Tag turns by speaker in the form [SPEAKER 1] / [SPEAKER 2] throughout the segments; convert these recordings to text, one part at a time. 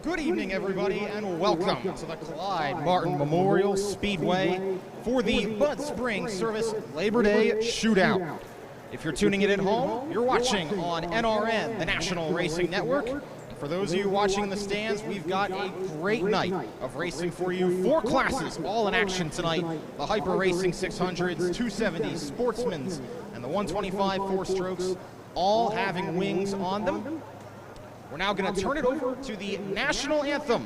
[SPEAKER 1] Good evening, everybody, and welcome to the Clyde Martin Memorial Speedway for the Bud Spring Service Labor Day Shootout. If you're tuning in at home, you're watching on NRN, the National Racing Network. For those of you watching in the stands, we've got a great night of racing for you. 4 classes all in action tonight. The Hyper Racing 600s, 270s, Sportsman's, and the 125 4-strokes, all having wings on them. We're now going to turn it over to the National Anthem,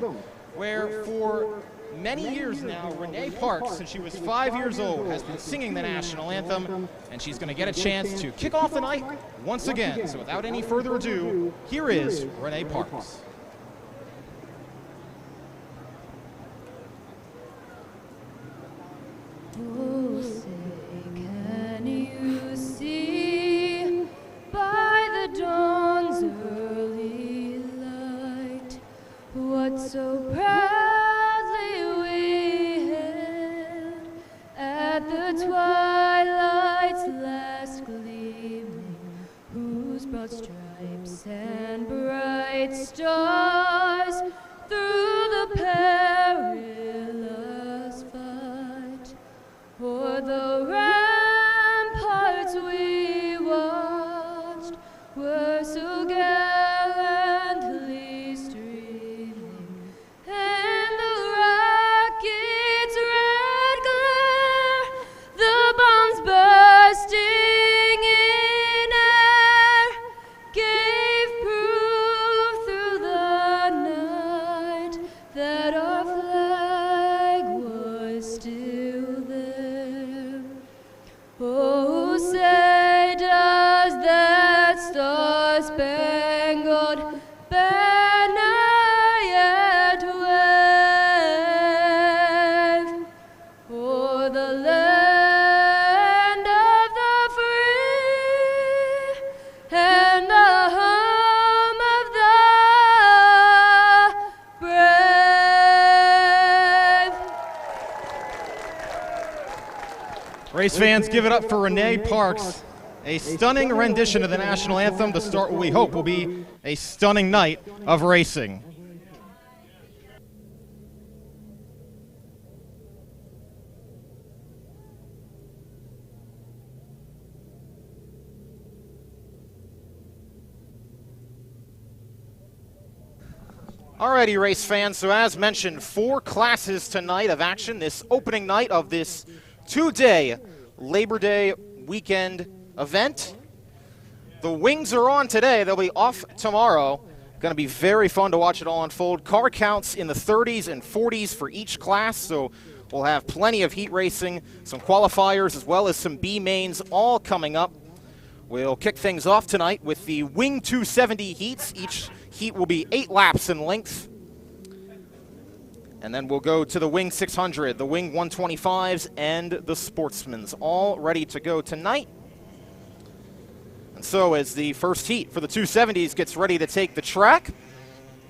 [SPEAKER 1] where for many years now, Renee Parks, since she was 5 years old, has been singing the National Anthem, and she's going to get a chance to kick off the night once again. So without any further ado, here is Renee Parks.
[SPEAKER 2] Oh, say, can you see by the dawn's early light what so proudly we hailed at the twilight's last gleaming, whose broad stripes and bright stars through the perilous fight o'er the ramparts we watched were so gallantly streaming, and the rocket's red glare, the bombs bursting in air, gave proof through the night that our flag was still there. Oh, say does that star-spangled banner yet wave o'er the land of the free and the home of the brave?
[SPEAKER 1] Race fans, give it up for Renee Parks. A stunning rendition of the National Anthem to start what we hope will be a stunning night of racing. Alrighty, race fans, so as mentioned, 4 classes tonight of action, this opening night of this 2-day Labor Day weekend event. The wings are on today. They'll be off tomorrow. Going to be very fun to watch it all unfold. Car counts in the 30s and 40s for each class, so we'll have plenty of heat racing, some qualifiers, as well as some B mains all coming up. We'll kick things off tonight with the Wing 270 heats. Each heat will be 8 laps in length. And then we'll go to the Wing 600, the Wing 125s, and the Sportsmans, all ready to go tonight. And so as the first heat for the 270s gets ready to take the track,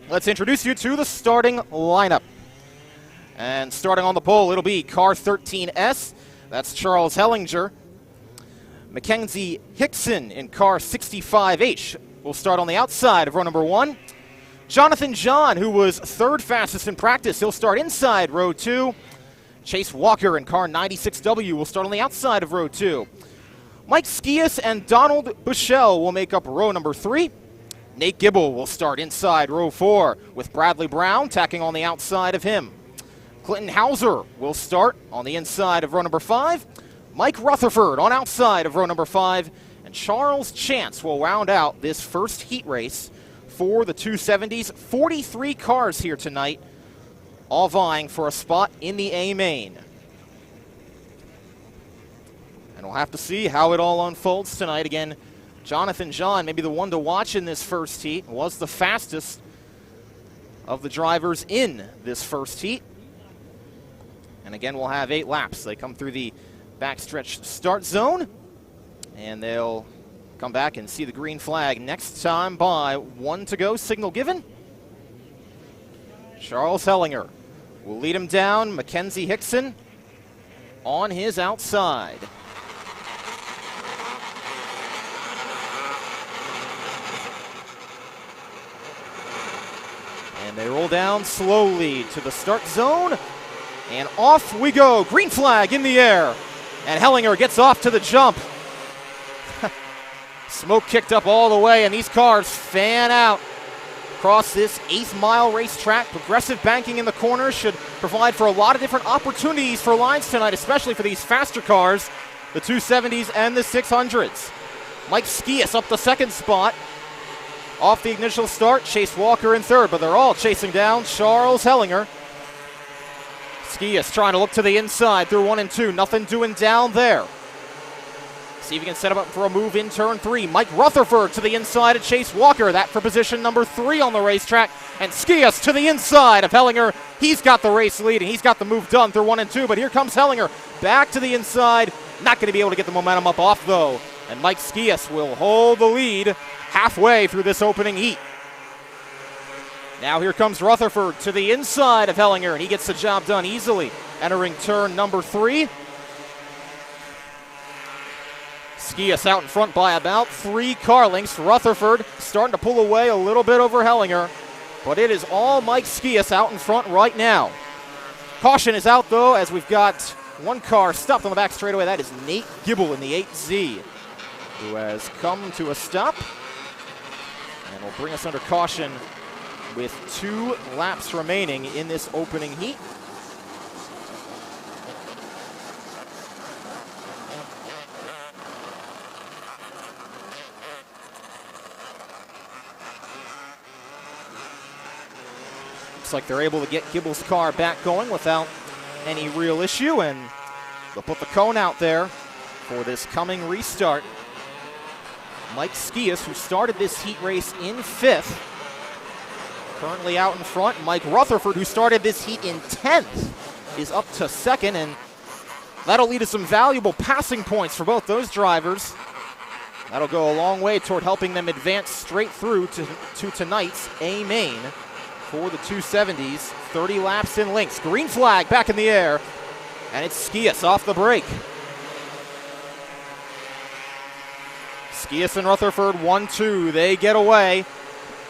[SPEAKER 1] let's introduce you to the starting lineup. And starting on the pole, it'll be car 13S. That's Charles Hellinger. Mackenzie Hickson in car 65H will start on the outside of row number 1. Jonathan John, who was 3rd fastest in practice, he'll start inside row 2. Chase Walker in car 96W will start on the outside of row 2. Mike Skias and Donald Bushell will make up row number 3. Nate Gibble will start inside row 4, with Bradley Brown tacking on the outside of him. Clinton Hauser will start on the inside of row number 5. Mike Rutherford on outside of row number 5. And Charles Chance will round out this first heat race for the 270s. 43 cars here tonight, all vying for a spot in the A main. And we'll have to see how it all unfolds tonight. Again, Jonathan John, maybe the one to watch in this first heat, was the fastest of the drivers in this first heat. And again, we'll have 8 laps. They come through the backstretch start zone, and they'll come back and see the green flag next time by 1 to go, signal given. Charles Hellinger will lead him down. Mackenzie Hickson on his outside. They roll down slowly to the start zone, and off we go. Green flag in the air, and Hellinger gets off to the jump. Smoke kicked up all the way, and these cars fan out across this 8th mile racetrack. Progressive banking in the corners should provide for a lot of different opportunities for lines tonight, especially for these faster cars, the 270s and the 600s. Mike Skias up the second spot. Off the initial start, Chase Walker in third, but they're all chasing down Charles Hellinger. Skias trying to look to the inside through 1 and 2. Nothing doing down there. See if he can set him up for a move in turn 3. Mike Rutherford to the inside of Chase Walker. That for position number 3 on the racetrack. And Skias to the inside of Hellinger. He's got the race lead, and he's got the move done through 1 and 2. But here comes Hellinger back to the inside. Not going to be able to get the momentum up off, though. And Mike Skias will hold the lead halfway through this opening heat. Now here comes Rutherford to the inside of Hellinger, and he gets the job done easily. Entering turn number 3. Skias out in front by about 3 car lengths. Rutherford starting to pull away a little bit over Hellinger, but it is all Mike Skias out in front right now. Caution is out, though, as we've got one car stopped on the back straightaway. That is Nate Gibble in the 8Z, who has come to a stop and will bring us under caution with 2 laps remaining in this opening heat. Looks like they're able to get Gibble's car back going without any real issue, and they'll put the cone out there for this coming restart. Mike Skias, who started this heat race in 5th, currently out in front. Mike Rutherford, who started this heat in 10th, is up to 2nd, and that'll lead to some valuable passing points for both those drivers. That'll go a long way toward helping them advance straight through to tonight's A main for the 270s. 30 laps in lengths. Green flag back in the air, and it's Skias off the break. Skias and Rutherford 1-2. They get away.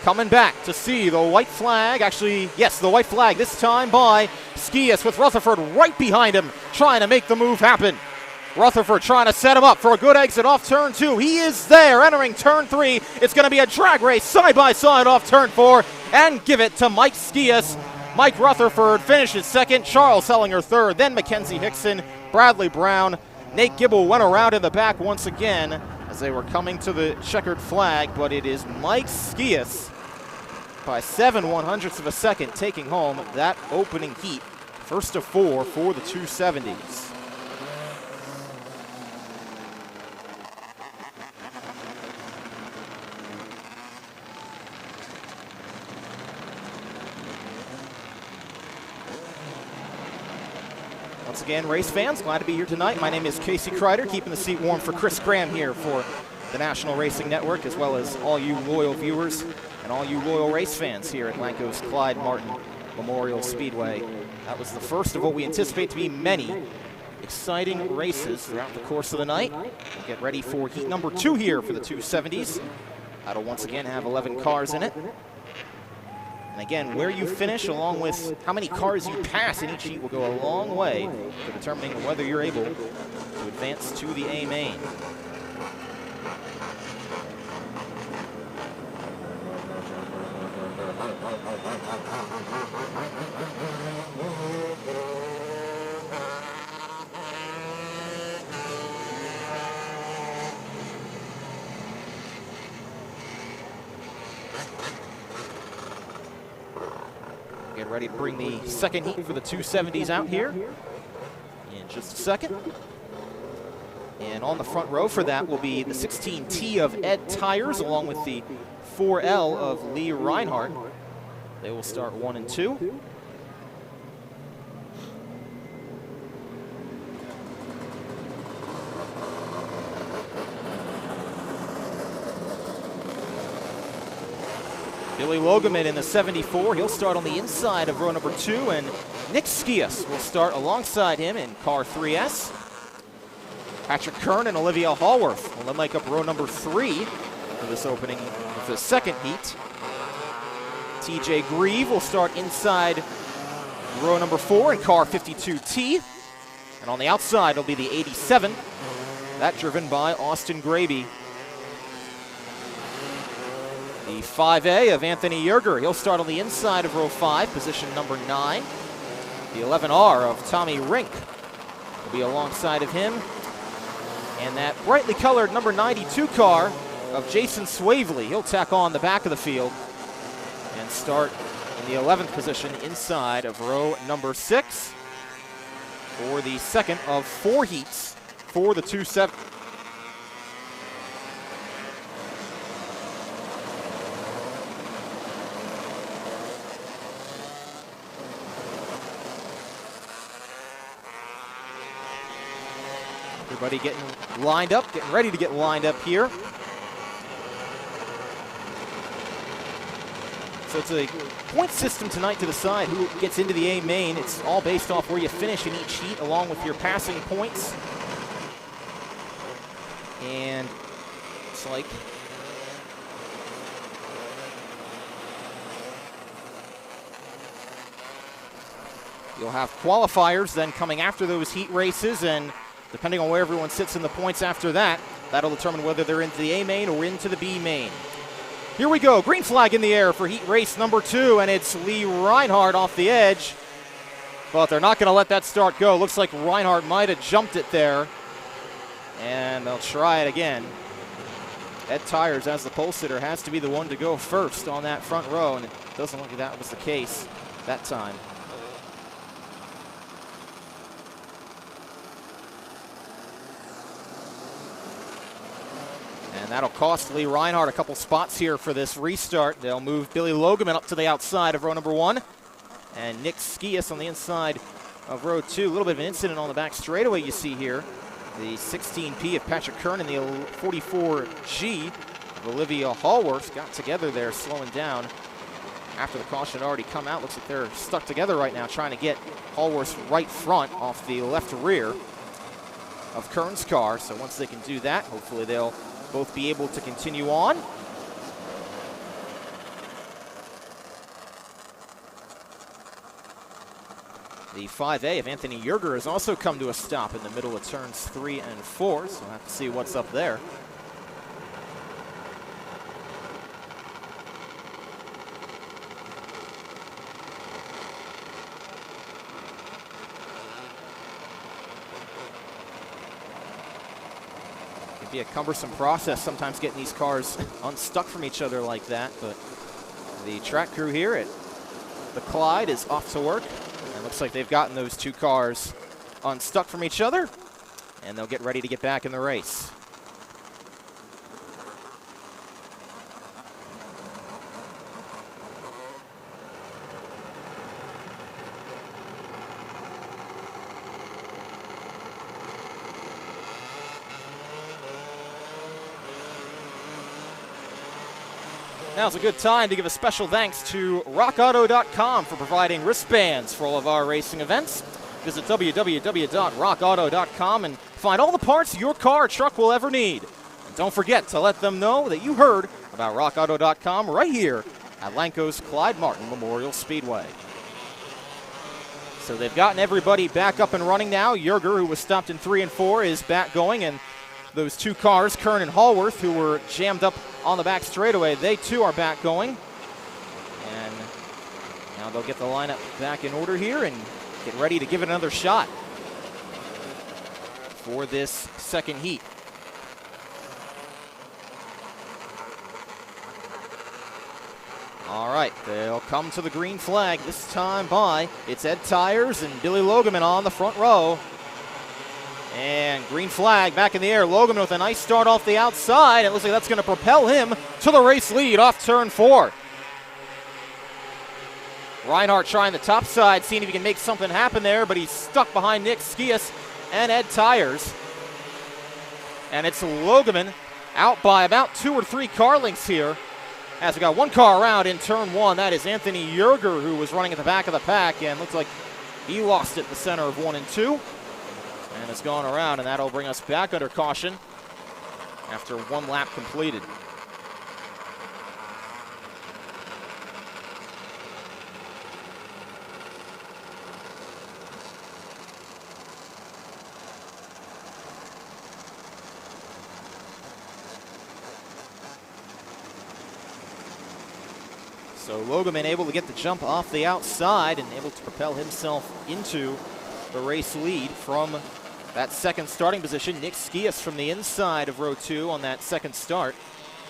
[SPEAKER 1] Coming back to see the white flag. Actually, yes, the white flag this time by Skias, with Rutherford right behind him, trying to make the move happen. Rutherford trying to set him up for a good exit off turn 2. He is there, entering turn 3. It's going to be a drag race side by side off turn 4, and give it to Mike Skias. Mike Rutherford finishes 2nd, Charles Hellinger 3rd, then Mackenzie Hickson, Bradley Brown. Nate Gibble went around in the back once again as they were coming to the checkered flag, but it is Mike Skias by 7/100ths of a second taking home that opening heat. First of 4 for the 270s. Once again, race fans, glad to be here tonight. My name is Casey Kreider, keeping the seat warm for Chris Graham here for the National Racing Network, as well as all you loyal viewers and all you loyal race fans here at Lanco's Clyde Martin Memorial Speedway. That was the first of what we anticipate to be many exciting races throughout the course of the night. We'll get ready for heat number 2 here for the 270s. That'll once again have 11 cars in it. And again, where you finish, along with how many cars you pass in each heat, will go a long way to determining whether you're able to advance to the A main. Get ready to bring the second heat for the 270s out here in just a second. And on the front row for that will be the 16T of Ed Tires, along with the 4L of Lee Reinhardt. They will start 1 and 2. Billy Logeman in the 74. He'll start on the inside of row number 2, and Nick Skias will start alongside him in car 3S. Patrick Kern and Olivia Hallworth will make up row number 3 for this opening, for the second heat. TJ Grieve will start inside row number 4 in car 52T. And on the outside will be the 87. That driven by Austin Graby. The 5A of Anthony Yerger. He'll start on the inside of row 5, position number 9. The 11R of Tommy Rink will be alongside of him. And that brightly colored number 92 car of Jason Swavely. He'll tack on the back of the field and start in the 11th position inside of row number 6 for the second of 4 heats for the 270. Everybody getting lined up, getting ready to get lined up here. So it's a point system tonight to decide who gets into the A main. It's all based off where you finish in each heat along with your passing points. And it's like you'll have qualifiers then coming after those heat races, and depending on where everyone sits in the points after that, that'll determine whether they're into the A main or into the B main. Here we go, green flag in the air for heat race number 2, and it's Lee Reinhardt off the edge. But they're not going to let that start go. Looks like Reinhardt might have jumped it there. And they'll try it again. Ed Tires, as the pole sitter, has to be the one to go first on that front row, and it doesn't look like that was the case that time. And that'll cost Lee Reinhardt a couple spots here for this restart. They'll move Billy Logeman up to the outside of row number 1. And Nick Skias on the inside of row 2. A little bit of an incident on the back straightaway you see here. The 16P of Patrick Kern and the 44G of Olivia Hallworth got together there, slowing down after the caution had already come out. Looks like they're stuck together right now, trying to get Hallworth's right front off the left rear of Kern's car. So once they can do that, hopefully they'll both be able to continue on. The 5A of Anthony Yerger has also come to a stop in the middle of turns 3 and 4, so we'll have to see what's up there. It'd be a cumbersome process sometimes getting these cars unstuck from each other like that, but the track crew here at the Clyde is off to work. And looks like they've gotten those two cars unstuck from each other, and they'll get ready to get back in the race. Now's a good time to give a special thanks to RockAuto.com for providing wristbands for all of our racing events. Visit www.rockauto.com and find all the parts your car or truck will ever need. And don't forget to let them know that you heard about RockAuto.com right here at Lanco's Clyde Martin Memorial Speedway. So they've gotten everybody back up and running now. Yerger, who was stopped in 3 and 4, is back going, and those two cars, Kern and Hallworth, who were jammed up on the back straightaway, they too are back going. And now they'll get the lineup back in order here and get ready to give it another shot for this second heat. All right, they'll come to the green flag this time by. It's Ed Tires and Billy Logeman on the front row. And green flag back in the air. Logeman with a nice start off the outside. It looks like that's going to propel him to the race lead off turn 4. Reinhardt trying the top side, seeing if he can make something happen there, but he's stuck behind Nick Skias and Ed Tires. And it's Logeman out by about 2 or 3 car lengths here. As we got one car around in turn 1, that is Anthony Yerger, who was running at the back of the pack, and looks like he lost it in the center of 1 and 2. And it's gone around, and that'll bring us back under caution after 1 lap completed. So Logeman able to get the jump off the outside and able to propel himself into the race lead from that second starting position. Nick Skias from the inside of row 2 on that second start,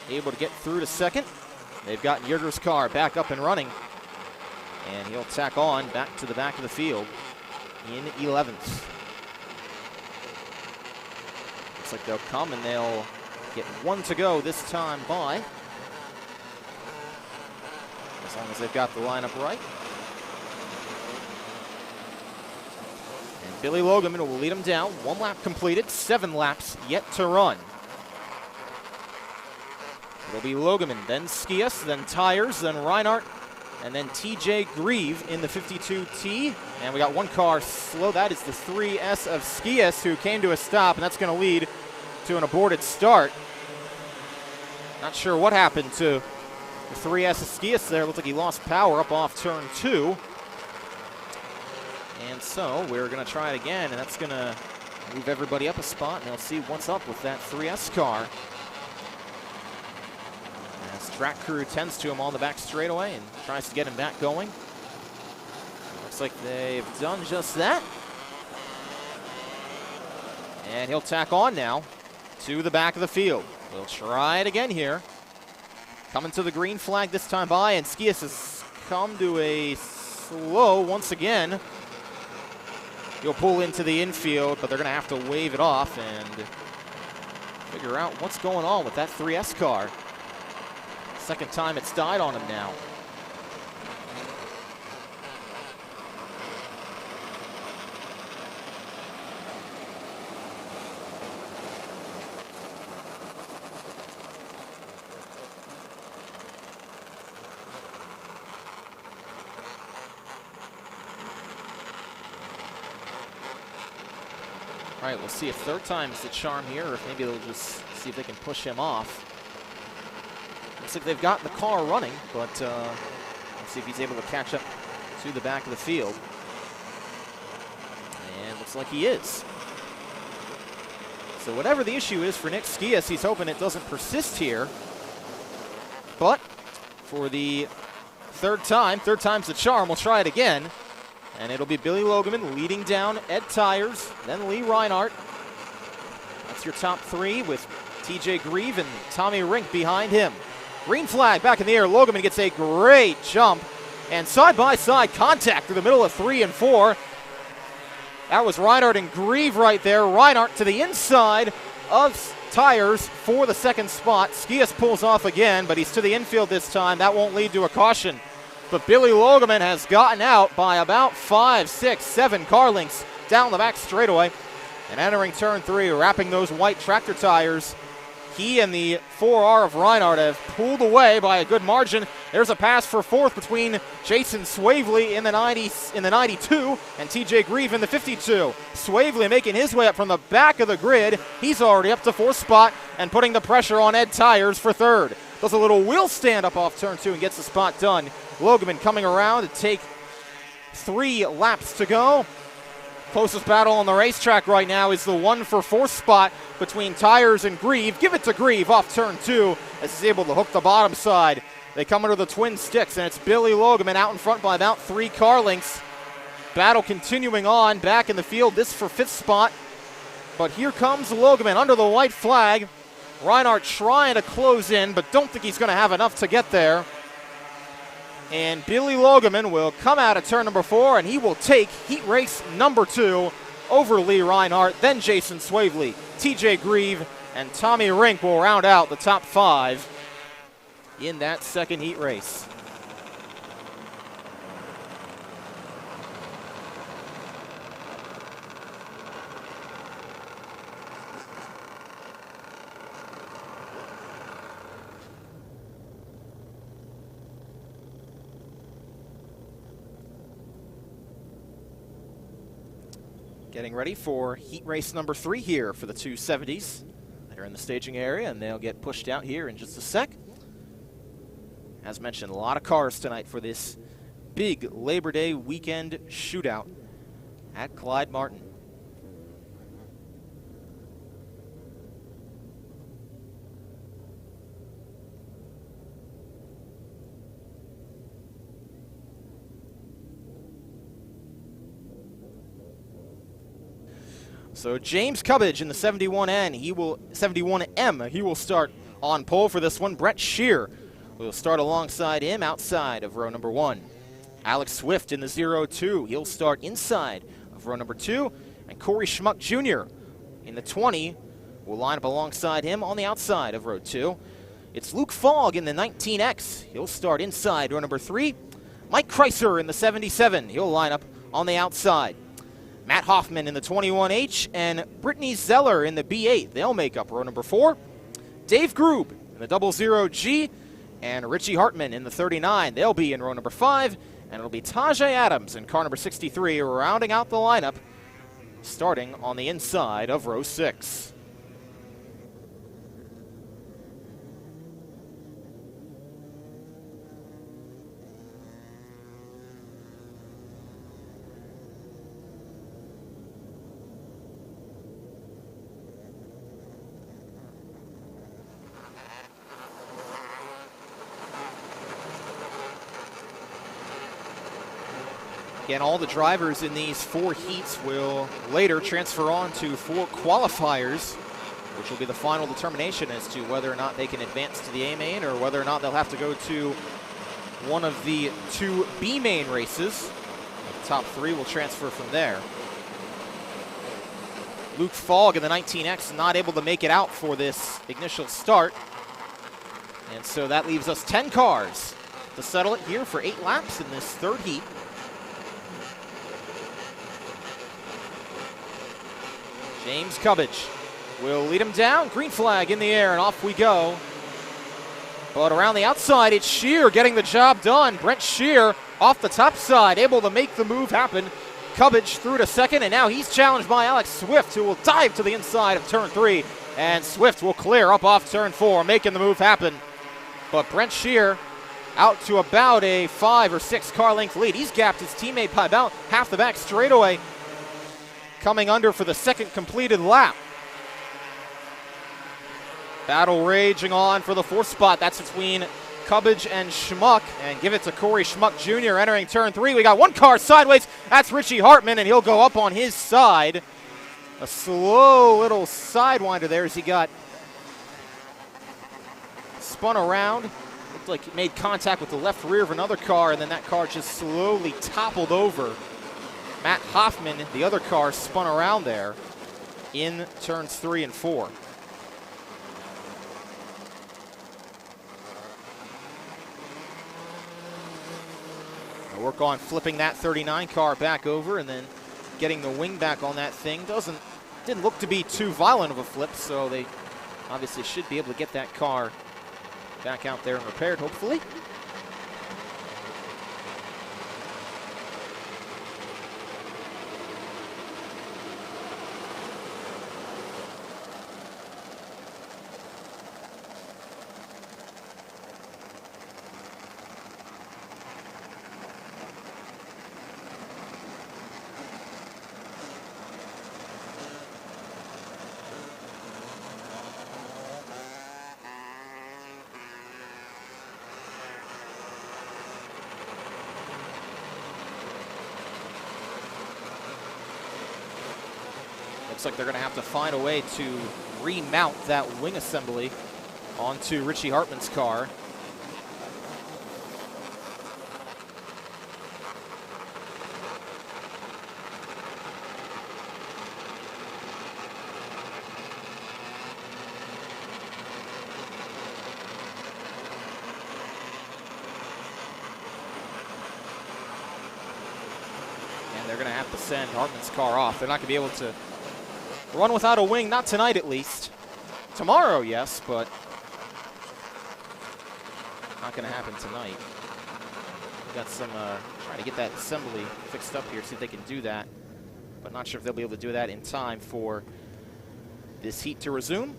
[SPEAKER 1] able to get through to second. They've got Yerger's car back up and running, and he'll tack on back to the back of the field in 11th. Looks like they'll come and they'll get 1 to go this time by, as long as they've got the lineup right. And Billy Logeman will lead them down. 1 lap completed, 7 laps yet to run. It'll be Logeman, then Skias, then Tires, then Reinhardt, and then TJ Grieve in the 52T. And we got 1 car slow. That is the 3S of Skias, who came to a stop, and that's going to lead to an aborted start. Not sure what happened to the 3S of Skias there. Looks like he lost power up off turn 2. And so we're going to try it again, and that's going to move everybody up a spot, and they'll see what's up with that 3S car. As track crew tends to him on the back straightaway and tries to get him back going. Looks like they've done just that. And he'll tack on now to the back of the field. We'll try it again here. Coming to the green flag this time by, and Skias has come to a slow once again. He'll pull into the infield, but they're going to have to wave it off and figure out what's going on with that 3S car. Second time it's died on him now. All right, we'll see if third time's the charm here, or if maybe they'll just see if they can push him off. Looks like they've got the car running, but let's see if he's able to catch up to the back of the field. And looks like he is. So whatever the issue is for Nick Skias, he's hoping it doesn't persist here. But for the third time's the charm, we'll try it again. And it'll be Billy Logeman leading down Ed Tires, then Lee Reinhardt. That's your top 3 with TJ Grieve and Tommy Rink behind him. Green flag back in the air. Logeman gets a great jump and side-by-side contact through the middle of 3 and 4. That was Reinhardt and Grieve right there. Reinhardt to the inside of Tires for the second spot. Skias pulls off again, but he's to the infield this time. That won't lead to a caution. But Billy Logeman has gotten out by about 5, 6, 7 car lengths down the back straightaway. And entering turn 3, wrapping those white tractor tires, he and the 4R of Reinhardt have pulled away by a good margin. There's a pass for 4th between Jason Swavely in the 92 and TJ Grieve in the 52. Swavely making his way up from the back of the grid. He's already up to 4th spot and putting the pressure on Ed Tires for 3rd. Does a little wheel stand up off turn 2 and gets the spot done. Logeman coming around to take 3 laps to go. Closest battle on the racetrack right now is the 1 for 4th spot between Tires and Grieve. Give it to Grieve off turn 2 as he's able to hook the bottom side. They come under the twin sticks, and it's Billy Logeman out in front by about 3 car lengths. Battle continuing on back in the field. This for 5th spot. But here comes Logeman under the white flag. Reinhardt trying to close in, but don't think he's going to have enough to get there. And Billy Logeman will come out of turn number 4, and he will take heat race number 2 over Lee Reinhardt, then Jason Swavely, TJ Grieve, and Tommy Rink will round out the top 5 in that second heat race. Getting ready for heat race number 3 here for the 270s. They're in the staging area, and they'll get pushed out here in just a sec. As mentioned, a lot of cars tonight for this big Labor Day weekend shootout at Clyde Martin. So James Cubbage in the 71M, he will start on pole for this one. Brett Shear will start alongside him outside of row number 1. Alex Swift in the 02, he'll start inside of row number 2. And Corey Schmuck Jr. in the 20 will line up alongside him on the outside of row 2. It's Luke Fogg in the 19X, he'll start inside row number 3. Mike Kreiser in the 77, he'll line up on the outside. Matt Hoffman in the 21H and Brittany Zeller in the B8. They'll make up row number 4. Dave Grube in the 00G and Richie Hartman in the 39. They'll be in row number 5. And it'll be Tajay Adams in car number 63 rounding out the lineup, starting on the inside of row 6. Again, all the drivers in these 4 heats will later transfer on to 4 qualifiers, which will be the final determination as to whether or not they can advance to the A main or whether or not they'll have to go to one of the 2 B main races. The top 3 will transfer from there. Luke Fogg in the 19X not able to make it out for this initial start. And so that leaves us 10 cars to settle it here for 8 laps in this 3rd heat. James Cubbage will lead him down. Green flag in the air, and off we go. But around the outside, it's Shear getting the job done. Brent Shear off the top side, able to make the move happen. Cubbage through to second, and now he's challenged by Alex Swift, who will dive to the inside of turn 3. And Swift will clear up off turn 4, making the move happen. But Brent Shear out to about a 5 or 6 car length lead. He's gapped his teammate by about half the back straightaway, coming under for the 2nd completed lap. Battle raging on for the 4th spot. That's between Cubbage and Schmuck. And give it to Corey Schmuck Jr. entering turn 3. We got 1 car sideways. That's Richie Hartman, and he'll go up on his side. A slow little sidewinder there as he got spun around. Looked like he made contact with the left rear of another car, and then that car just slowly toppled over. Matt Hoffman, the other car, spun around there in turns 3 and 4. I'll work on flipping that 39 car back over and then getting the wing back on that thing. Didn't look to be too violent of a flip, so they obviously should be able to get that car back out there and repaired, hopefully. Looks like they're going to have to find a way to remount that wing assembly onto Richie Hartman's car. And they're going to have to send Hartman's car off. They're not going to be able to run without a wing, not tonight at least. Tomorrow, yes, but not going to happen tonight. We got some trying to get that assembly fixed up here, see if they can do that. But not sure if they'll be able to do that in time for this heat to resume.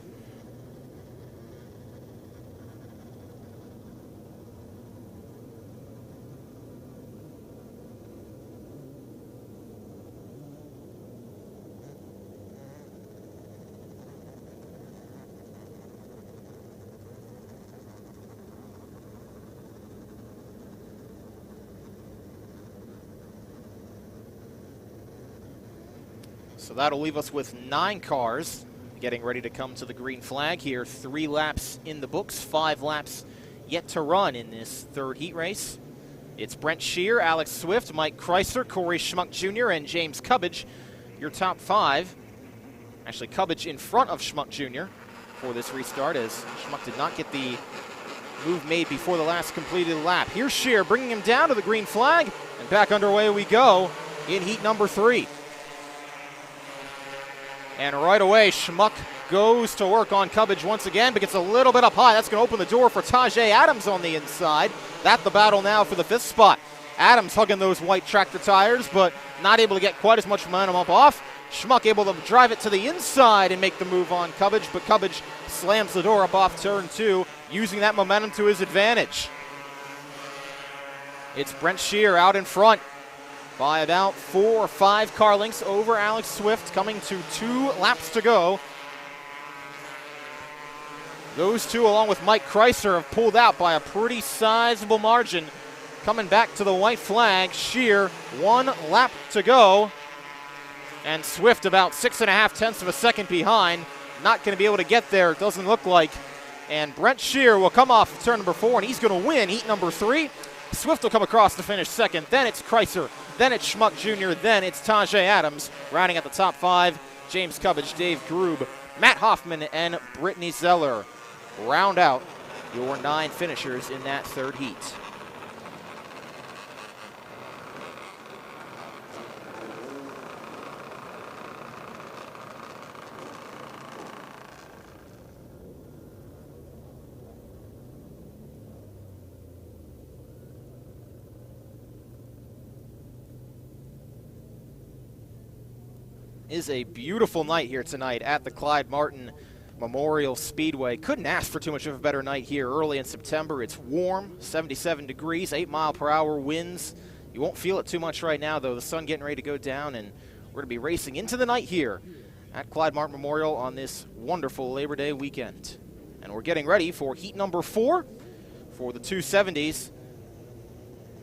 [SPEAKER 1] So that'll leave us with 9 cars getting ready to come to the green flag here. 3 laps in the books, 5 laps yet to run in this third heat race. It's Brent Shear, Alex Swift, Mike Chrysler, Corey Schmuck Jr., and James Cubbage, your top 5. Actually, Cubbage in front of Schmuck Jr. for this restart, as Schmuck did not get the move made before the last completed lap. Here's Shear bringing him down to the green flag, and back underway we go in heat number 3. And right away, Schmuck goes to work on Cubbage once again, but gets a little bit up high. That's going to open the door for Tajay Adams on the inside. That's the battle now for the 5th spot. Adams hugging those white tractor tires, but not able to get quite as much momentum up off. Schmuck able to drive it to the inside and make the move on Cubbage, but Cubbage slams the door up off turn 2, using that momentum to his advantage. It's Brent Shear out in front by about 4 or 5 car lengths over Alex Swift, coming to 2 laps to go. Those two, along with Mike Chrysler, have pulled out by a pretty sizable margin. Coming back to the white flag, Shear 1 lap to go. And Swift about 6.5 tenths of a second behind. Not going to be able to get there, it doesn't look like. And Brent Shear will come off of turn number 4, and he's going to win heat number 3. Swift will come across to finish second. Then it's Chrysler. Then it's Schmuck Jr. Then it's Tajay Adams. Rounding at the top 5, James Cubbage, Dave Grube, Matt Hoffman, and Brittany Zeller. Round out your 9 finishers in that third heat. Is a beautiful night here tonight at the Clyde Martin Memorial Speedway. Couldn't ask for too much of a better night here early in September. It's warm, 77 degrees, 8-mile-per-hour winds. You won't feel it too much right now, though. The sun getting ready to go down, and we're going to be racing into the night here at Clyde Martin Memorial on this wonderful Labor Day weekend. And we're getting ready for heat number 4 for the 270s,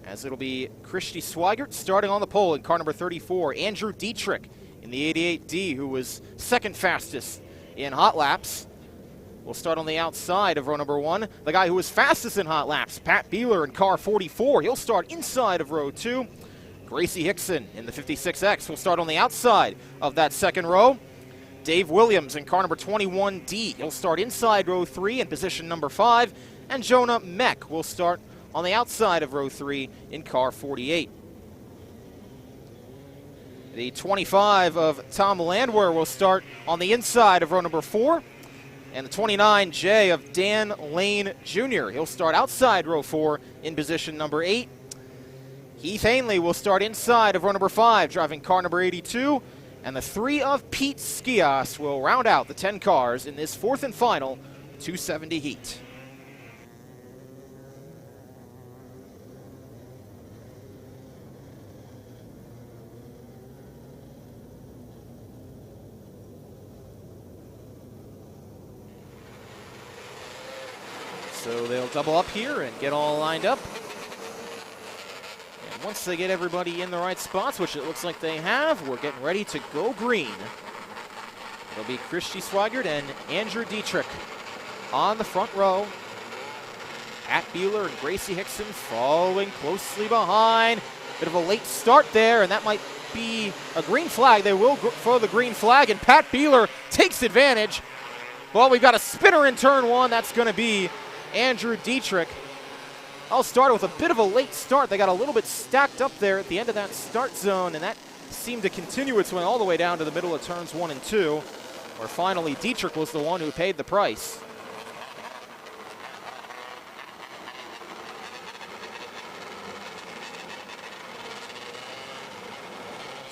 [SPEAKER 1] as it'll be Christy Swigert starting on the pole in car number 34. Andrew Dietrich in the 88D, who was second fastest in hot laps, will start on the outside of row number 1. The guy who was fastest in hot laps, Pat Beeler in car 44, he'll start inside of row 2. Gracie Hickson in the 56X will start on the outside of that second row. Dave Williams in car number 21D, he'll start inside row 3 in position number 5. And Jonah Meck will start on the outside of row 3 in car 48. The 25 of Tom Landwehr will start on the inside of row number 4. And the 29J of Dan Lane Jr., he'll start outside row 4 in position number 8. Heath Ainley will start inside of row number 5, driving car number 82. And the 3 of Pete Skias will round out the 10 cars in this 4th and final 270 heat. So they'll double up here and get all lined up. And once they get everybody in the right spots, which it looks like they have, we're getting ready to go green. It'll be Christy Swigert and Andrew Dietrich on the front row. Pat Beeler and Gracie Hickson following closely behind. Bit of a late start there, and that might be a green flag. They will throw the green flag, and Pat Beeler takes advantage. Well, we've got a spinner in turn 1. That's going to be Andrew Dietrich. I'll start with a bit of a late start. They got a little bit stacked up there at the end of that start zone, and that seemed to continue its way all the way down to the middle of turns 1 and 2, where finally Dietrich was the one who paid the price.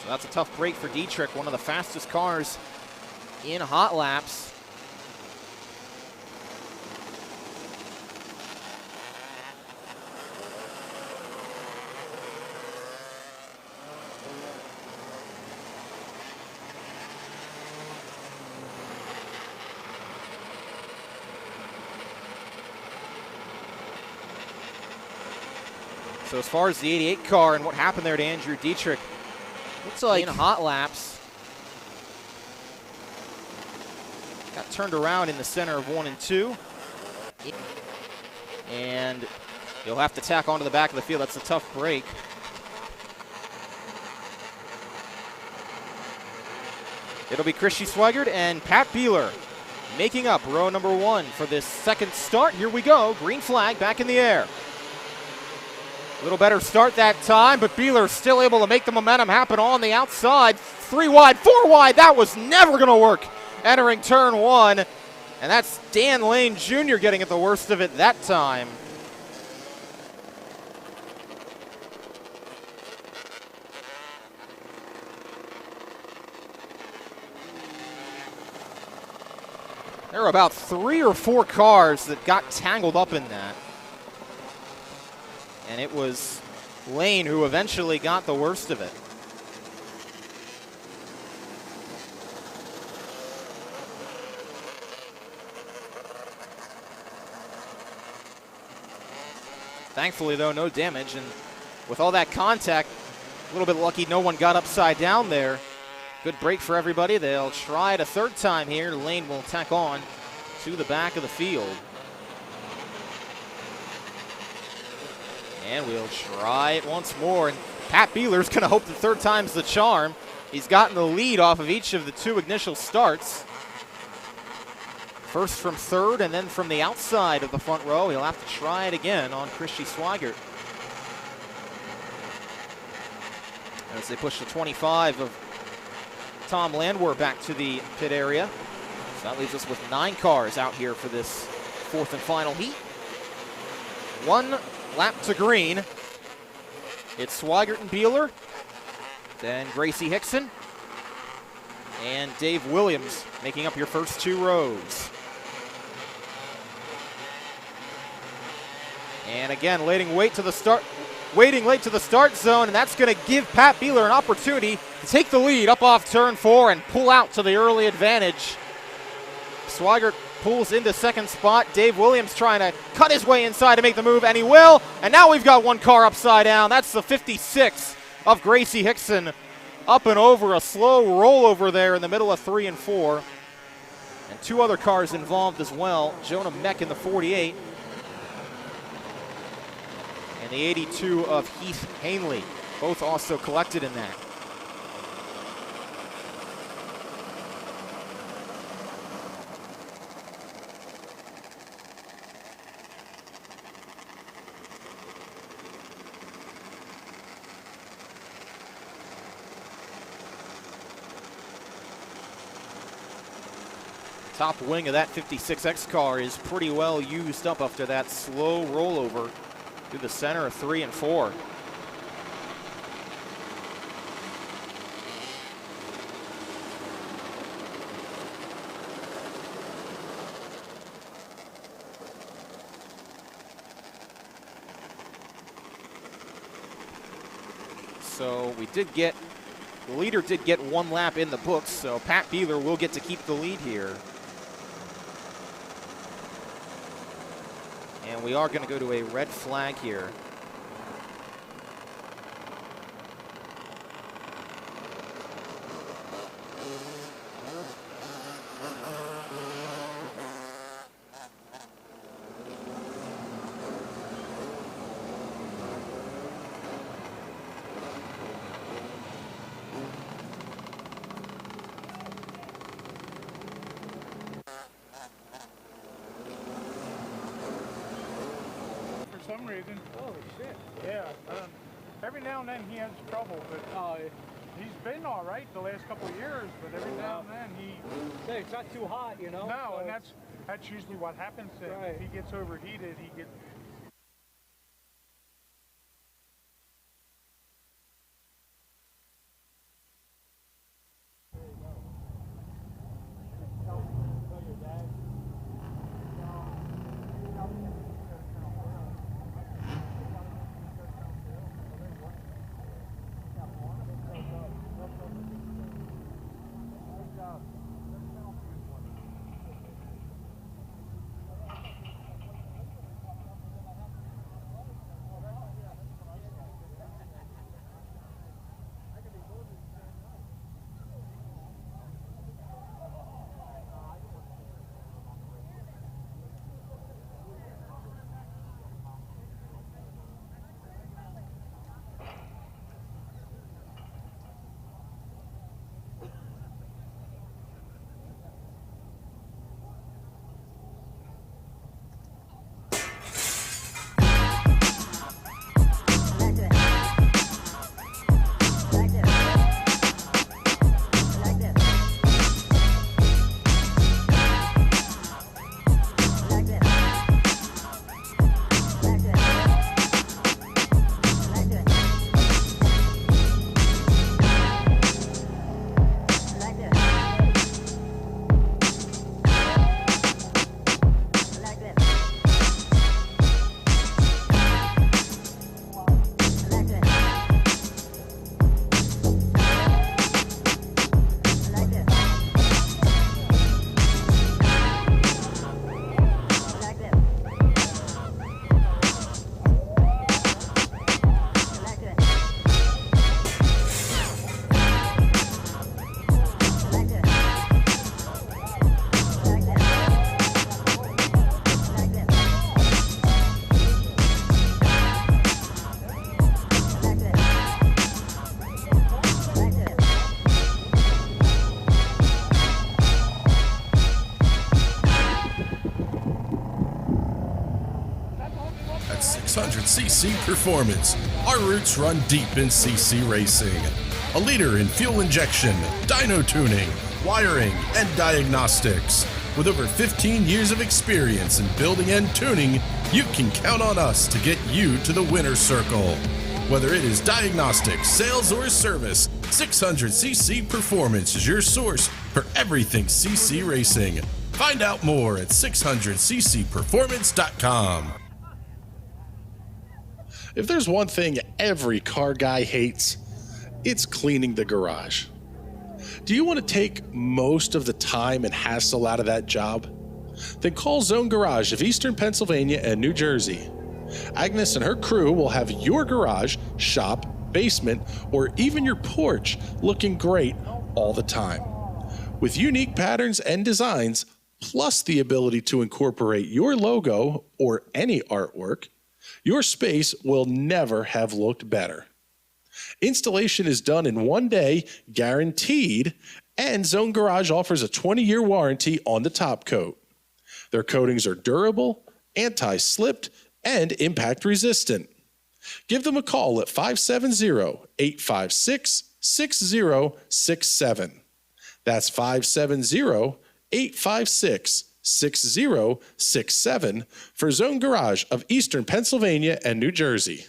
[SPEAKER 1] So that's a tough break for Dietrich, one of the fastest cars in hot laps. So as far as the 88 car and what happened there to Andrew Dietrich, looks like in hot laps, turned around in the center of 1 and 2. And he'll have to tack onto the back of the field. That's a tough break. It'll be Christy Swigert and Pat Beeler making up row number 1 for this second start. Here we go. Green flag back in the air. A little better start that time, but Beeler still able to make the momentum happen on the outside. 3 wide, 4 wide. That was never going to work entering turn 1. And that's Dan Lane Jr. getting at the worst of it that time. There were about 3 or 4 cars that got tangled up in that. And it was Lane who eventually got the worst of it. Thankfully, though, no damage. And with all that contact, a little bit lucky no one got upside down there. Good break for everybody. They'll try it a third time here. Lane will tack on to the back of the field. And we'll try it once more. And Pat Beeler's going to hope the third time's the charm. He's gotten the lead off of each of the 2 initial starts. First from third and then from the outside of the front row. He'll have to try it again on Christy Swigert. As they push the 25 of Tom Landwehr back to the pit area. So that leaves us with 9 cars out here for this 4th and final heat. 1 lap to green. It's Swigert and Beeler, then Gracie Hickson, and Dave Williams making up your first 2 rows. And again, waiting late to the start zone, and that's going to give Pat Beeler an opportunity to take the lead up off turn 4 and pull out to the early advantage. Swigert pulls into second spot. Dave Williams trying to cut his way inside to make the move, and he will. And now we've got 1 car upside down. That's the 56 of Gracie Hickson up and over. A slow rollover there in the middle of 3 and 4. And 2 other cars involved as well. Jonah Meck in the 48. And the 82 of Heath Hanley, both also collected in that. Top wing of that 56X car is pretty well used up after that slow rollover through the center of 3 and 4. So the leader did get 1 lap in the books, so Pat Beeler will get to keep the lead here. And we are going to go to a red flag here.
[SPEAKER 3] Some reason. Holy shit. Yeah. Every now and then he has trouble, but he's been all right the last couple of years, but every now and then
[SPEAKER 4] Yeah, it's not too hot, you know?
[SPEAKER 3] No,
[SPEAKER 4] so
[SPEAKER 3] and that's usually what happens.
[SPEAKER 4] Right.
[SPEAKER 3] If he gets overheated, he gets...
[SPEAKER 5] 600cc Performance. Our roots run deep in CC racing. A leader in fuel injection, dyno tuning, wiring, and diagnostics. With over 15 years of experience in building and tuning, you can count on us to get you to the winner's circle. Whether it is diagnostics, sales, or service, 600cc Performance is your source for everything CC racing. Find out more at 600ccperformance.com.
[SPEAKER 6] If there's one thing every car guy hates, it's cleaning the garage. Do you want to take most of the time and hassle out of that job? Then call Zone Garage of Eastern Pennsylvania and New Jersey. Agnes and her crew will have your garage, shop, basement, or even your porch looking great all the time. With unique patterns and designs, plus the ability to incorporate your logo or any artwork, your space will never have looked better. Installation is done in 1 day, guaranteed, and Zone Garage offers a 20-year warranty on the top coat. Their coatings are durable, anti-slipped, and impact resistant. Give them a call at 570-856-6067. That's 570-856-6067 for Zone Garage of Eastern Pennsylvania and New Jersey.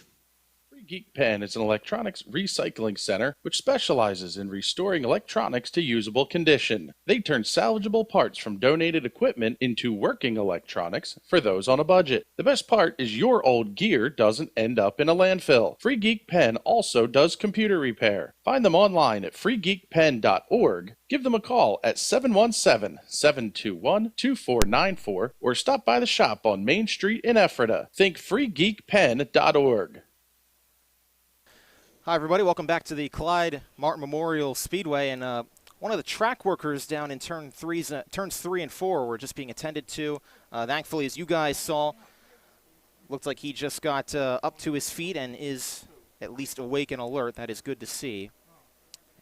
[SPEAKER 6] Geek Pen is an electronics recycling center which specializes in restoring electronics to usable condition. They turn salvageable parts from donated equipment into working electronics for those on a budget. The best part is your old gear doesn't end up in a landfill. Free Geek Pen also does computer repair. Find them online at freegeekpen.org. Give them a call at 717-721-2494 or stop by the shop on Main Street in Ephrata. Think freegeekpen.org.
[SPEAKER 1] Hi, everybody. Welcome back to the Clyde Martin Memorial Speedway. And one of the track workers down in turns 3 and 4 were just being attended to. Thankfully, as you guys saw, looked like he just got up to his feet and is at least awake and alert. That is good to see.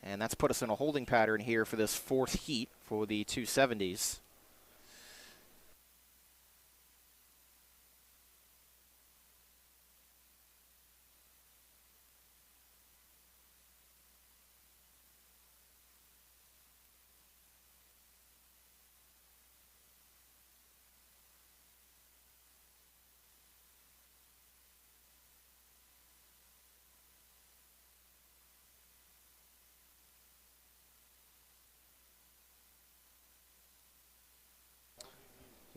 [SPEAKER 1] And that's put us in a holding pattern here for this fourth heat for the 270s.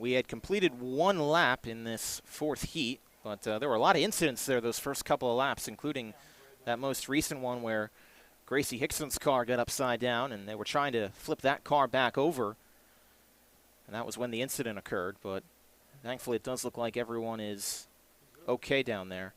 [SPEAKER 1] We had completed one lap in this fourth heat, but there were a lot of incidents there those first couple of laps, including that most recent one where Gracie Hickson's car got upside down, and they were trying to flip that car back over, and that was when the incident occurred. But thankfully it does look like everyone is okay down there.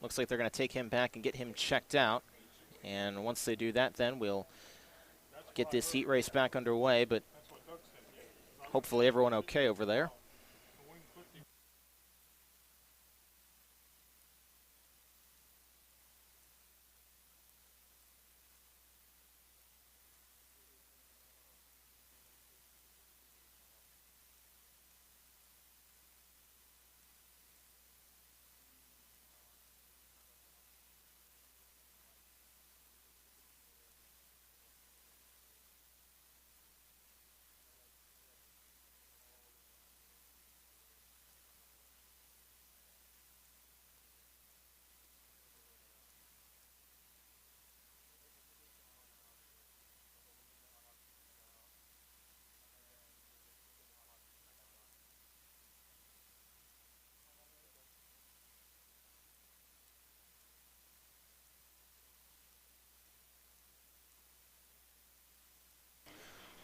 [SPEAKER 1] Looks like they're going to take him back and get him checked out. And once they do that, then we'll get this heat race back underway. But hopefully everyone okay over there.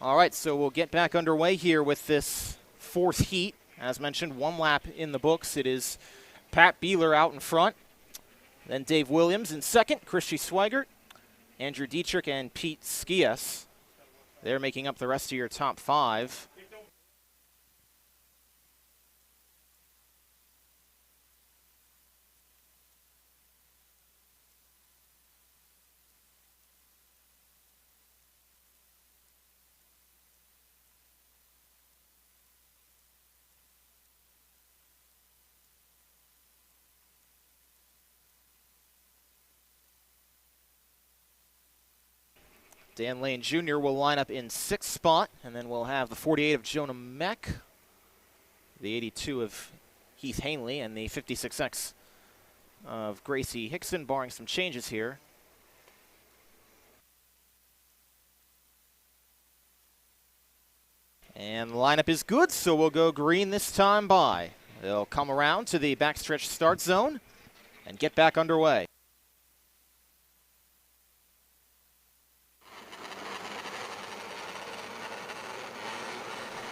[SPEAKER 1] All right, so we'll get back underway here with this fourth heat. As mentioned, 1 lap in the books. It is Pat Beeler out in front. Then Dave Williams in second, Christy Swigert, Andrew Dietrich, and Pete Skias. They're making up the rest of your top 5. Dan Lane Jr. will line up in 6th spot, and then we'll have the 48 of Jonah Meck, the 82 of Heath Hanley, and the 56X of Gracie Hickson, barring some changes here. And the lineup is good, so we'll go green this time by. They'll come around to the backstretch start zone and get back underway.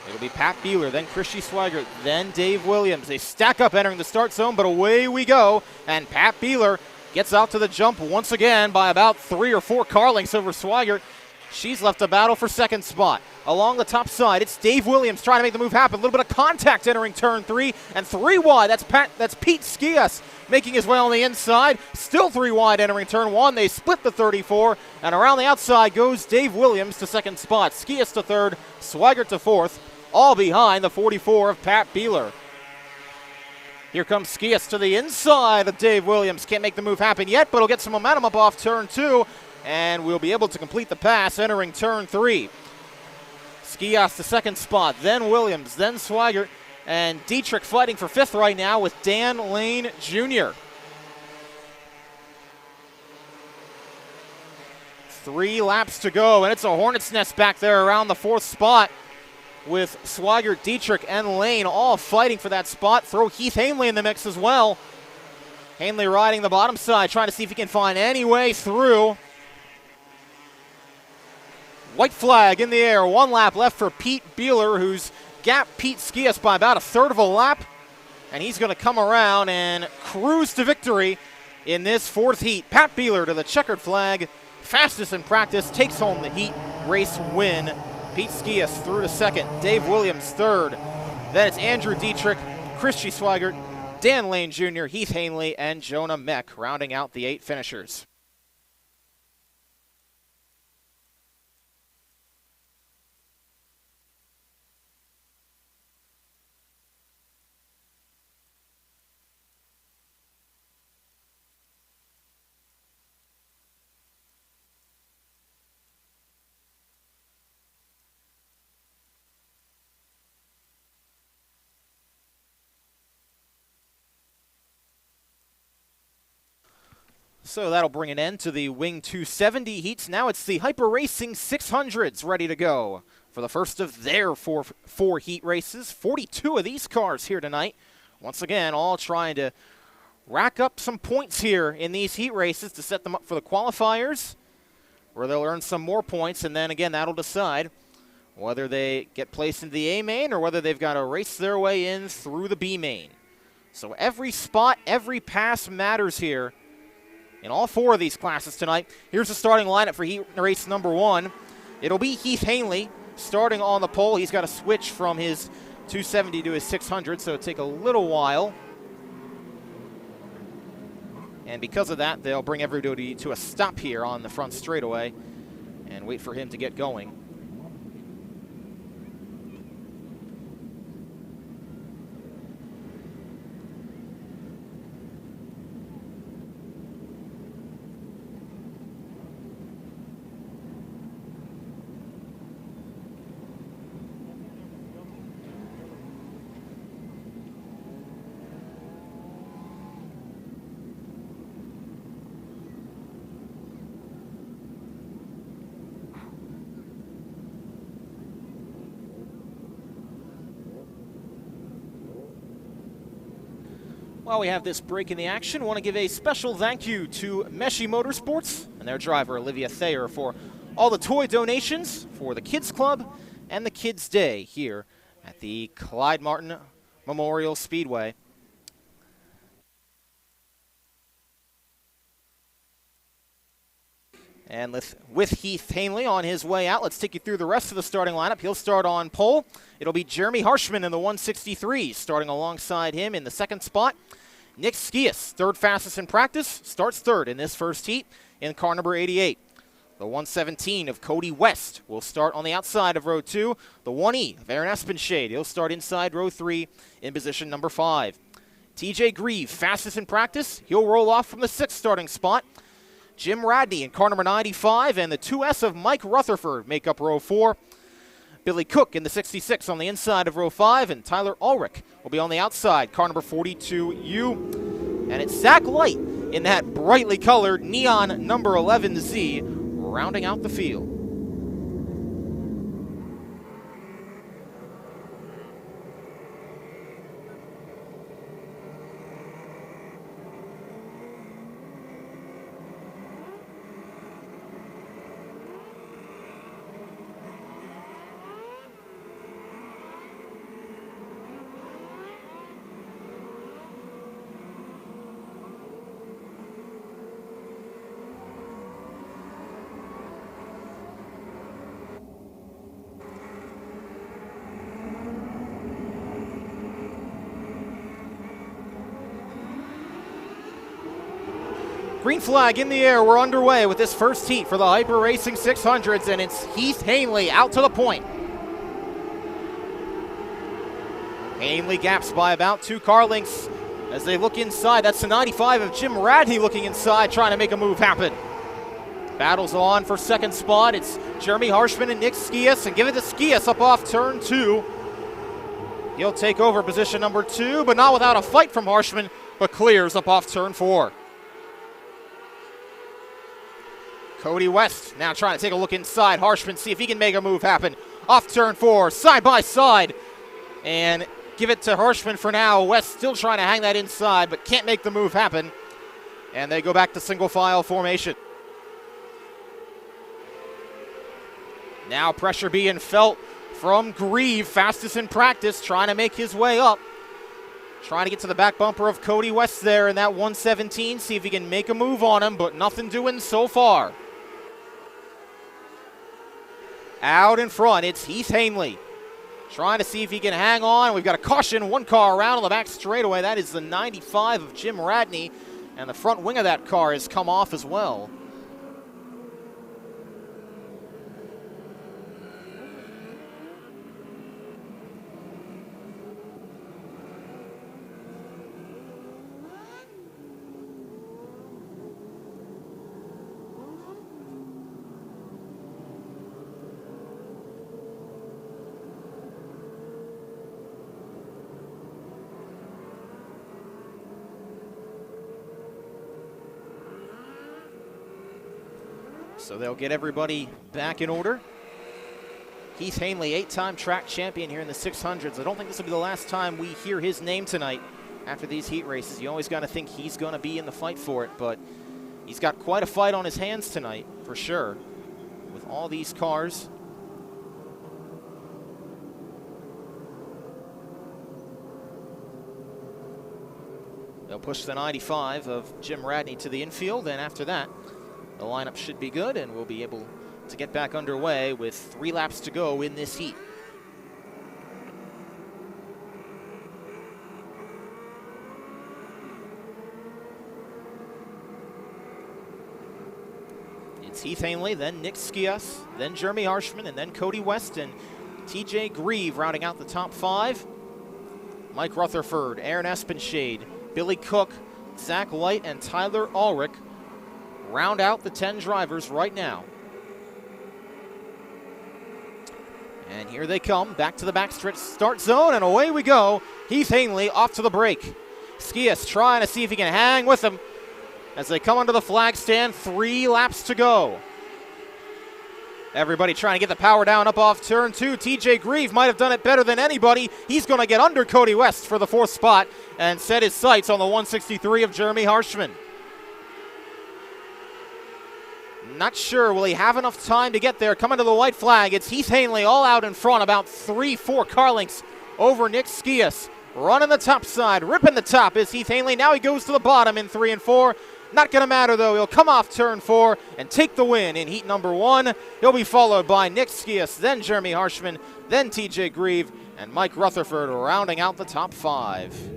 [SPEAKER 1] It'll be Pat Beeler, then Christy Swigert, then Dave Williams. They stack up entering the start zone, but away we go. And Pat Beeler gets out to the jump once again by about 3 or 4 car lengths over Swigert. She's left a battle for 2nd spot. Along the top side, it's Dave Williams trying to make the move happen. A little bit of contact entering turn 3, and 3 wide. That's Pete Skias making his way on the inside. Still 3 wide entering turn 1. They split the 34, and around the outside goes Dave Williams to 2nd spot. Skias to 3rd, Swigert to 4th. All behind the 44 of Pat Beeler. Here comes Skias to the inside of Dave Williams. Can't make the move happen yet, but he'll get some momentum up off turn 2, and we'll be able to complete the pass entering turn 3. Skias to 2nd spot, then Williams, then Swigert, and Dietrich fighting for 5th right now with Dan Lane Jr. 3 laps to go, and it's a hornet's nest back there around the 4th spot, with Swigert, Dietrich, and Lane all fighting for that spot. Throw Heath Hanley in the mix as well. Hanley riding the bottom side, trying to see if he can find any way through. White flag in the air. 1 lap left for Pete Beeler, who's gapped Pete Skias by about 1/3 of a lap. And he's going to come around and cruise to victory in this 4th heat. Pat Beeler to the checkered flag. Fastest in practice, takes home the heat race win. Pete Skias through to 2nd, Dave Williams 3rd. Then it's Andrew Dietrich, Christy Swigert, Dan Lane Jr., Heath Hanley, and Jonah Meck rounding out the 8 finishers. So that'll bring an end to the Wing 270 heats. Now it's the Hyper Racing 600s ready to go for the first of their four heat races. 42 of these cars here tonight. Once again, all trying to rack up some points here in these heat races to set them up for the qualifiers, where they'll earn some more points, and then again, that'll decide whether they get placed into the A main or whether they've got to race their way in through the B main. So every spot, every pass matters here in all 4 of these classes tonight. Here's the starting lineup for heat race number 1. It'll be Heath Hanley starting on the pole. He's got to switch from his 270 to his 600, so it'll take a little while. And because of that, they'll bring everybody to a stop here on the front straightaway and wait for him to get going. While we have this break in the action, I want to give a special thank you to Meshi Motorsports and their driver, Olivia Thayer, for all the toy donations for the Kids Club and the Kids Day here at the Clyde Martin Memorial Speedway. And with Heath Hanley on his way out, let's take you through the rest of the starting lineup. He'll start on pole. It'll be Jeremy Harshman in the 163, starting alongside him in the second spot. Nick Skias, third fastest in practice, starts third in this first heat in car number 88. The 117 of Cody West will start on the outside of row 2. The 1E of Aaron Espenshade, he'll start inside row 3 in position number 5. TJ Grieve, fastest in practice, he'll roll off from the 6th starting spot. Jim Radney in car number 95, and the 2S of Mike Rutherford make up row 4. Billy Cook in the 66 on the inside of row 5, and Tyler Ulrich will be on the outside, car number 42U. And it's Zach Light in that brightly colored neon number 11Z, rounding out the field. Green flag in the air. We're underway with this first heat for the Hyper Racing 600s, and it's Heath Hanley out to the point. Hanley gaps by about 2 car lengths as they look inside. That's the 95 of Jim Radney looking inside, trying to make a move happen. Battles on for second spot. It's Jeremy Harshman and Nick Skias, and give it to Skias up off turn 2. He'll take over position number 2, but not without a fight from Harshman, but clears up off turn 4. Cody West now trying to take a look inside. Harshman, see if he can make a move happen. Off turn 4, side by side. And give it to Harshman for now. West still trying to hang that inside, but can't make the move happen. And they go back to single file formation. Now pressure being felt from Grieve, fastest in practice, trying to make his way up. Trying to get to the back bumper of Cody West there in that 117. See if he can make a move on him, but nothing doing so far. Out in front, it's Heath Hanley. Trying to see if he can hang on. We've got a caution, 1 car around on the back straightaway. That is the 95 of Jim Radney, and the front wing of that car has come off as well. So they'll get everybody back in order. Heath Hanley, 8-time track champion here in the 600s. I don't think this will be the last time we hear his name tonight after these heat races. You always got to think he's going to be in the fight for it, but he's got quite a fight on his hands tonight, for sure, with all these cars. They'll push the 95 of Jim Radney to the infield, and after that, the lineup should be good, and we'll be able to get back underway with 3 laps to go in this heat. It's Heath Hanley, then Nick Skias, then Jeremy Harshman, and then Cody West and TJ Grieve rounding out the top 5. Mike Rutherford, Aaron Espenshade, Billy Cook, Zach Light, and Tyler Ulrich round out the 10 drivers right now. And here they come, back to the backstretch start zone, and away we go. Heath Hanley off to the break. Skias trying to see if he can hang with them as they come under the flag stand. 3 laps to go. Everybody trying to get the power down up off turn 2. TJ Grieve might have done it better than anybody. He's going to get under Cody West for the 4th spot and set his sights on the 163 of Jeremy Harshman. Not sure, will he have enough time to get there? Coming to the white flag, it's Heath Hanley all out in front, about 3-4 car lengths over Nick Skias. Running the top side, ripping the top is Heath Hanley. Now he goes to the bottom in 3 and 4. Not going to matter, though. He'll come off turn 4 and take the win in heat number 1. He'll be followed by Nick Skias, then Jeremy Harshman, then TJ Grieve, and Mike Rutherford rounding out the top 5.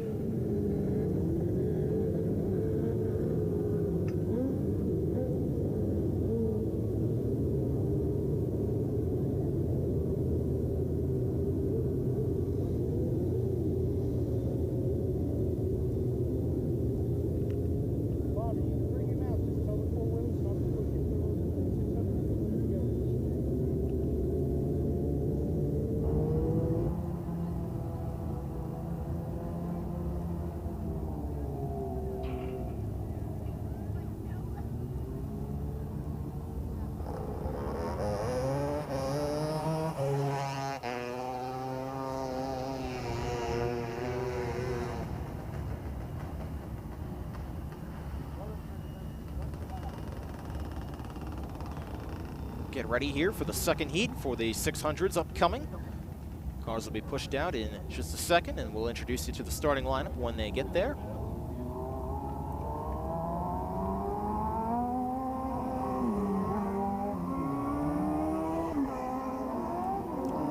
[SPEAKER 1] Get ready here for the second heat for the 600s upcoming. Cars will be pushed out in just a second, and we'll introduce you to the starting lineup when they get there.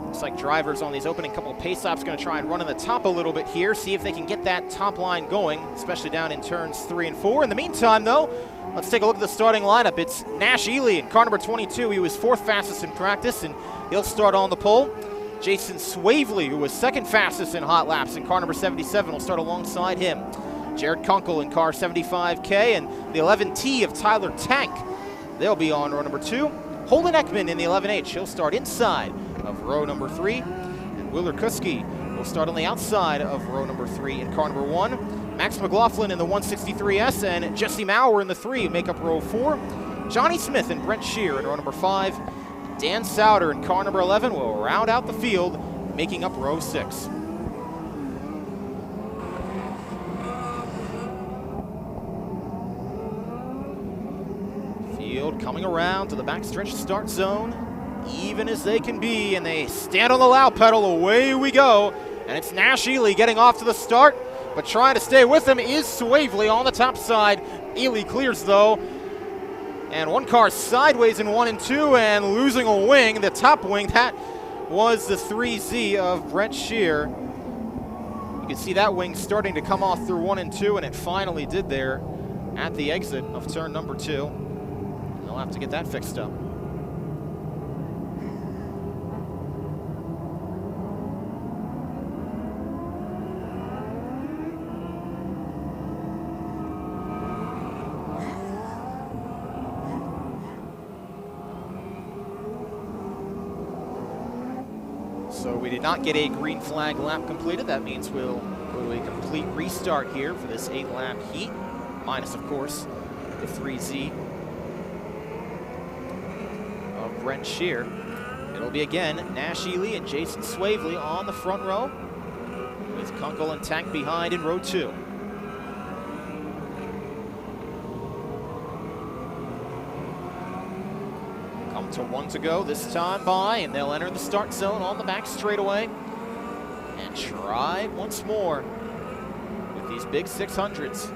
[SPEAKER 1] Looks like drivers on these opening couple of pace laps going to try and run in the top a little bit here, see if they can get that top line going, especially down in turns 3 and 4. In the meantime, though, let's take a look at the starting lineup. It's Nash Ely in car number 22. He was 4th fastest in practice, and he'll start on the pole. Jason Swavely, who was 2nd fastest in hot laps in car number 77, will start alongside him. Jared Kunkel in car 75K, and the 11T of Tyler Tank. They'll be on row number 2. Holden Ekman in the 11H. He'll start inside of row number 3. And Willer Kuski will start on the outside of row number 3 in car number 1. Max McLaughlin in the 163S and Jesse Maurer in the 3 make up row 4. Johnny Smith and Brent Shear in row number 5. Dan Souter in car number 11 will round out the field, making up row 6. Field coming around to the backstretch start zone, even as they can be, and they stand on the loud pedal. Away we go, and it's Nash Ely getting off to the start, but trying to stay with him is Swavely on the top side. Ely clears, though, and one car sideways in 1 and 2 and losing a wing, the top wing. That was the 3Z of Brent Shear. You can see that wing starting to come off through 1 and 2, and it finally did there at the exit of turn number 2. They'll have to get that fixed up. So we did not get a green flag lap completed. That means we'll go to a complete restart here for this 8-lap heat, minus, of course, the 3Z of Brent Shear. It'll be again Nash Ely and Jason Swavely on the front row, with Kunkel and Tank behind in row 2. To 1 to go this time by, and they'll enter the start zone on the back straightaway and try once more with these big 600s.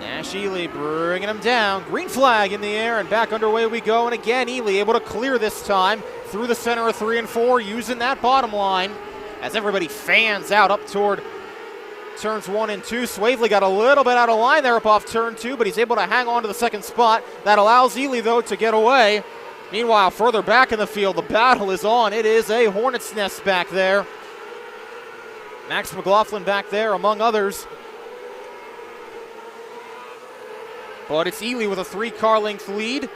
[SPEAKER 1] Nash Ely bringing him down. Green flag in the air, and back underway we go. And again, Ely able to clear this time through the center of 3 and 4, using that bottom line as everybody fans out up toward turns 1 and 2. Swavely got a little bit out of line there up off turn 2, but he's able to hang on to the second spot. That allows Ely, though, to get away. Meanwhile, further back in the field, the battle is on. It is a hornet's nest back there. Max McLaughlin back there, among others. But it's Ely with a 3-car length lead.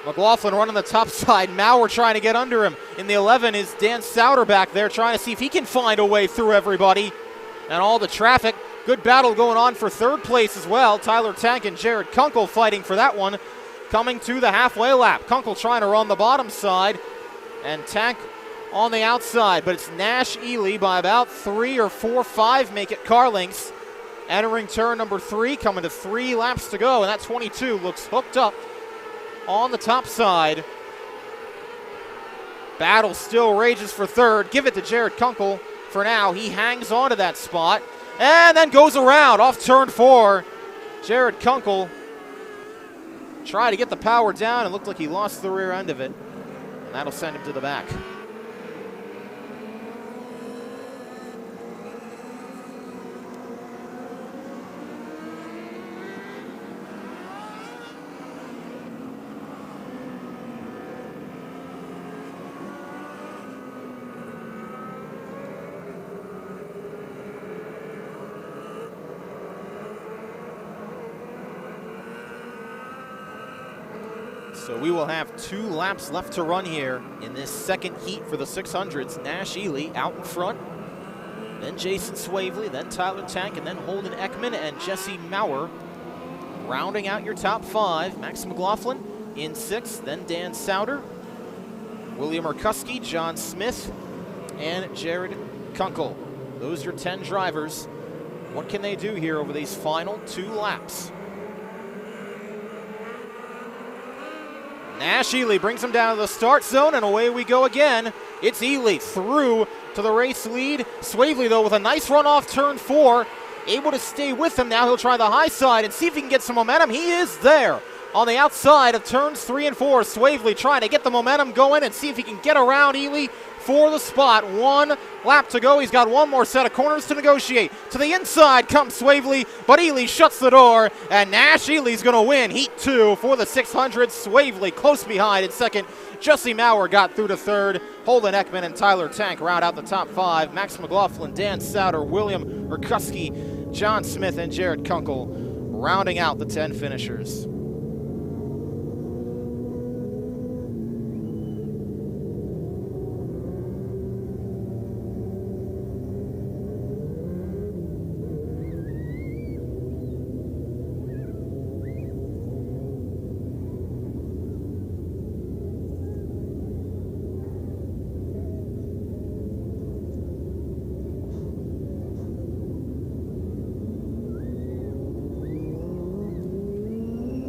[SPEAKER 1] McLaughlin running the top side. Maurer trying to get under him. In the 11 is Dan Souter back there, trying to see if he can find a way through everybody and all the traffic. Good battle going on for 3rd place as well. Tyler Tank and Jared Kunkel fighting for that one. Coming to the halfway lap. Kunkel trying to run the bottom side, and Tank on the outside. But it's Nash Ely by about 3 or 4, 5 make it car lengths. entering turn number 3, coming to 3 laps to go, and that 22 looks hooked up on the top side. Battle still rages for third. Give it to Jared Kunkel for now. He hangs on to that spot and then goes around off turn 4. Jared Kunkel tried to get the power down and looked like he lost the rear end of it, and that'll send him to the back. So we will have 2 laps left to run here in this second heat for the 600s. Nash Ely out in front, then Jason Swavely, then Tyler Tank, and then Holden Ekman and Jesse Maurer rounding out your top 5. Max McLaughlin in 6th, then Dan Souter, William Urkuski, John Smith, and Jared Kunkel. Those are your 10 drivers. What can they do here over these final 2 laps? Nash Ely brings him down to the start zone, and away we go again. It's Ely through to the race lead. Swavely, though, with a nice run off turn 4, able to stay with him. Now he'll try the high side and see if he can get some momentum. He is there on the outside of turns 3 and 4. Swavely trying to get the momentum going and see if he can get around Ely for the spot. 1 lap to go. He's got 1 more set of corners to negotiate. To the inside comes Swavely, but Ely shuts the door, and Nash Ely's going to win Heat 2 for the 600. Swavely close behind in second. Jesse Maurer got through to third. Holden Ekman and Tyler Tank round out the top 5. Max McLaughlin, Dan Souter, William Urkuski, John Smith, and Jared Kunkel rounding out the 10 finishers.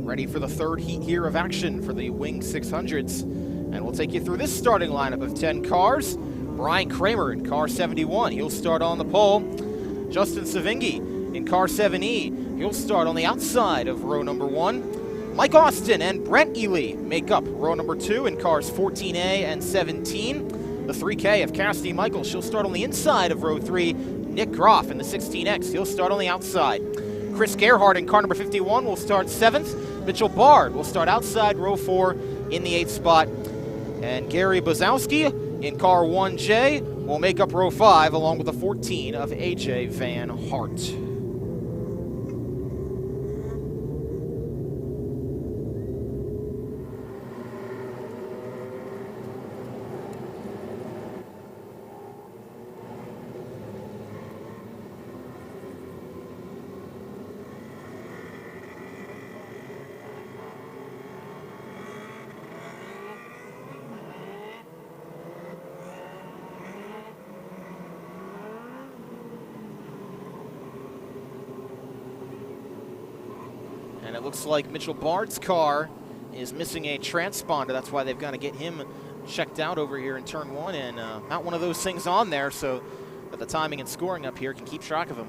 [SPEAKER 1] Ready for the third heat here of action for the Wing 600s. And we'll take you through this starting lineup of 10 cars. Brian Kramer in car 71. He'll start on the pole. Justin Savingi in car 7E. He'll start on the outside of row number 1. Mike Austin and Brent Ely make up row number 2 in cars 14A and 17. The 3K of Cassidy Michaels. She'll start on the inside of row 3. Nick Groff in the 16X. He'll start on the outside. Chris Gerhardt in car number 51 will start 7th. Mitchell Bard will start outside row 4 in the 8th spot. And Gary Bozowski in car 1J will make up row 5 along with the 14 of AJ Van Hart. And it looks like Mitchell Bard's car is missing a transponder. That's why they've got to get him checked out over here in turn 1 and mount one of those things on there so that the timing and scoring up here can keep track of him.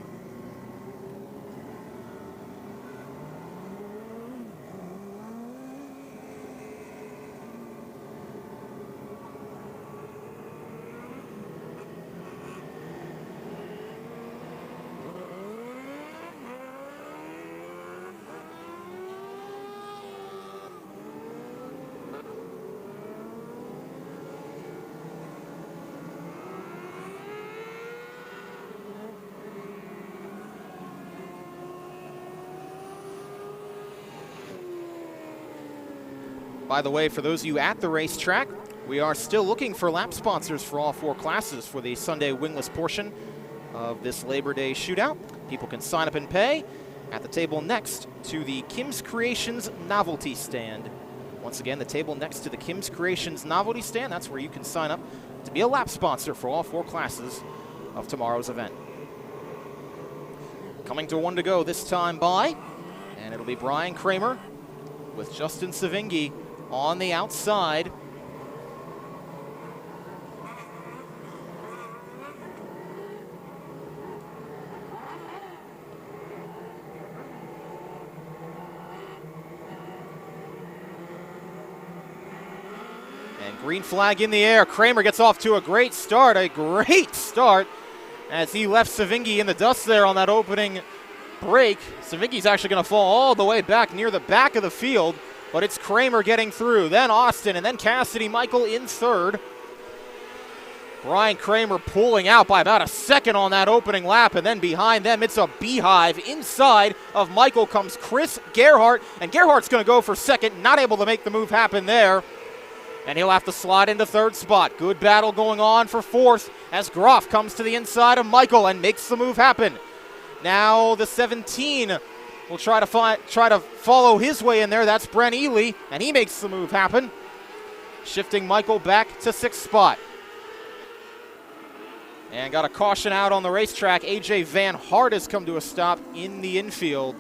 [SPEAKER 1] By the way, for those of you at the racetrack, we are still looking for lap sponsors for all 4 classes for the Sunday wingless portion of this Labor Day shootout. People can sign up and pay at the table next to the Kim's Creations novelty stand. Once again, the table next to the Kim's Creations novelty stand, that's where you can sign up to be a lap sponsor for all 4 classes of tomorrow's event. Coming to 1 to go this time by, and it'll be Brian Kramer with Justin Savingi on the outside. And green flag in the air. Kramer gets off to a great start as he left Savingi in the dust there on that opening break. Savingi's actually going to fall all the way back near the back of the field, but it's Kramer getting through. Then Austin, and then Cassidy Michael in third. Brian Kramer pulling out by about a second on that opening lap, and then behind them it's a beehive. Inside of Michael comes Chris Gerhardt, and Gerhardt's going to go for second, not able to make the move happen there. And he'll have to slide into third spot. Good battle going on for fourth as Groff comes to the inside of Michael and makes the move happen. Now the 17 will try to follow his way in there. That's Brent Ely, and he makes the move happen, shifting Michael back to sixth spot. And got a caution out on the racetrack. AJ Van Hart has come to a stop in the infield.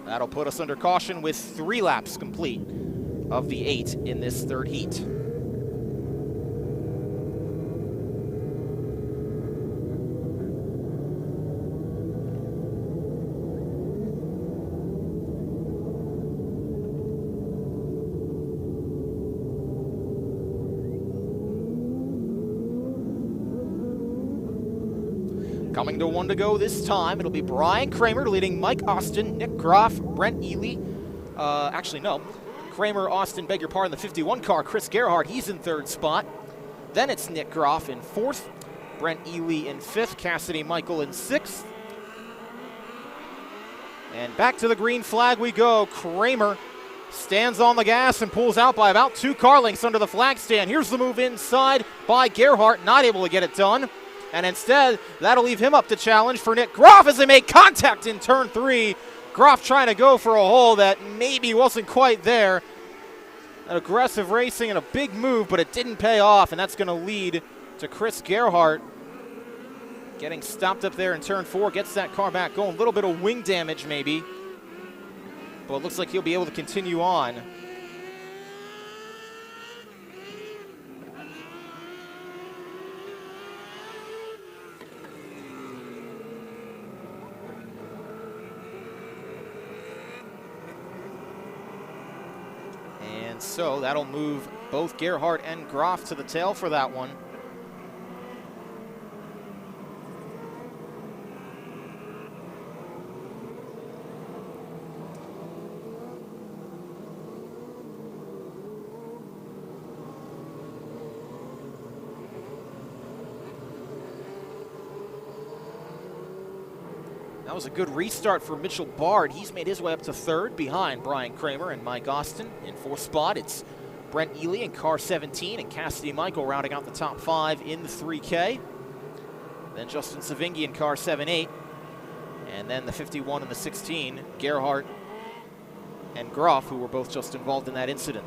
[SPEAKER 1] That'll put us under caution with 3 laps complete of the 8 in this third heat. Coming to 1 to go this time, it'll be Brian Kramer leading Mike Austin, Nick Groff, Brent Ely. Kramer, Austin, beg your pardon, the 51 car. Chris Gerhardt, he's in third spot. Then it's Nick Groff in fourth, Brent Ely in fifth, Cassidy Michael in sixth. And back to the green flag we go. Kramer stands on the gas and pulls out by about 2 car lengths under the flag stand. Here's the move inside by Gerhardt, not able to get it done. And instead, that'll leave him up to challenge for Nick Groff as they make contact in turn 3. Groff trying to go for a hole that maybe wasn't quite there. An aggressive racing and a big move, but it didn't pay off, and that's going to lead to Chris Gerhardt getting stopped up there in turn 4. Gets that car back going. A little bit of wing damage maybe, but it looks like he'll be able to continue on. So that'll move both Gerhardt and Groff to the tail for that one. That was a good restart for Mitchell Bard. He's made his way up to third behind Brian Kramer and Mike Austin. In fourth spot, it's Brent Ely in car 17 and Cassidy Michael rounding out the top 5 in the 3K. Then Justin Savingi in car 7-8. And then the 51 and the 16, Gerhardt and Groff, who were both just involved in that incident.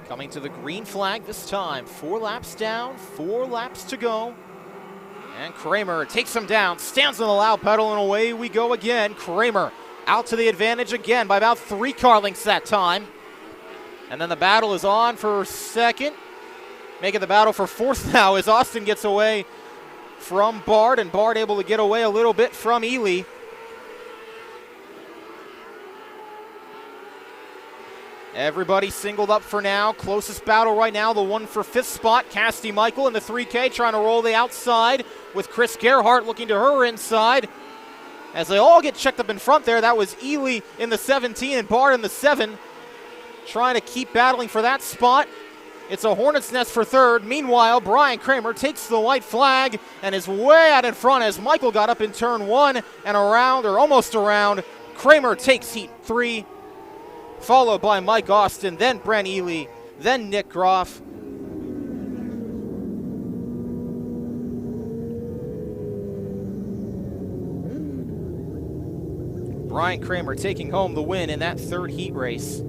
[SPEAKER 1] Coming to the green flag this time. 4 laps down, 4 laps to go. And Kramer takes him down, stands on the loud pedal, and away we go again. Kramer out to the advantage again by about 3 car lengths that time. And then the battle is on for second. Making the battle for fourth now as Austin gets away from Bard, and Bard able to get away a little bit from Ely. Everybody singled up for now. Closest battle right now, the one for 5th spot. Cassidy Michael in the 3K trying to roll the outside with Chris Gerhardt looking to her inside. As they all get checked up in front there, that was Ely in the 17 and Bard in the 7. Trying to keep battling for that spot. It's a hornet's nest for third. Meanwhile, Brian Kramer takes the white flag and is way out in front as Michael got up in turn 1 and around, or almost around. Kramer takes heat 3. Followed by Mike Austin, then Brent Ely, then Nick Groff. Brian Kramer taking home the win in that third heat race.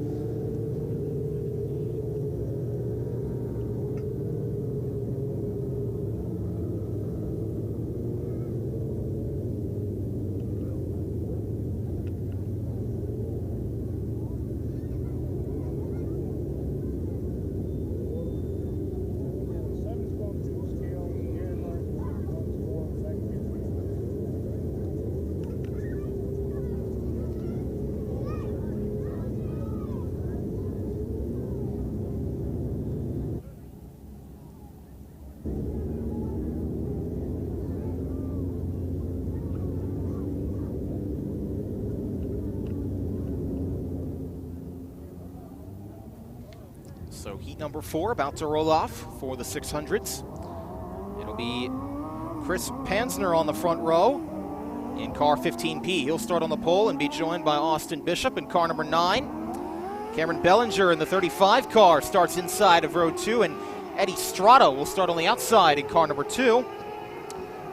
[SPEAKER 1] So heat number 4 about to roll off for the 600s. It'll be Chris Pansner on the front row in car 15P. He'll start on the pole and be joined by Austin Bishop in car number 9. Cameron Bellinger in the 35 car starts inside of row 2, and Eddie Strada will start on the outside in car number 2.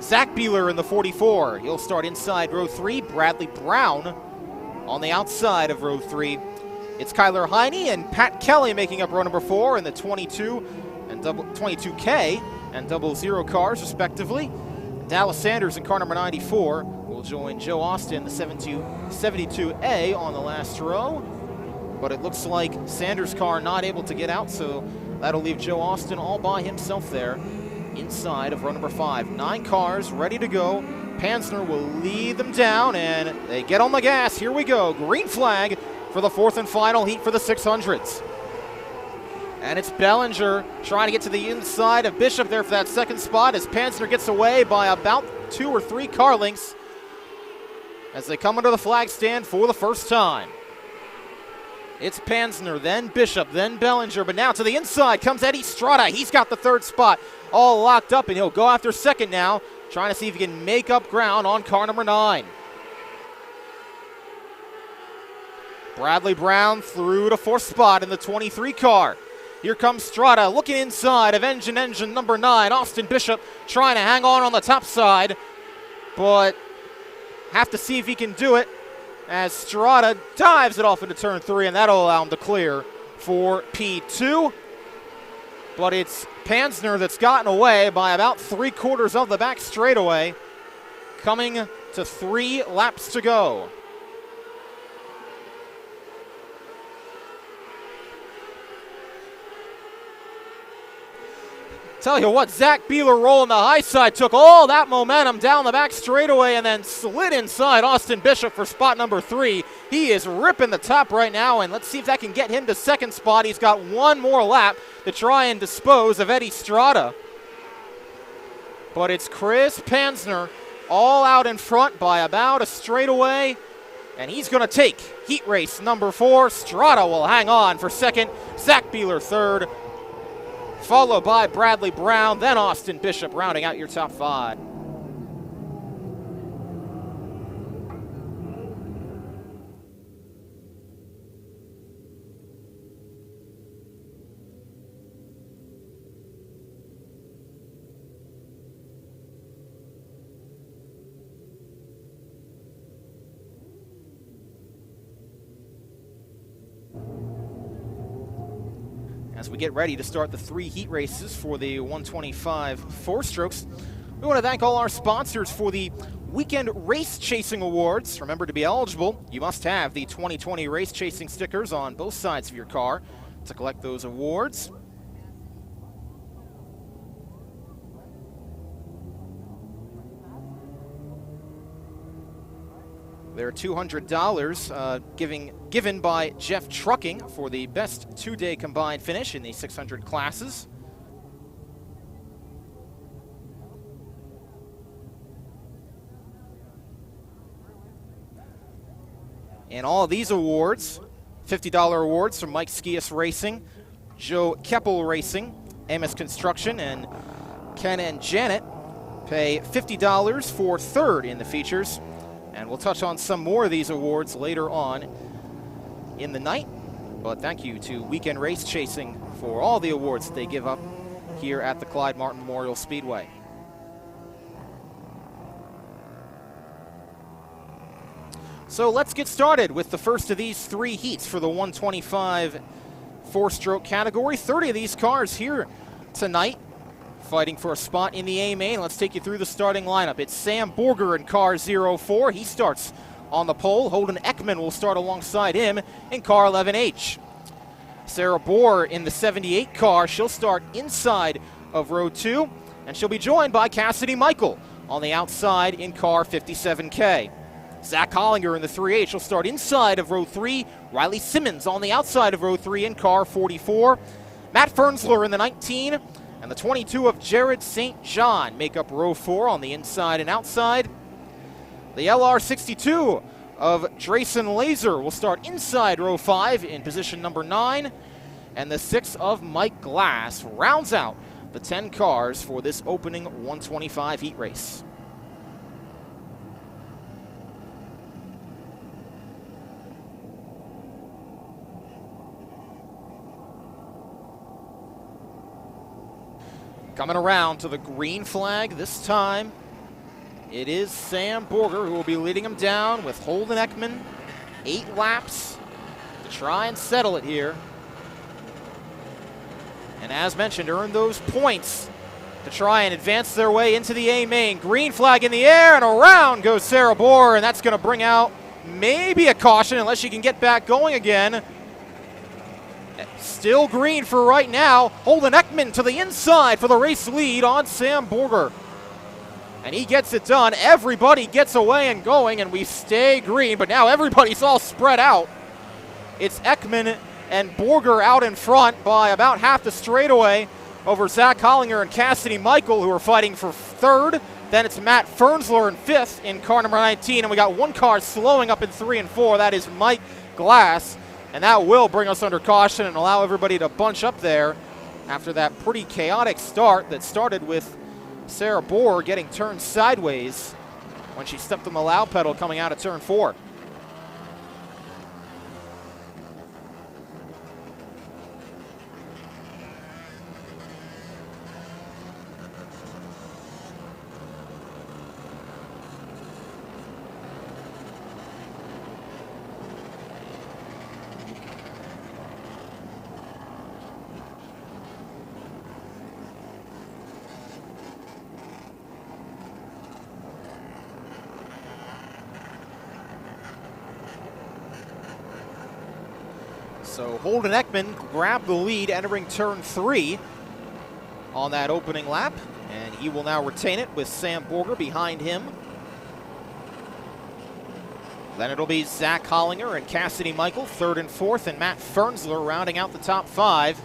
[SPEAKER 1] Zach Beeler in the 44. He'll start inside row 3. Bradley Brown on the outside of row 3. It's Kyler Heine and Pat Kelly making up row number 4 in the 22 and 22K and 00 cars, respectively. Dallas Sanders in car number 94 will join Joe Austin, the 72A, on the last row. But it looks like Sanders' car not able to get out, so that'll leave Joe Austin all by himself there inside of row number 5. 9 cars ready to go. Pansner will lead them down, and they get on the gas. Here we go. Green flag for the 4th and final heat for the 600s. And it's Bellinger trying to get to the inside of Bishop there for that second spot as Pansner gets away by about 2 or 3 car lengths as they come under the flag stand for the first time. It's Pansner, then Bishop, then Bellinger, but now to the inside comes Eddie Strada. He's got the 3rd spot all locked up, and he'll go after 2nd now, trying to see if he can make up ground on car number 9. Bradley Brown through to 4th spot in the 23 car. Here comes Strada looking inside of engine number 9. Austin Bishop trying to hang on the top side, but have to see if he can do it as Strada dives it off into turn 3, and that'll allow him to clear for P2. But it's Pansner that's gotten away by about 3/4 of the back straightaway, coming to 3 laps to go. Tell you what, Zach Beeler rolling the high side took all that momentum down the back straightaway and then slid inside Austin Bishop for spot number 3. He is ripping the top right now, and let's see if that can get him to 2nd spot. He's got 1 more lap to try and dispose of Eddie Strada. But it's Chris Pansner all out in front by about a straightaway, and he's going to take heat race number 4. Strada will hang on for 2nd, Zach Beeler 3rd, followed by Bradley Brown, then Austin Bishop rounding out your top 5. As we get ready to start the 3 heat races for the 125 4-strokes, we want to thank all our sponsors for the Weekend Race Chasing Awards. Remember, to be eligible, you must have the 2020 Race Chasing stickers on both sides of your car to collect those awards. There are $200 given by Jeff Trucking for the best 2-day combined finish in the 600 classes. And all of these awards, $50 awards from Mike Skias Racing, Joe Keppel Racing, Amos Construction, and Ken and Janet pay $50 for 3rd in the features. And we'll touch on some more of these awards later on in the night. But thank you to Weekend Race Chasing for all the awards that they give up here at the Clyde Martin Memorial Speedway. So let's get started with the first of these 3 heats for the 125 4-stroke category. 30 of these cars here tonight fighting for a spot in the A main. Let's take you through the starting lineup. It's Sam Borger in car 04. He starts on the pole. Holden Ekman will start alongside him in car 11H. Sarah Bohr in the 78 car. She'll start inside of row 2, and she'll be joined by Cassidy Michael on the outside in car 57K. Zach Hollinger in the 3H will start inside of row 3. Riley Simmons on the outside of row 3 in car 44. Matt Fernsler in the 19, and the 22 of Jared St. John make up row 4 on the inside and outside. The LR62 of Drayson Laser will start inside row 5 in position number 9. And the 6 of Mike Glass rounds out the 10 cars for this opening 125 heat race. Coming around to the green flag this time, it is Sam Borger who will be leading him down with Holden Ekman. 8 laps to try and settle it here. And as mentioned, earn those points to try and advance their way into the A main. Green flag in the air, and around goes Sarah Bohr, and that's going to bring out maybe a caution unless she can get back going again. Still green for right now. Holden Ekman to the inside for the race lead on Sam Borger. And he gets it done. Everybody gets away and going, and we stay green, but now everybody's all spread out. It's Ekman and Borger out in front by about half the straightaway over Zach Hollinger and Cassidy Michael, who are fighting for 3rd. Then it's Matt Fernsler in 5th in car number 19, and we got one car slowing up in 3 and 4. That is Mike Glass, and that will bring us under caution and allow everybody to bunch up there after that pretty chaotic start that started with Sarah Bohr getting turned sideways when she stepped on the loud pedal coming out of turn 4. So Holden Ekman grabbed the lead entering turn 3 on that opening lap, and he will now retain it with Sam Borger behind him. Then it'll be Zach Hollinger and Cassidy Michael 3rd and 4th, and Matt Fernsler rounding out the top 5.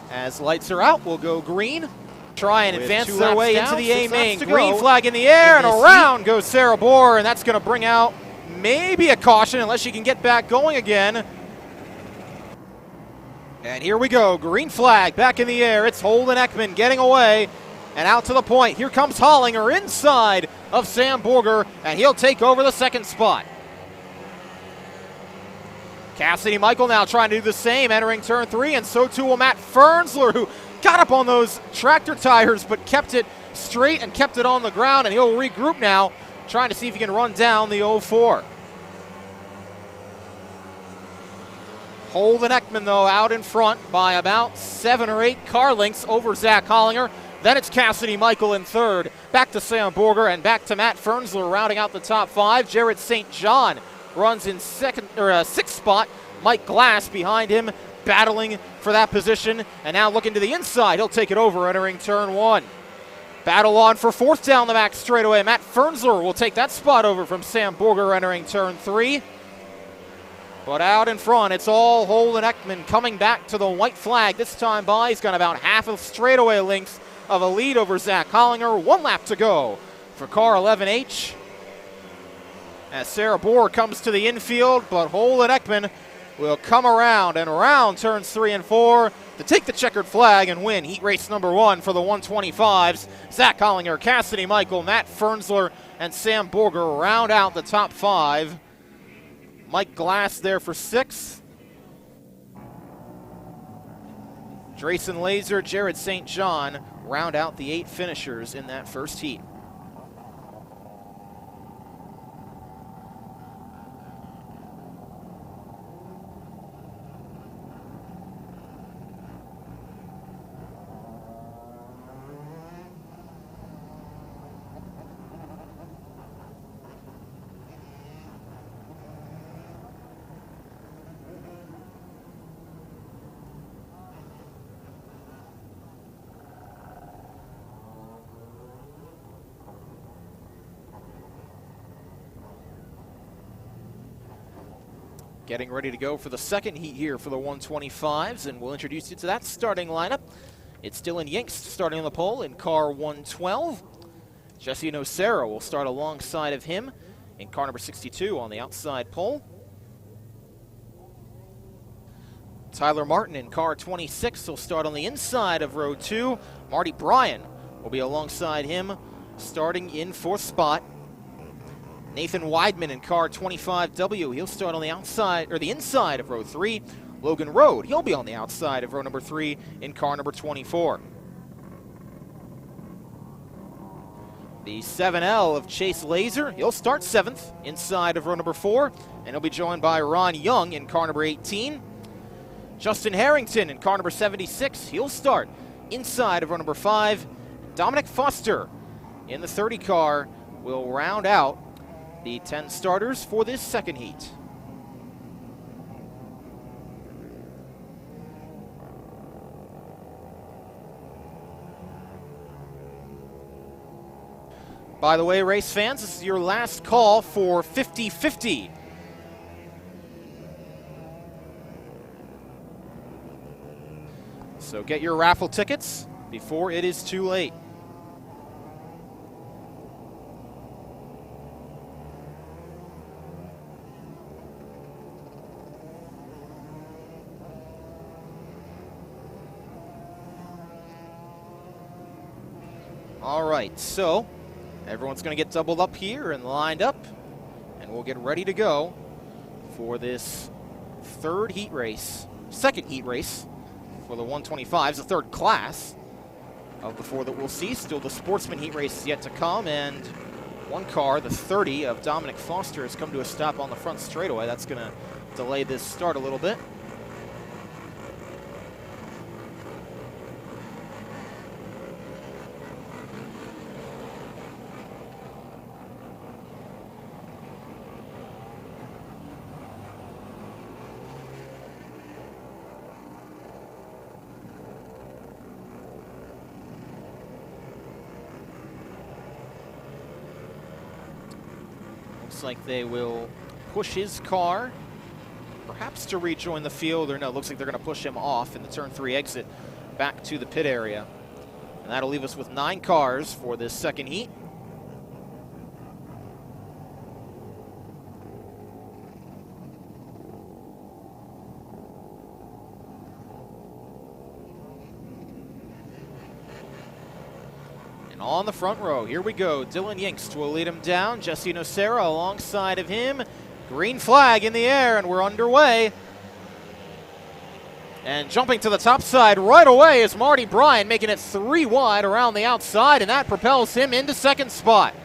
[SPEAKER 1] As lights are out, we'll go green. Try and advance their way into the A main. Green flag in the air, and around goes Sarah Bohr, and that's going to bring out maybe a caution unless she can get back going again. And here we go, green flag back in the air. It's Holden Ekman getting away and out to the point. Here comes Hollinger inside of Sam Borger, and he'll take over the 2nd spot. Cassidy Michael now trying to do the same, entering turn 3, and so too will Matt Fernsler, who got up on those tractor tires but kept it straight and kept it on the ground, and he'll regroup now, trying to see if he can run down the 04. Holden Ekman, though, out in front by about 7 or 8 car lengths over Zach Hollinger. Then it's Cassidy Michael in 3rd. Back to Sam Borger and back to Matt Fernsler rounding out the top 5. Jared St. John runs in 6th spot. Mike Glass behind him, battling for that position. And now looking to the inside, he'll take it over entering turn 1. Battle on for 4th down the back straightaway. Matt Fernsler will take that spot over from Sam Borger entering turn 3. But out in front, it's all Holden Ekman coming back to the white flag this time by. He's got about half a straightaway length of a lead over Zach Hollinger. 1 lap to go for car 11H. As Sarah Bohr comes to the infield, but Holden Ekman will come around and around turns 3 and 4 to take the checkered flag and win heat race number 1 for the 125s. Zach Hollinger, Cassidy Michael, Matt Fernsler, and Sam Borger round out the top 5. Mike Glass there for 6th. Drayson Laser, Jared St. John round out the 8 finishers in that first heat. getting ready to go for the second heat here for the 125s, and we'll introduce you to that starting lineup. It's Dylan Yingst starting on the pole in car 112. Jesse Nocera will start alongside of him in car number 62 on the outside pole. Tyler Martin in car 26 will start on the inside of row 2. Marty Bryan will be alongside him, starting in 4th spot. Nathan Weidman in car 25W, he'll start on the outside, or the inside of row 3. Logan Rode, he'll be on the outside of row number 3 in car number 24. The 7L of Chase Laser, he'll start 7th inside of row number 4, and he'll be joined by Ron Young in car number 18. Justin Harrington in car number 76, he'll start inside of row number 5. Dominic Foster in the 30 car will round out the 10 starters for this second heat. By the way, race fans, this is your last call for 50-50. So get your raffle tickets before it is too late. All right, so everyone's going to get doubled up here and lined up, and we'll get ready to go for this second heat race for the 125s, the third class of the 4 that we'll see. Still the Sportsman Heat race is yet to come, and one car, the 30 of Dominic Foster, has come to a stop on the front straightaway. That's going to delay this start a little bit. Like they will push his car, perhaps to rejoin the field, or no, it looks like they're going to push him off in the turn 3 exit back to the pit area. And that'll leave us with 9 cars for this second heat. On the front row, here we go. Dylan Yingst will lead him down. Jesse Nocera alongside of him. Green flag in the air, and we're underway. And jumping to the top side right away is Marty Bryan, making it 3 wide around the outside, and that propels him into 2nd spot.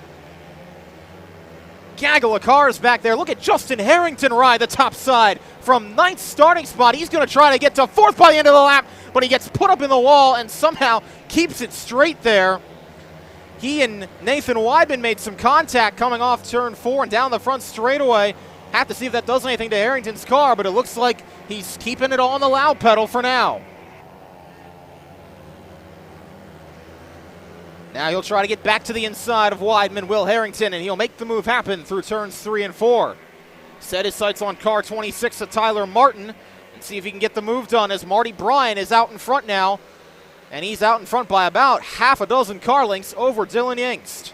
[SPEAKER 1] Gaggle of cars back there. Look at Justin Harrington ride the top side from 9th starting spot. He's going to try to get to 4th by the end of the lap, but he gets put up in the wall and somehow keeps it straight there. He and Nathan Weidman made some contact coming off turn 4 and down the front straightaway. Have to see if that does anything to Harrington's car, but it looks like he's keeping it on the loud pedal for now. Now he'll try to get back to the inside of Weidman, Will Harrington, and he'll make the move happen through turns 3 and 4. Set his sights on car 26 of Tyler Martin and see if he can get the move done as Marty Bryan is out in front now. And he's out in front by about half a dozen car lengths over Dylan Yingst.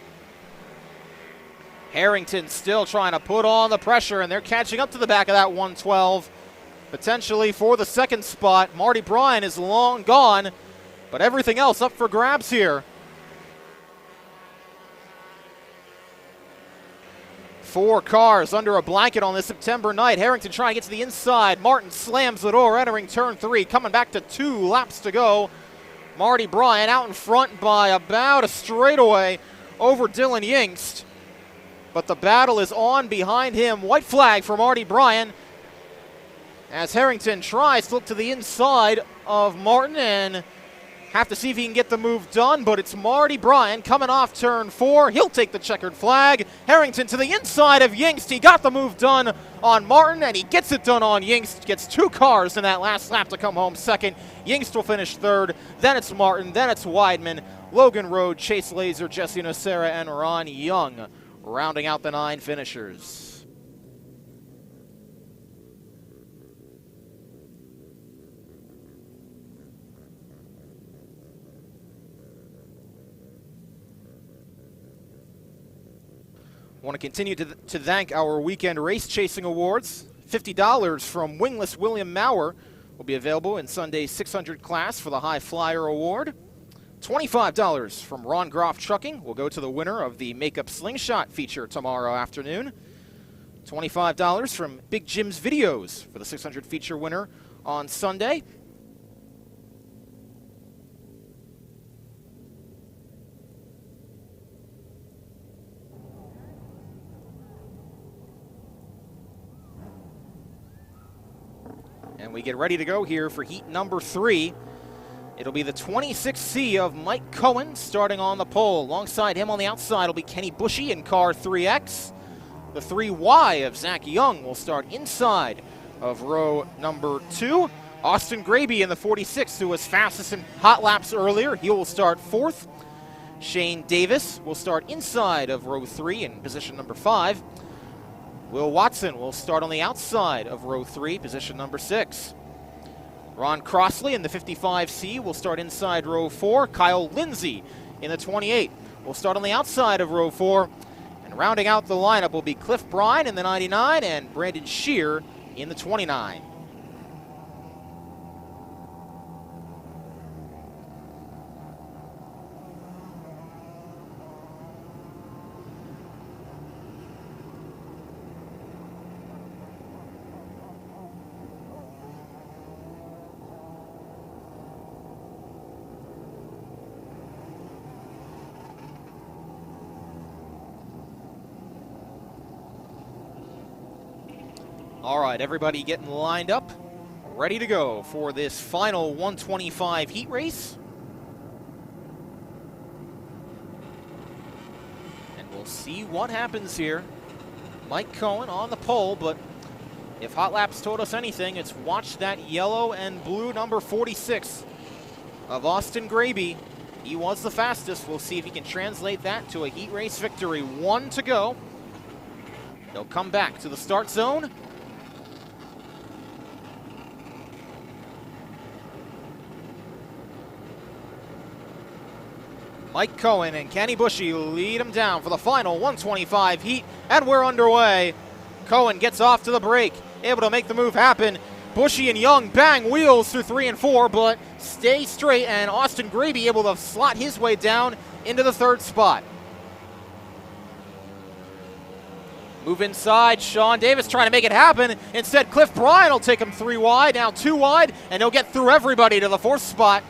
[SPEAKER 1] Harrington still trying to put on the pressure, and they're catching up to the back of that 112. Potentially for the 2nd spot. Marty Bryan is long gone, but everything else up for grabs here. 4 cars under a blanket on this September night. Harrington trying to get to the inside. Martin slams the door, entering turn 3, coming back to 2 laps to go. Marty Bryan out in front by about a straightaway over Dylan Yingst. But the battle is on behind him. White flag for Marty Bryan as Harrington tries to look to the inside of Martin and have to see if he can get the move done, but it's Marty Bryan coming off turn 4. He'll take the checkered flag. Harrington to the inside of Yingst. He got the move done on Martin, and he gets it done on Yingst. Gets 2 cars in that last lap to come home second. Yingst will finish 3rd. Then it's Martin. Then it's Weidman, Logan Rode, Chase Laser, Jesse Nocera, and Ron Young rounding out the 9 finishers. Want to continue to thank our weekend race chasing awards. $50 from wingless William Maurer will be available in Sunday's 600 class for the High Flyer Award. $25 from Ron Groff Trucking will go to the winner of the Makeup Slingshot feature tomorrow afternoon. $25 from Big Jim's Videos for the 600 feature winner on Sunday. And we get ready to go here for heat number 3. It'll be the 26C of Mike Cohen starting on the pole. Alongside him on the outside will be Kenny Bushy in car 3X. The 3Y of Zach Young will start inside of row number 2. Austin Graby in the 46, who was fastest in hot laps earlier. He will start 4th. Shane Davis will start inside of row 3 in position number 5. Will Watson will start on the outside of row 3, position number 6. Ron Crossley in the 55C will start inside row 4. Kyle Lindsay in the 28 will start on the outside of row 4. And rounding out the lineup will be Cliff Bryan in the 99 and Brandon Shear in the 29. All right, everybody getting lined up, ready to go for this final 125 heat race. And we'll see what happens here. Mike Cohen on the pole, but if Hot Laps told us anything, it's watch that yellow and blue number 46 of Austin Graby. He was the fastest. We'll see if he can translate that to a heat race victory. 1 to go. They'll come back to the start zone. Mike Cohen and Kenny Bushy lead him down for the final 125 heat, and we're underway. Cohen gets off to the break, able to make the move happen. Bushy and Young bang wheels through 3 and 4, but stay straight, and Austin Graby able to slot his way down into the 3rd spot. Move inside, Sean Davis trying to make it happen. Instead, Cliff Bryan will take him 3 wide, now 2 wide, and he'll get through everybody to the 4th spot.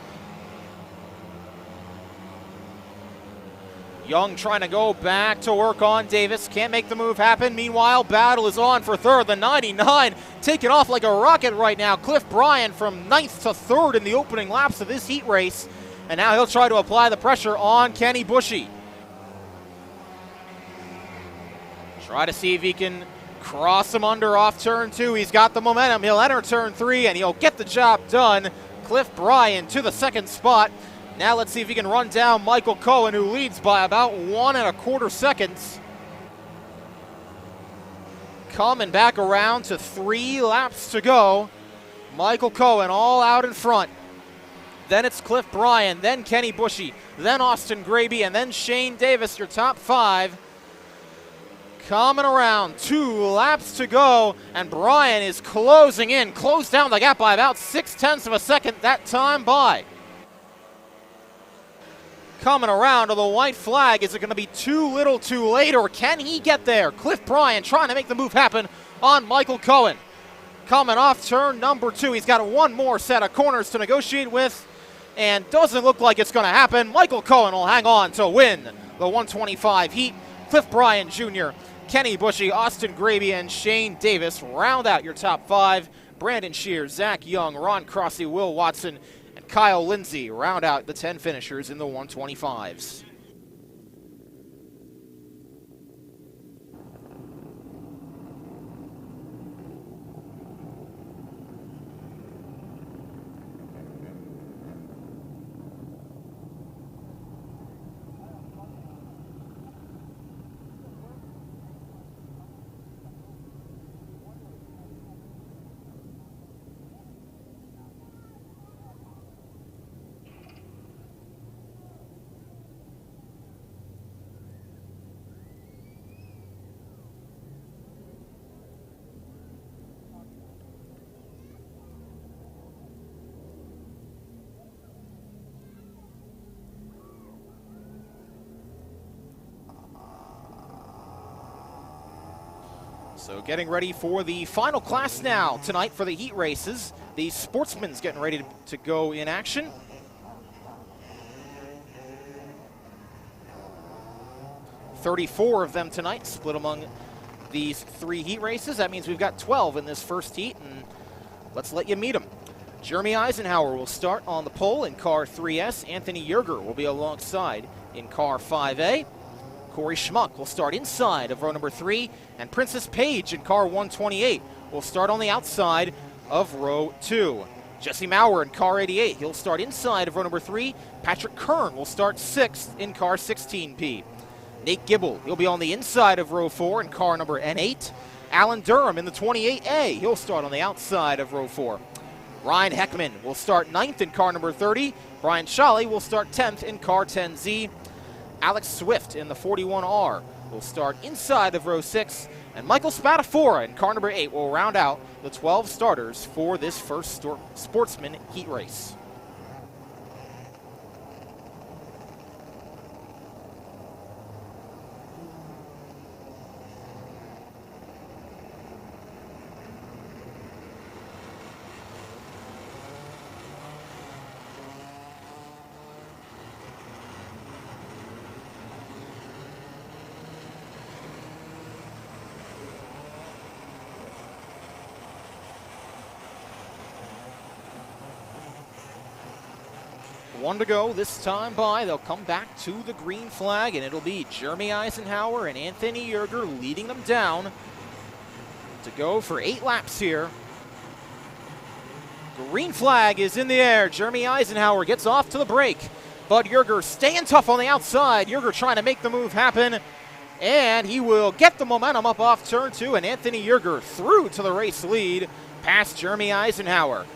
[SPEAKER 1] Young trying to go back to work on Davis. Can't make the move happen. Meanwhile, battle is on for 3rd. The 99 taking off like a rocket right now. Cliff Bryan from 9th to 3rd in the opening laps of this heat race. And now he'll try to apply the pressure on Kenny Bushy. Try to see if he can cross him under off turn 2. He's got the momentum. He'll enter turn 3 and he'll get the job done. Cliff Bryan to the 2nd spot. Now let's see if he can run down Michael Cohen, who leads by about 1 1/4 seconds. Coming back around to 3 laps to go. Michael Cohen all out in front. Then it's Cliff Bryan, then Kenny Bushy, then Austin Graby, and then Shane Davis, your top 5. Coming around, 2 laps to go, and Bryan is closing in, closed down the gap by about 0.6 of a second that time by. Coming around to the white flag. Is it going to be too little too late, or can he get there? Cliff Bryan trying to make the move happen on Michael Cohen. Coming off turn number 2. He's got 1 more set of corners to negotiate with, and doesn't look like it's going to happen. Michael Cohen will hang on to win the 125 heat. Cliff Bryan Jr., Kenny Bushy, Austin Graby, and Shane Davis round out your top 5. Brandon Shear, Zach Young, Ron Crossley, Will Watson, Kyle Lindsay round out the 10 finishers in the 125s. So getting ready for the final class now tonight for the heat races. The Sportsman's getting ready to go in action. $34 of them tonight, split among these 3 heat races. That means we've got 12 in this first heat, and let's let you meet them. Jeremy Eisenhower will start on the pole in car 3S. Anthony Yerger will be alongside in car 5A. Corey Schmuck will start inside of row number 3, and Princess Page in car 128 will start on the outside of row 2. Jesse Maurer in car 88, he'll start inside of row number 3. Patrick Kern will start 6th in car 16P. Nate Gibble, he'll be on the inside of row 4 in car number N8. Alan Durham in the 28A, he'll start on the outside of row 4. Ryan Heckman will start 9th in car number 30. Brian Shalley will start 10th in car 10Z. Alex Swift in the 41R will start inside of row 6. And Michael Spadafora in car number 8 will round out the 12 starters for this first Sportsman heat race. One to go this time by. They'll come back to the green flag, and it'll be Jeremy Eisenhower and Anthony Yerger leading them down to go for 8 laps here. Green flag is in the air. Jeremy Eisenhower gets off to the break, but Yerger staying tough on the outside. Yerger trying to make the move happen, and he will get the momentum up off turn 2, and Anthony Yerger through to the race lead past Jeremy Eisenhower.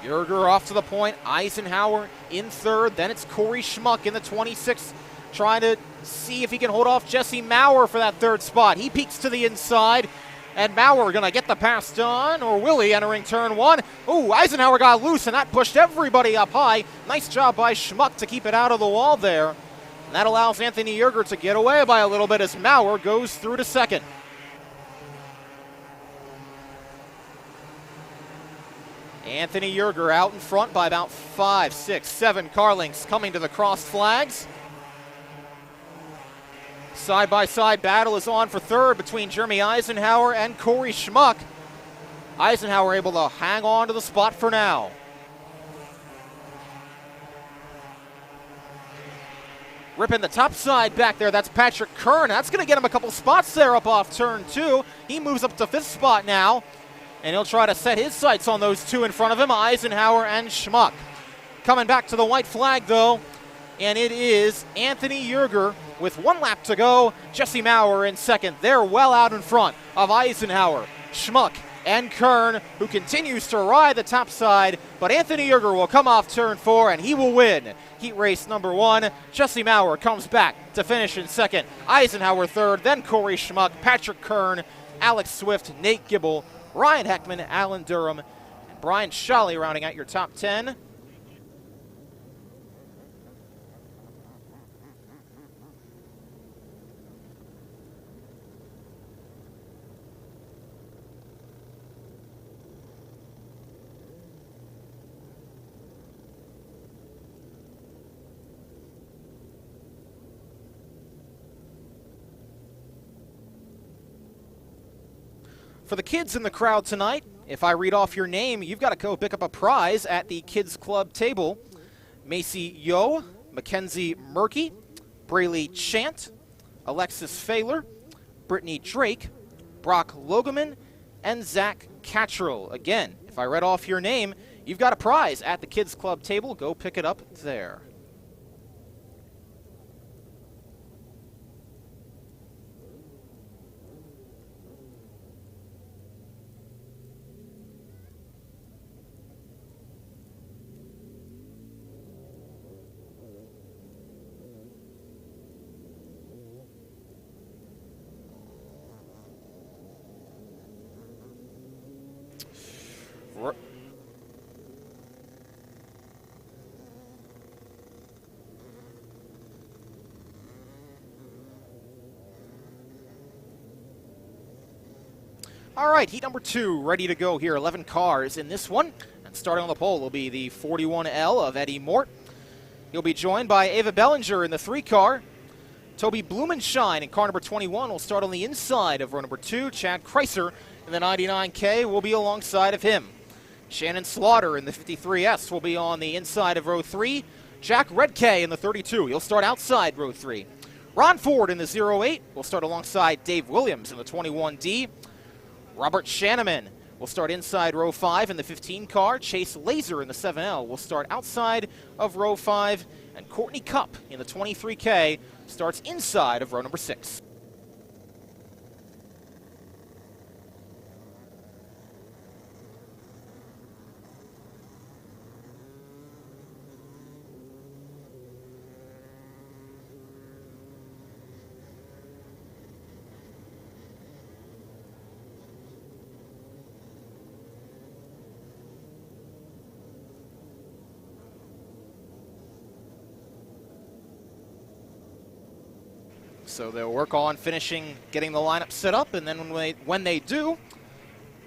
[SPEAKER 1] Yerger off to the point, Eisenhower in 3rd, then it's Corey Schmuck in the 26th, trying to see if he can hold off Jesse Maurer for that 3rd spot. He peeks to the inside, and Maurer gonna get the pass done, or will he, entering turn 1? Ooh, Eisenhower got loose, and that pushed everybody up high. Nice job by Schmuck to keep it out of the wall there. And that allows Anthony Yerger to get away by a little bit as Maurer goes through to 2nd. Anthony Yerger out in front by about 5, 6, 7 car lengths coming to the crossed flags. Side-by-side battle is on for 3rd between Jeremy Eisenhower and Corey Schmuck. Eisenhower able to hang on to the spot for now. Ripping the top side back there, that's Patrick Kern. That's going to get him a couple spots there up off turn 2. He moves up to 5th spot now, and he'll try to set his sights on those 2 in front of him, Eisenhower and Schmuck. Coming back to the white flag, though, and it is Anthony Yerger with 1 lap to go. Jesse Maurer in 2nd. They're well out in front of Eisenhower, Schmuck, and Kern, who continues to ride the top side, but Anthony Yerger will come off turn 4, and he will win heat race number 1. Jesse Maurer comes back to finish in 2nd. Eisenhower 3rd, then Corey Schmuck, Patrick Kern, Alex Swift, Nate Gibble, Ryan Heckman, Alan Durham, and Brian Shalley rounding out your top 10. For the kids in the crowd tonight, if I read off your name, you've got to go pick up a prize at the Kids Club table. Macy Yo, Mackenzie Murky, Braylee Chant, Alexis Failer, Brittany Drake, Brock Logeman, and Zach Cattrall. Again, if I read off your name, you've got a prize at the Kids Club table. Go pick it up there. All right, heat number 2 ready to go here. 11 cars in this one. And starting on the pole will be the 41L of Eddie Mort. He'll be joined by Ava Bellinger in the 3 car. Toby Blumenshine in car number 21 will start on the inside of row number 2. Chad Kreiser in the 99K will be alongside of him. Shannon Slaughter in the 53S will be on the inside of row 3. Jack Redkay in the 32. He'll start outside row 3. Ron Ford in the 08 will start alongside Dave Williams in the 21D. Robert Shanneman will start inside row 5 in the 15 car. Chase Laser in the 7L will start outside of row 5. And Courtney Cupp in the 23K starts inside of row number 6. So they'll work on finishing getting the lineup set up, and then when they do,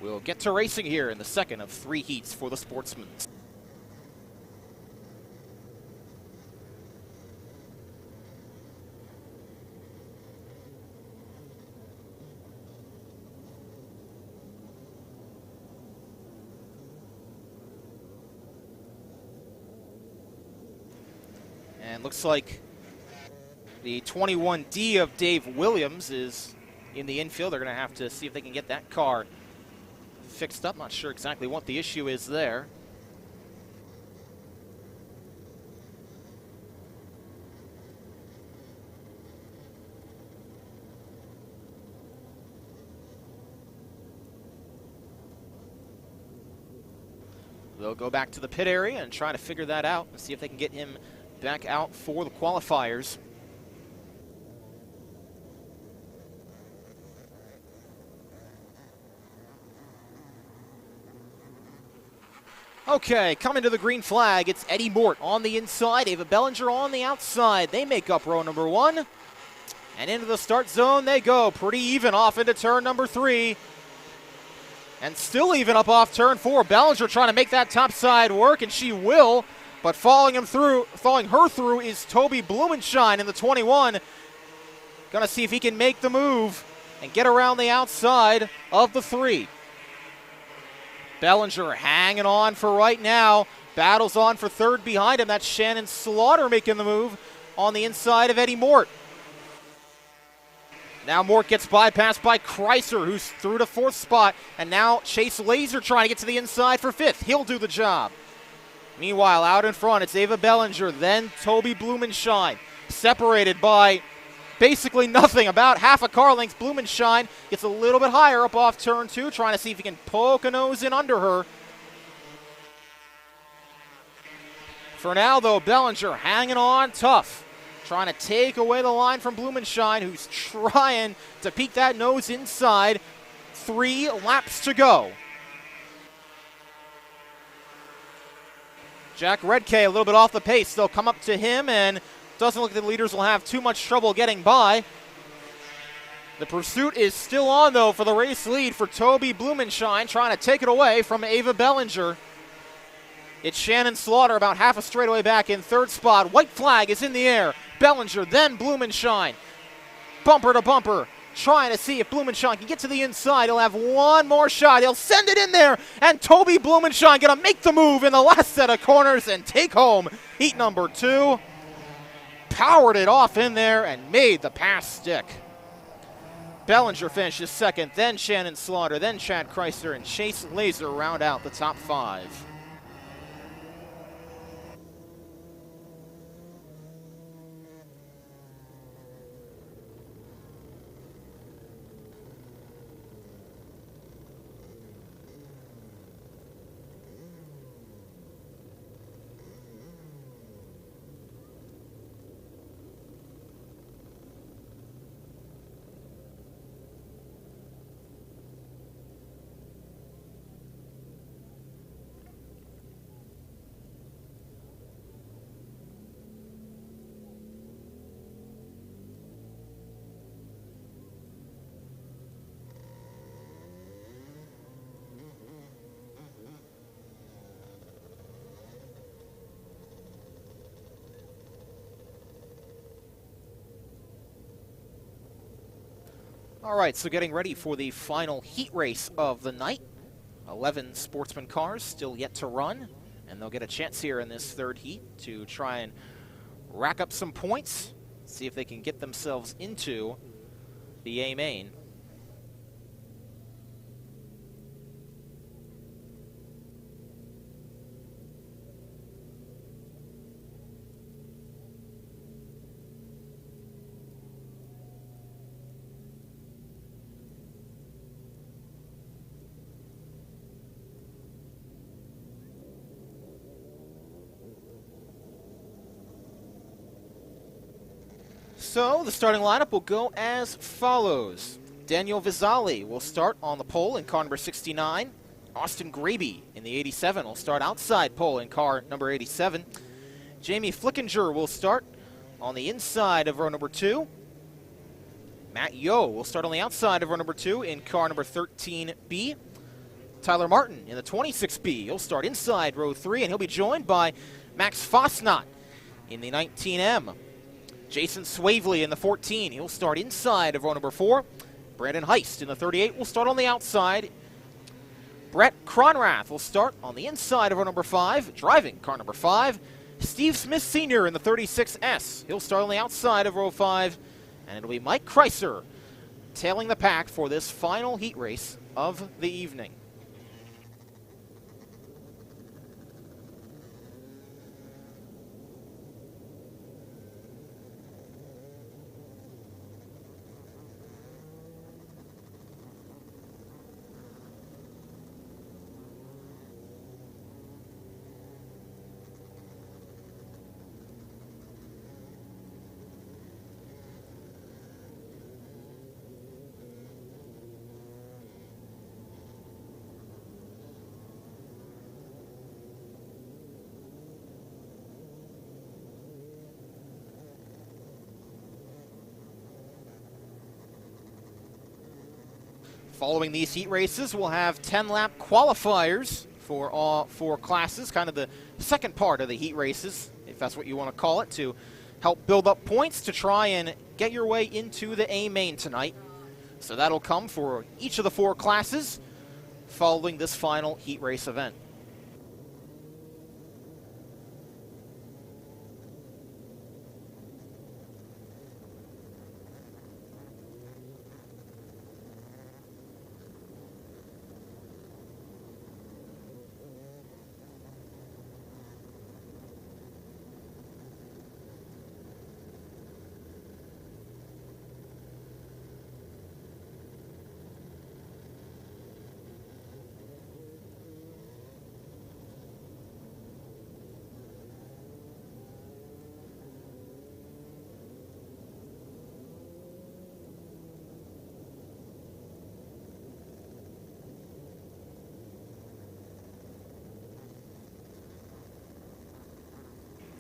[SPEAKER 1] we'll get to racing here in the second of 3 heats for the Sportsmen. And looks like the 21D of Dave Williams is in the infield. They're going to have to see if they can get that car fixed up. Not sure exactly what the issue is there. They'll go back to the pit area and try to figure that out and see if they can get him back out for the qualifiers. Okay, coming to the green flag, it's Eddie Mort on the inside, Ava Bellinger on the outside. They make up row number 1. And into the start zone they go, pretty even off into turn number 3. And still even up off turn 4. Bellinger trying to make that top side work, and she will. But following her through is Toby Blumenshine in the 21. Gonna see if he can make the move and get around the outside of the 3. Bellinger hanging on for right now. Battles on for third behind him. That's Shannon Slaughter making the move on the inside of Eddie Mort. Now Mort gets bypassed by Kreiser, who's through to 4th spot. And now Chase Laser trying to get to the inside for 5th. He'll do the job. Meanwhile, out in front, it's Ava Bellinger, then Toby Blumenshine. Separated by basically nothing, about half a car length. Blumenshine gets a little bit higher up off turn 2, trying to see if he can poke a nose in under her. For now, though, Bellinger hanging on tough, trying to take away the line from Blumenshine, who's trying to peek that nose inside. 3 laps to go. Jack Redkay a little bit off the pace. They'll come up to him, and doesn't look like the leaders will have too much trouble getting by. The pursuit is still on, though, for the race lead for Toby Blumenshine, trying to take it away from Ava Bellinger. It's Shannon Slaughter about half a straightaway back in 3rd spot. White flag is in the air. Bellinger, then Blumenshine. Bumper to bumper, trying to see if Blumenshine can get to the inside. He'll have one more shot. He'll send it in there, and Toby Blumenshine going to make the move in the last set of corners and take home heat number 2. Powered it off in there and made the pass stick. Bellinger finishes 2nd, then Shannon Slaughter, then Chad Kreiser, and Chase Laser round out the top 5. All right, so getting ready for the final heat race of the night. 11 Sportsman cars still yet to run, and they'll get a chance here in this third heat to try and rack up some points, see if they can get themselves into the A main. So the starting lineup will go as follows. Daniel Vizzali will start on the pole in car number 69. Austin Graby in the 87 will start outside pole in car number 87. Jamie Flickinger will start on the inside of row number 2. Matt Yo will start on the outside of row number 2 in car number 13B. Tyler Martin in the 26B. He'll start inside row 3, and he'll be joined by Max Fosnot in the 19M. Jason Swavely in the 14. He'll start inside of row number 4. Brandon Heist in the 38 will start on the outside. Brett Cronrath will start on the inside of row number 5, driving car number 5. Steve Smith Sr. in the 36S. He'll start on the outside of row 5. And it'll be Mike Kreiser tailing the pack for this final heat race of the evening. Following these heat races, we'll have 10-lap qualifiers for all 4 classes, kind of the second part of the heat races, if that's what you want to call it, to help build up points to try and get your way into the A main tonight. So that'll come for each of the 4 classes following this final heat race event.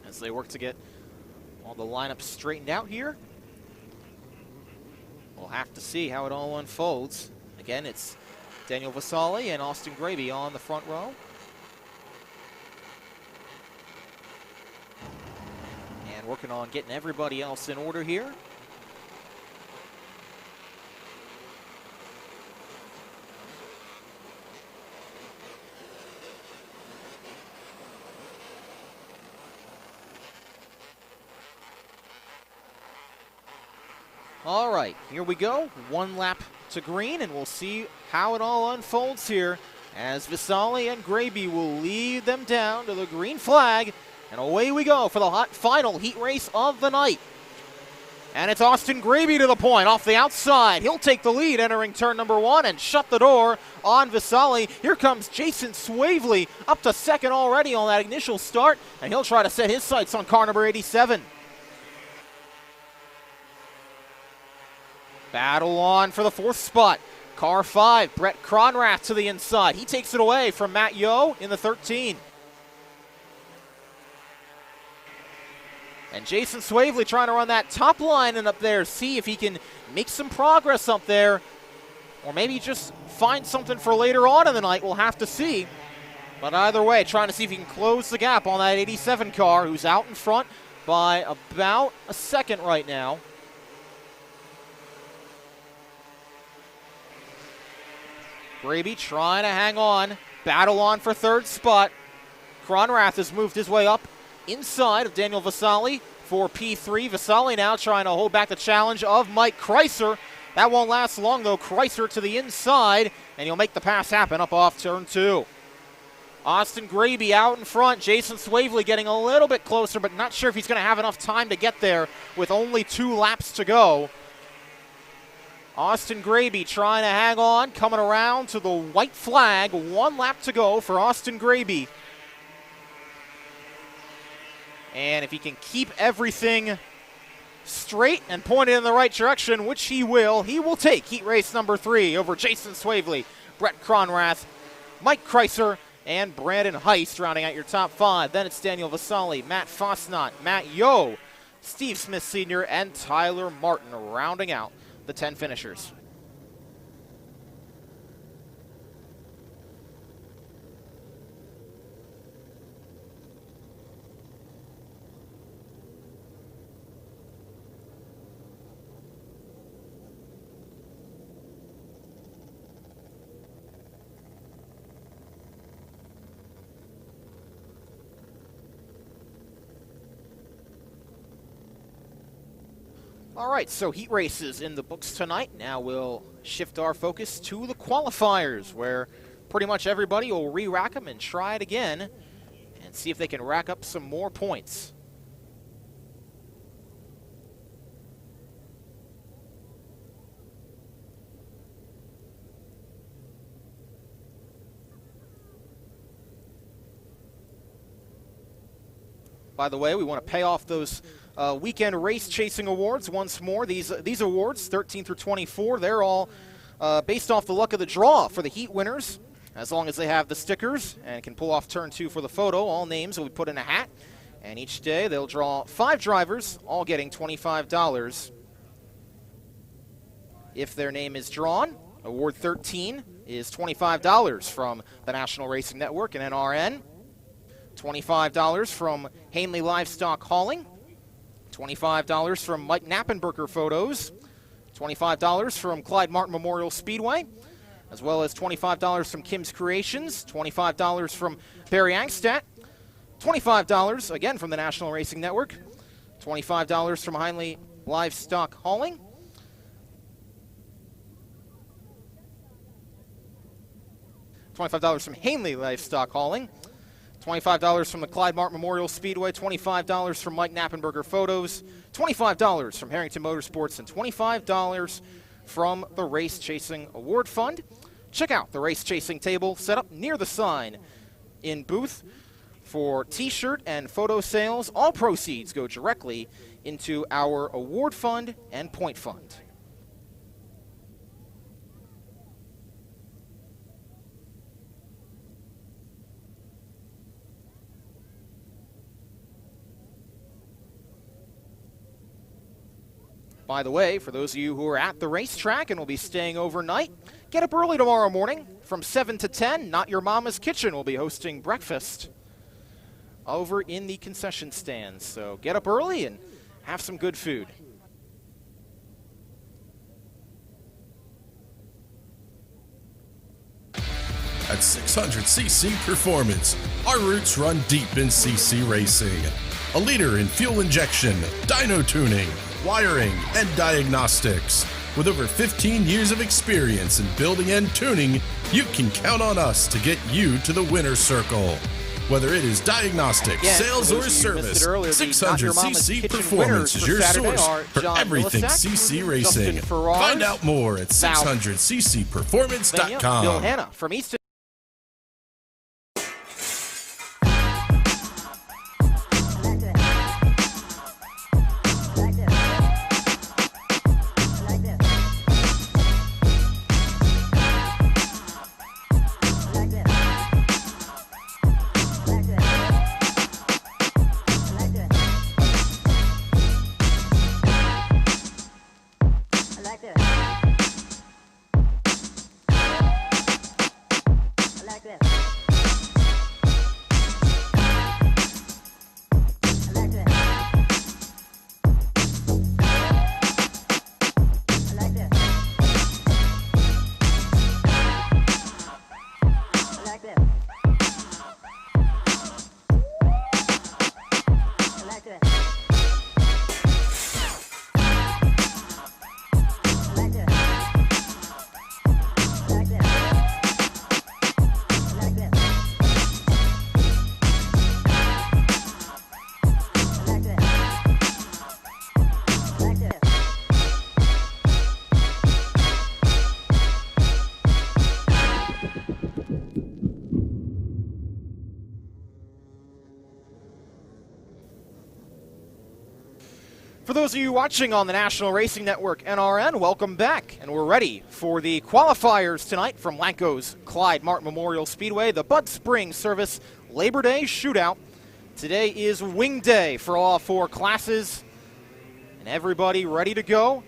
[SPEAKER 1] As they work to get all the lineups straightened out here, we'll have to see how it all unfolds. Again, it's Daniel Vasali and Austin Graby on the front row. And working on getting everybody else in order here. All right, here we go. 1 lap to green, and we'll see how it all unfolds here as Vasali and Graby will lead them down to the green flag, and away we go for the final heat race of the night. And it's Austin Graby to the point off the outside. He'll take the lead entering turn number 1 and shut the door on Vasali. Here comes Jason Swavely up to second already on that initial start, and he'll try to set his sights on car number 87. Battle on for the 4th spot. Car 5, Brett Cronrath to the inside. He takes it away from Matt Yo in the 13. And Jason Swavely trying to run that top line and up there, see if he can make some progress up there. Or maybe just find something for later on in the night. We'll have to see. But either way, trying to see if he can close the gap on that 87 car, who's out in front by about a second right now. Graby trying to hang on. Battle on for third spot. Cronrath has moved his way up inside of Daniel Vasali for P3. Vasali now trying to hold back the challenge of Mike Kreiser. That won't last long, though. Kreiser to the inside, and he'll make the pass happen up off turn 2. Austin Graby out in front. Jason Swavely getting a little bit closer, but not sure if he's going to have enough time to get there with only 2 laps to go. Austin Graby trying to hang on, coming around to the white flag. 1 lap to go for Austin Graby. And if he can keep everything straight and pointed in the right direction, which he will take heat race number 3 over Jason Swavely, Brett Cronrath, Mike Kreiser, and Brandon Heist rounding out your top 5. Then it's Daniel Vasali, Matt Fosnot, Matt Yo, Steve Smith Sr., and Tyler Martin rounding out the 10 finishers. All right, so heat races in the books tonight. Now we'll shift our focus to the qualifiers, where pretty much everybody will re-rack them and try it again and see if they can rack up some more points. By the way, we want to pay off those weekend race chasing awards once more. These awards, 13 through 24, they're all based off the luck of the draw for the heat winners, as long as they have the stickers and can pull off turn 2 for the photo. All names will be put in a hat, and each day they'll draw 5 drivers, all getting $25. If their name is drawn, award 13 is $25 from the National Racing Network and NRN, $25 from Hanley Livestock Hauling, $25 from Mike Knappenberger Photos, $25 from Clyde Martin Memorial Speedway, as well as $25 from Kim's Creations, $25 from Barry Angstadt, $25 again from the National Racing Network, $25 from Hanley Livestock Hauling, $25 from Hanley Livestock Hauling, $25 from the Clyde Martin Memorial Speedway, $25 from Mike Knappenberger Photos, $25 from Harrington Motorsports, and $25 from the Race Chasing Award Fund. Check out the Race Chasing table set up near the sign in booth for T-shirt and photo sales. All proceeds go directly into our award fund and point fund. By the way, for those of you who are at the racetrack and will be staying overnight, get up early tomorrow morning from 7 to 10. Not Your Mama's Kitchen will be hosting breakfast over in the concession stands. So get up early and have some good food.
[SPEAKER 5] At 600cc Performance, our roots run deep in CC racing. A leader in fuel injection, dyno tuning, wiring, and diagnostics. With over 15 years of experience in building and tuning, you can count on us to get you to the winner's circle. Whether it is diagnostics, sales, or service, 600cc Performance is your source for everything CC racing. Find out more at 600ccperformance.com.
[SPEAKER 1] Bill Hanna from Easton. those of you watching on the National Racing Network, NRN, welcome back. And we're ready for the qualifiers tonight from Lanco's Clyde Martin Memorial Speedway, the Bud Springs Service Labor Day Shootout. Today is wing day for all 4 classes, and everybody ready to go.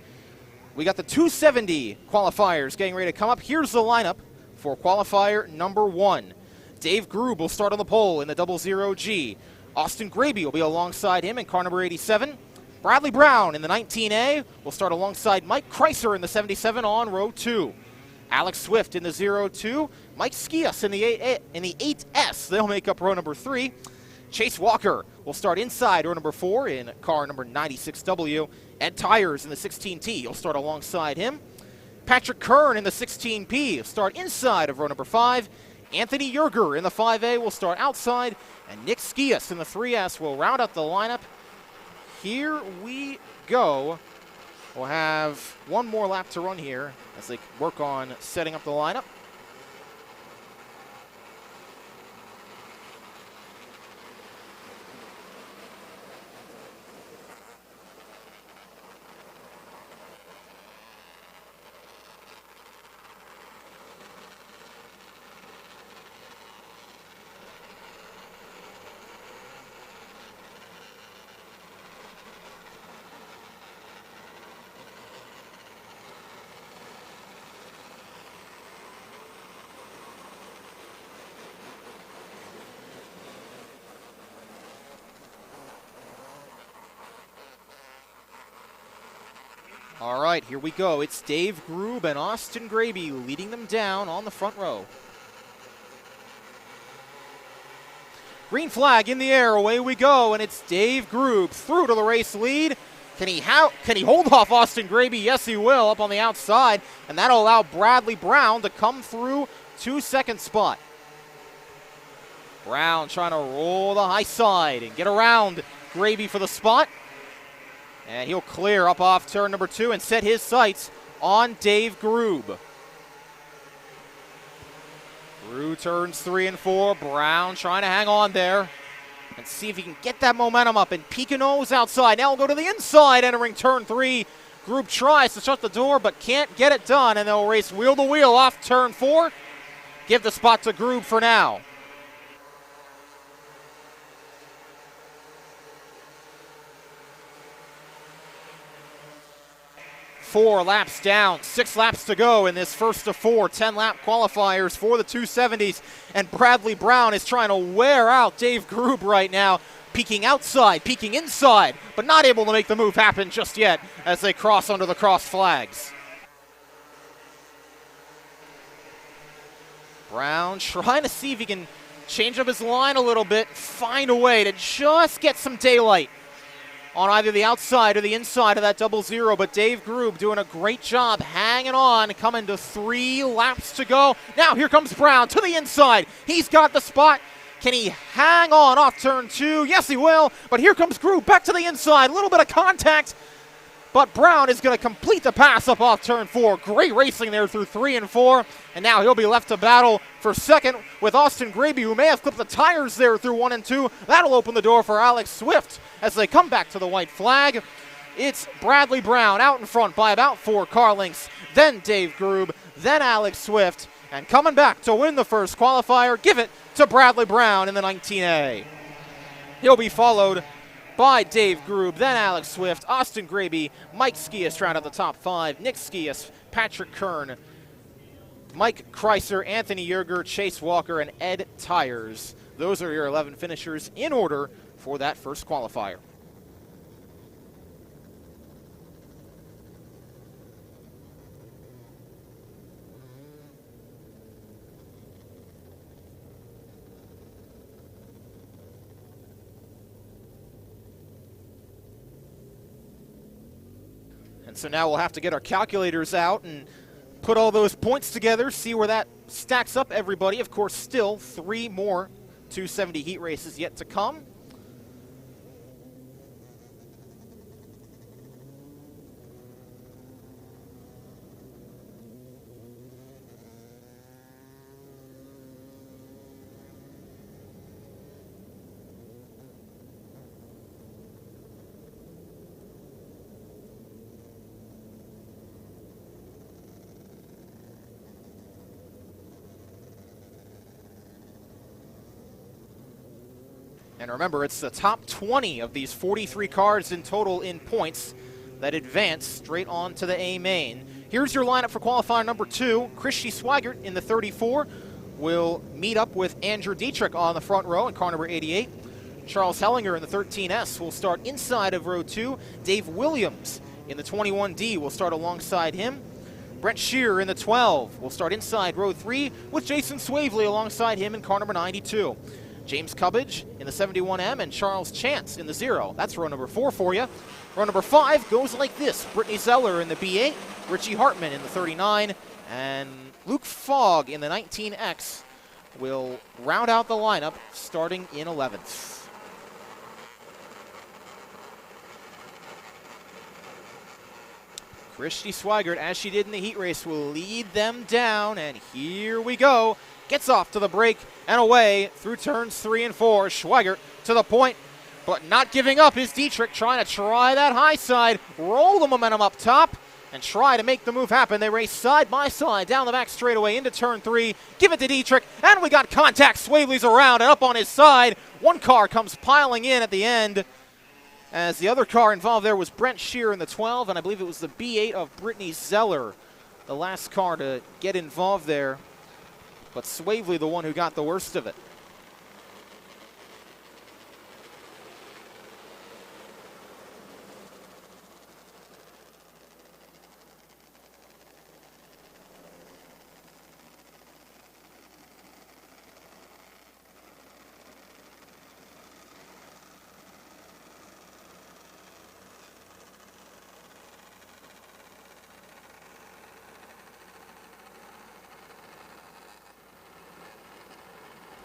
[SPEAKER 1] We got the 270 qualifiers getting ready to come up. Here's the lineup for qualifier number 1. Dave Grube will start on the pole in the 00G. Austin Graby will be alongside him in car number 87. Bradley Brown in the 19A will start alongside Mike Kreiser in the 77 on row 2. Alex Swift in the 02. Mike Skias in the 8S. They'll make up row number 3. Chase Walker will start inside row number 4 in car number 96W. Ed Tires in the 16T will start alongside him. Patrick Kern in the 16P will start inside of row number 5. Anthony Yerger in the 5A will start outside. And Nick Skias in the 3S will round out the lineup. Here we go. We'll have one more lap to run here as they work on setting up the lineup. All right, here we go. It's Dave Grube and Austin Graby leading them down on the front row. Green flag in the air, away we go, and it's Dave Grube through to the race lead. Can he hold off Austin Graby? Yes, he will, up on the outside, and that'll allow Bradley Brown to come through to second spot. Brown trying to roll the high side and get around Graby for the spot. And he'll clear up off turn number 2 and set his sights on Dave Grube. Through turns 3 and 4, Brown trying to hang on there and see if he can get that momentum up. And Picanot's outside. Now we'll go to the inside, entering turn 3. Grube tries to shut the door, but can't get it done, and they'll race wheel to wheel off turn 4. Give the spot to Grube for now. 4 laps down, 6 laps to go in this first of 4 10-lap qualifiers for the 270s. And Bradley Brown is trying to wear out Dave Grube right now, peeking outside, peeking inside, but not able to make the move happen just yet as they cross under the cross flags. Brown trying to see if he can change up his line a little bit, find a way to just get some daylight on either the outside or the inside of that 00, but Dave Grube doing a great job hanging on, coming to 3 laps to go. Now here comes Brown to the inside. He's got the spot. Can he hang on off turn 2? Yes, he will, but here comes Grube back to the inside. A little bit of contact, but Brown is going to complete the pass up off turn 4. Great racing there through 3 and 4, and now he'll be left to battle for second with Austin Graby, who may have clipped the tires there through 1 and 2. That'll open the door for Alex Swift as they come back to the white flag. It's Bradley Brown out in front by about 4 car lengths, then Dave Grube, then Alex Swift, and coming back to win the first qualifier, give it to Bradley Brown in the 19A. He'll be followed by Dave Grube, then Alex Swift, Austin Graby, Mike Skias round out the top 5, Nick Skias, Patrick Kern, Mike Kreiser, Anthony Yerger, Chase Walker, and Ed Tires. Those are your 11 finishers in order for that first qualifier. And so now we'll have to get our calculators out and put all those points together, see where that stacks up, everybody. Of course, still 3 more 270 heat races yet to come. And remember, it's the top 20 of these 43 cars in total in points that advance straight on to the A main. Here's your lineup for qualifier number 2. Christy Swigert in the 34 will meet up with Andrew Dietrich on the front row in car number 88. Charles Hellinger in the 13S will start inside of row 2. Dave Williams in the 21D will start alongside him. Brent Shearer in the 12 will start inside row 3 with Jason Swavely alongside him in car number 92. James Cubbage in the 71M and Charles Chance in the 0. That's row number 4 for you. Row number 5 goes like this. Brittany Zeller in the B8, Richie Hartman in the 39, and Luke Fogg in the 19X will round out the lineup starting in 11th. Christy Swigert, as she did in the heat race, will lead them down, and here we go. Gets off to the brake and away through turns 3 and 4. Swigert to the point, but not giving up is Dietrich, trying to try that high side, roll the momentum up top, and try to make the move happen. They race side by side down the back straightaway into turn 3. Give it to Dietrich, and we got contact. Swavely's around and up on his side. One car comes piling in at the end, as the other car involved there was Brent Shearer in the 12, and I believe it was the B8 of Brittany Zeller, the last car to get involved there. But Swavely the one who got the worst of it.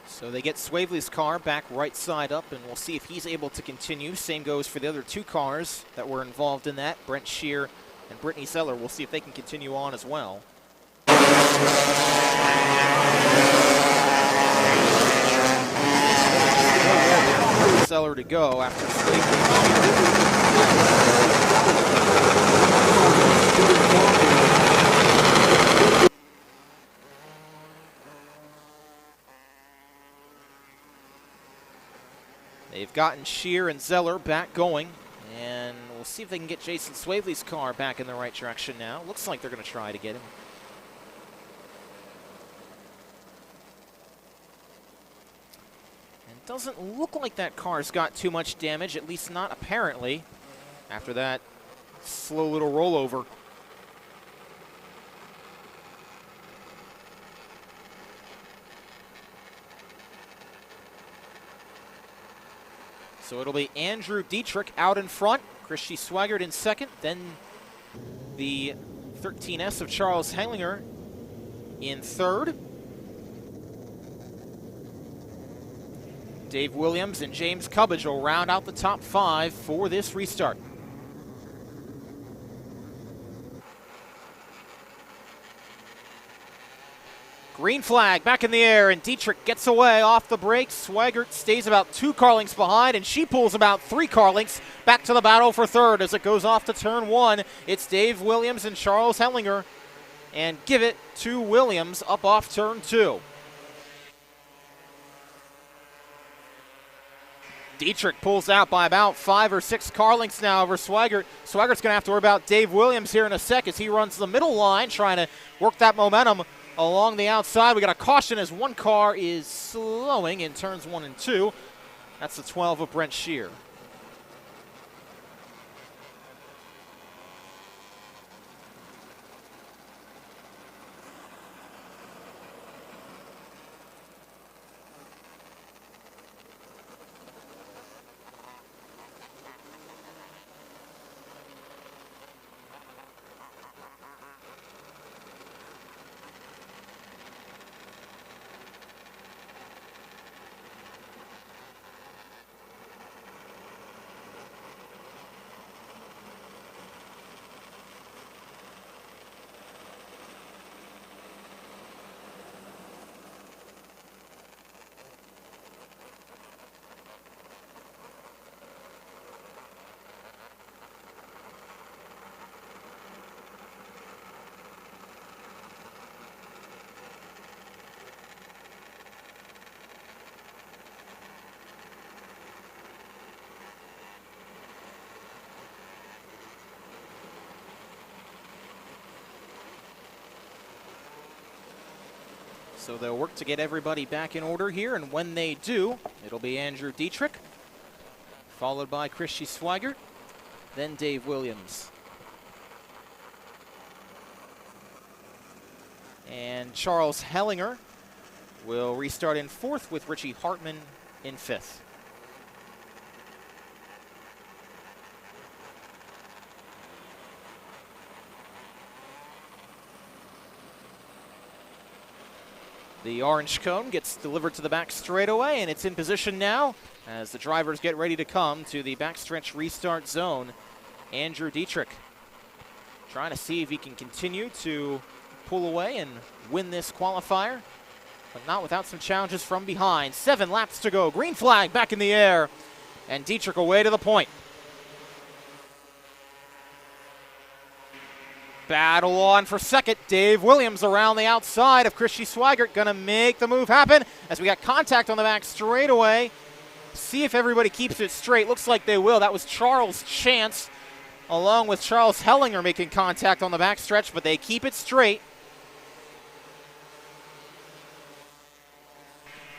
[SPEAKER 1] So they get Swavely's car back right side up, and we'll see if he's able to continue. Same goes for the other 2 cars that were involved in that, Brent Shearer and Brittany Zeller. We'll see if they can continue on as well. Zeller to go after Swavely. They've gotten Shear and Zeller back going, and we'll see if they can get Jason Swavely's car back in the right direction now. Looks like they're going to try to get him. And it doesn't look like that car's got too much damage, at least not apparently, after that slow little rollover. So it'll be Andrew Dietrich out in front, Christy Swigert in second, then the 13S of Charles Hellinger in third. Dave Williams and James Cubbage will round out the top 5 for this restart. Green flag back in the air, and Dietrich gets away off the brakes. Swigert stays about 2 car lengths behind, and she pulls about 3 car lengths back to the battle for third as it goes off to turn 1. It's Dave Williams and Charles Hellinger, and give it to Williams up off turn 2. Dietrich pulls out by about 5 or 6 car lengths now over Swigert. Swigert's going to have to worry about Dave Williams here in a sec as he runs the middle line, trying to work that momentum along the outside. We got a caution as one car is slowing in turns 1 and 2. That's the 12 of Brent Shear. So they'll work to get everybody back in order here, and when they do, it'll be Andrew Dietrich, followed by Christy Swigert, then Dave Williams. And Charles Hellinger will restart in 4th with Richie Hartman in 5th. The orange cone gets delivered to the back straightaway, and it's in position now as the drivers get ready to come to the backstretch restart zone. Andrew Dietrich trying to see if he can continue to pull away and win this qualifier, but not without some challenges from behind. 7 laps to go. Green flag back in the air, and Dietrich away to the point. Battle on for second. Dave Williams around the outside of Christy Swigert. Going to make the move happen as we got contact on the back straightaway. See if everybody keeps it straight. Looks like they will. That was Charles Chance along with Charles Hellinger making contact on the back stretch, but they keep it straight.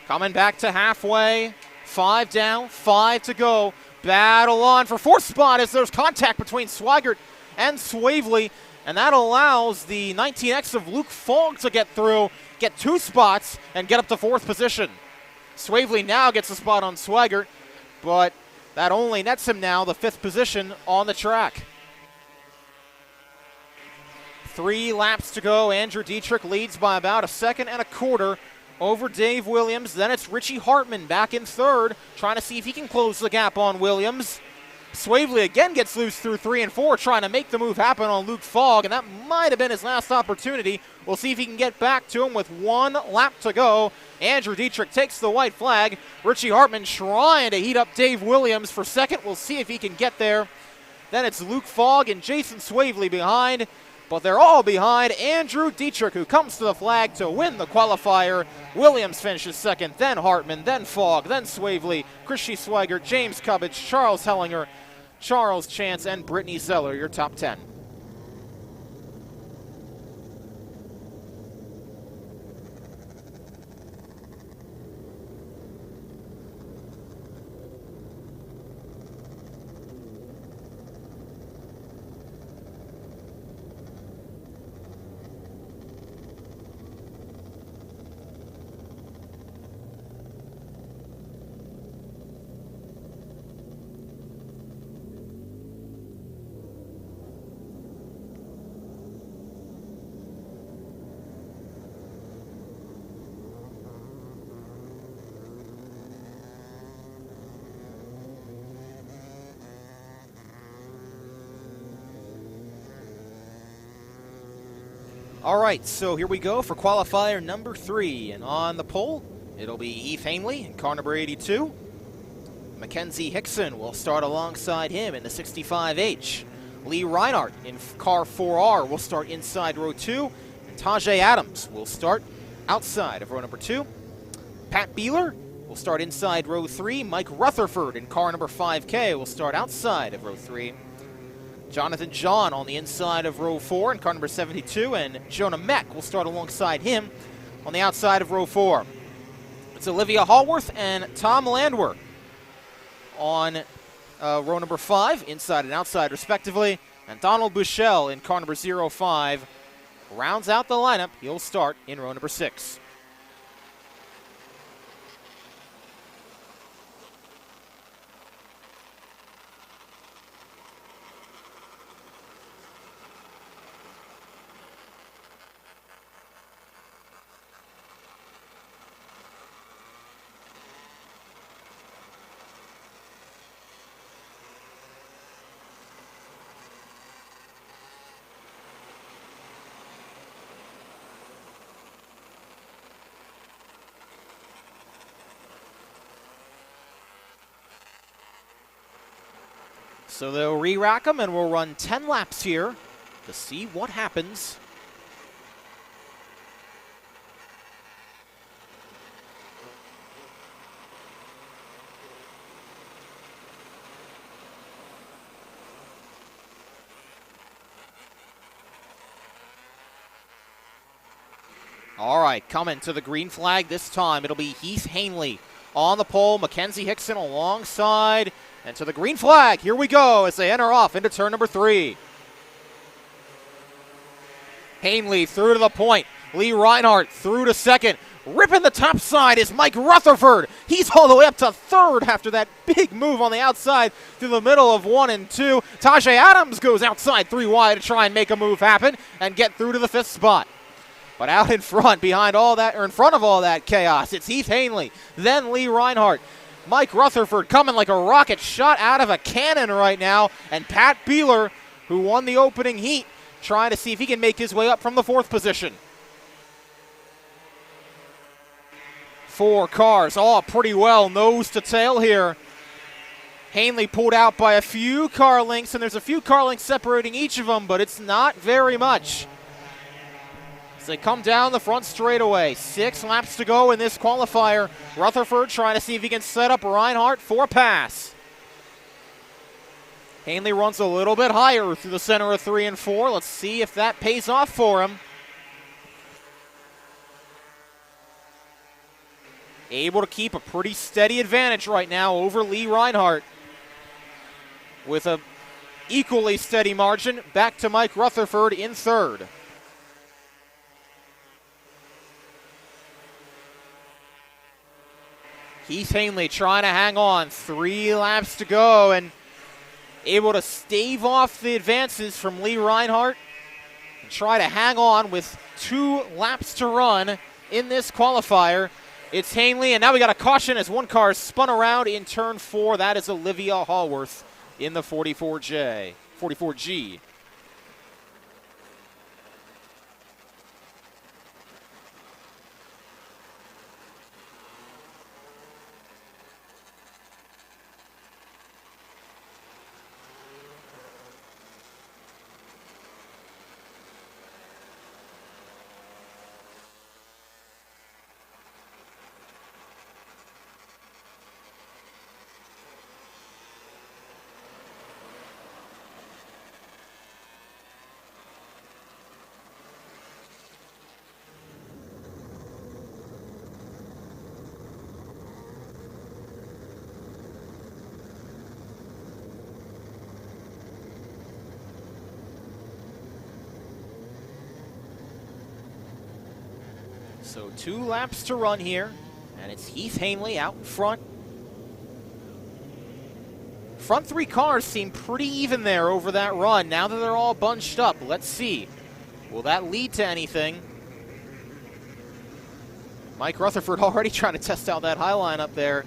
[SPEAKER 1] Coming back to halfway. 5 down, 5 to go. Battle on for 4th spot as there's contact between Swigert and Swavely. And that allows the 19X of Luke Fogg to get through, get 2 spots, and get up to 4th position. Swavely now gets a spot on Swigert, but that only nets him now the 5th position on the track. 3 laps to go. Andrew Dietrich leads by about 1.25 seconds over Dave Williams. Then it's Richie Hartman back in 3rd, trying to see if he can close the gap on Williams. Swavely again gets loose through 3 and 4, trying to make the move happen on Luke Fogg, and that might have been his last opportunity. We'll see if he can get back to him with 1 lap to go. Andrew Dietrich takes the white flag. Richie Hartman trying to heat up Dave Williams for 2nd. We'll see if he can get there. Then it's Luke Fogg and Jason Swavely behind, but they're all behind Andrew Dietrich, who comes to the flag to win the qualifier. Williams finishes 2nd, then Hartman, then Fogg, then Swavely, Christy Swigert, James Cubbage, Charles Hellinger, Charles Chance, and Brittany Zeller, your top 10. All right, so here we go for qualifier number 3. And on the pole, it'll be Heath Hanley in car number 82. Mackenzie Hickson will start alongside him in the 65H. Lee Reinhardt in car 4R will start inside row 2. And Tajay Adams will start outside of row number 2. Pat Beeler will start inside row 3. Mike Rutherford in car number 5K will start outside of row 3. Jonathan John on the inside of row 4 in car number 72, and Jonah Meck will start alongside him on the outside of row 4. It's Olivia Hallworth and Tom Landwer on row number 5, inside and outside respectively, and Donald Bushell in car number 05 rounds out the lineup. He'll start in row number 6. So they'll re-rack them, and we'll run 10 laps here to see what happens. All right, coming to the green flag this time. It'll be Heath Hanley on the pole. Mackenzie Hickson alongside. And to the green flag, here we go as they enter off into turn number 3. Hanley through to the point. Lee Reinhardt through to second. Ripping the top side is Mike Rutherford. He's all the way up to third after that big move on the outside through the middle of 1 and 2. Tajay Adams goes outside 3 wide to try and make a move happen and get through to the 5th spot. But out in front, behind all that, or in front of all that chaos, it's Heath Hanley, then Lee Reinhardt. Mike Rutherford coming like a rocket shot out of a cannon right now. And Pat Beeler, who won the opening heat, trying to see if he can make his way up from the 4th position. 4 cars, all pretty well nose to tail here. Hanley pulled out by a few car lengths, and there's a few car lengths separating each of them, but it's not very much. As they come down the front straightaway, 6 laps to go in this qualifier. Rutherford trying to see if he can set up Reinhardt for a pass. Hanley runs a little bit higher through the center of 3 and 4. Let's see if that pays off for him. Able to keep a pretty steady advantage right now over Lee Reinhardt. With a equally steady margin, back to Mike Rutherford in 3rd. Heath Hanley trying to hang on. 3 laps to go and able to stave off the advances from Lee Reinhardt and try to hang on with 2 laps to run in this qualifier. It's Hanley, and now we got a caution as one car is spun around in turn 4. That is Olivia Hallworth in the 44G. So 2 laps to run here, and it's Heath Hanley out in front. Front 3 cars seem pretty even there over that run. Now that they're all bunched up, let's see. Will that lead to anything? Mike Rutherford already trying to test out that high line up there.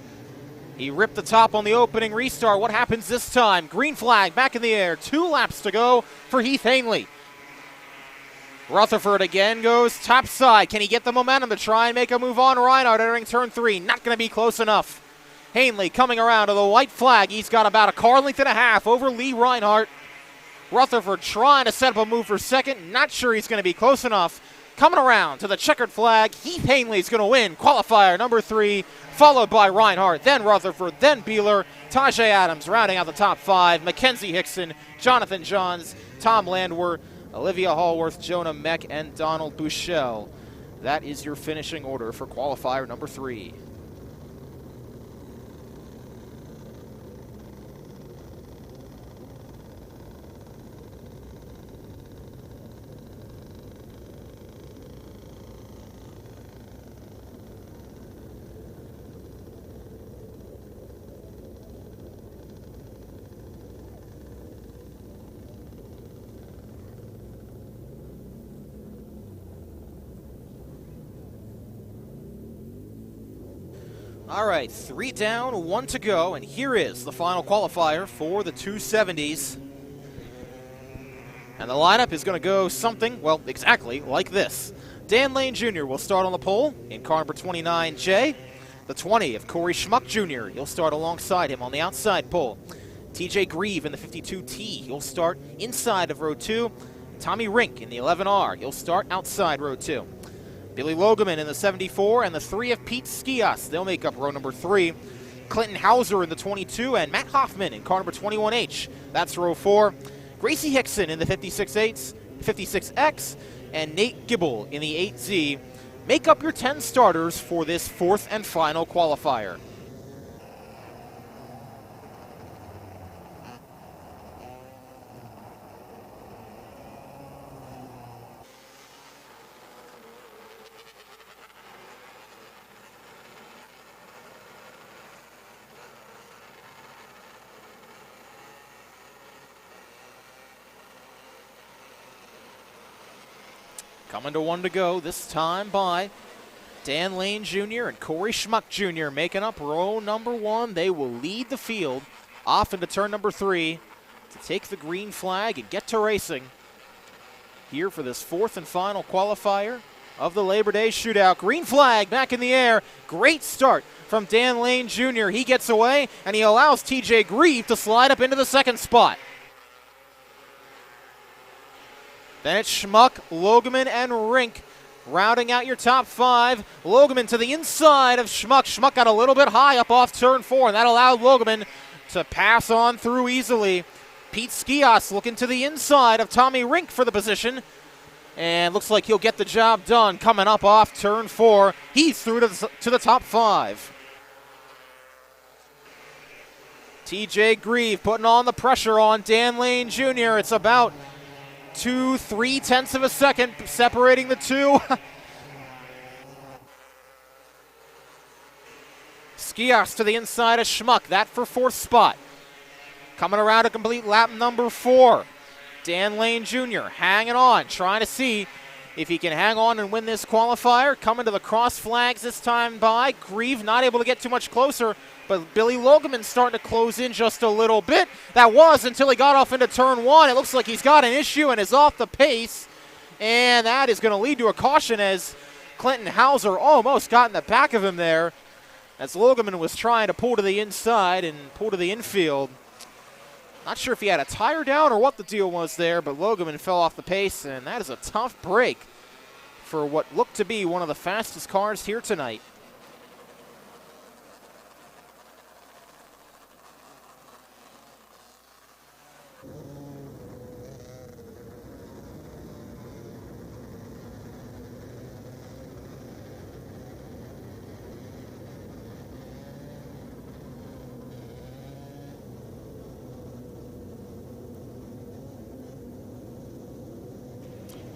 [SPEAKER 1] He ripped the top on the opening restart. What happens this time? Green flag back in the air. 2 laps to go for Heath Hanley. Rutherford again goes top side. Can he get the momentum to try and make a move on Reinhardt entering turn 3? Not going to be close enough. Hanley coming around to the white flag. He's got about a car length and a half over Lee Reinhardt. Rutherford trying to set up a move for second. Not sure he's going to be close enough. Coming around to the checkered flag. Heath Hanley's going to win qualifier number 3, followed by Reinhardt, then Rutherford, then Beeler. Tajay Adams rounding out the top 5. Mackenzie Hickson, Jonathan Johns, Tom Landwer, Olivia Hallworth, Jonah Meck, and Donald Bushell. That is your finishing order for qualifier number 3. All right, 3 down, 1 to go, and here is the final qualifier for the 270s. And the lineup is going to go something, well, exactly like this. Dan Lane Jr. will start on the pole in car number 29J. The 20 of Corey Schmuck Jr. He'll start alongside him on the outside pole. TJ Grieve in the 52T. He'll start inside of row 2. Tommy Rink in the 11R. He'll start outside row 2. Billy Logeman in the 74 and the 3 of Pete Skias. They'll make up row number 3. Clinton Hauser in the 22 and Matt Hoffman in car number 21H. That's row 4. Gracie Hickson in the 56X and Nate Gibble in the 8Z. make up your 10 starters for this fourth and final qualifier. Coming to one to go, this time by Dan Lane Jr. and Corey Schmuck Jr. making up row number one. They will lead the field off into turn number 3 to take the green flag and get to racing here for this fourth and final qualifier of the Labor Day Shootout. Green flag back in the air. Great start from Dan Lane Jr. He gets away, and he allows TJ Grieve to slide up into the second spot. Then it's Schmuck, Logeman, and Rink rounding out your top 5. Logeman to the inside of Schmuck. Schmuck got a little bit high up off turn 4, and that allowed Logeman to pass on through easily. Pete Skias looking to the inside of Tommy Rink for the position, and looks like he'll get the job done coming up off turn 4. He's through to the top 5. TJ Grieve putting on the pressure on Dan Lane Jr. It's about 2/3 of a second separating the two. Skias to the inside of Schmuck, that for 4th spot. Coming around to complete lap number 4. Dan Lane Jr. hanging on, trying to see if he can hang on and win this qualifier. Coming to the cross flags this time by Grieve, not able to get too much closer, but Billy Logeman starting to close in just a little bit. That was until he got off into turn 1. It looks like he's got an issue and is off the pace, and that is going to lead to a caution as Clinton Hauser almost got in the back of him there as Logeman was trying to pull to the inside and pull to the infield. Not sure if he had a tire down or what the deal was there, but Logeman fell off the pace, and that is a tough break for what looked to be one of the fastest cars here tonight.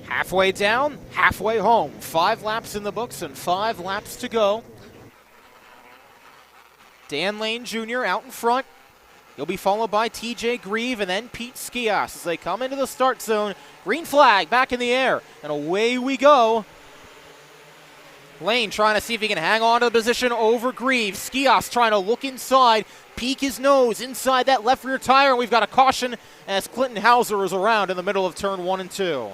[SPEAKER 1] Halfway down, halfway home. 5 laps in the books and 5 laps to go. Dan Lane Jr. out in front. He'll be followed by TJ Grieve and then Pete Skias as they come into the start zone. Green flag back in the air, and away we go. Lane trying to see if he can hang on to the position over Grieve. Skias trying to look inside, peek his nose inside that left rear tire, and we've got a caution as Clinton Hauser is around in the middle of turn 1 and 2.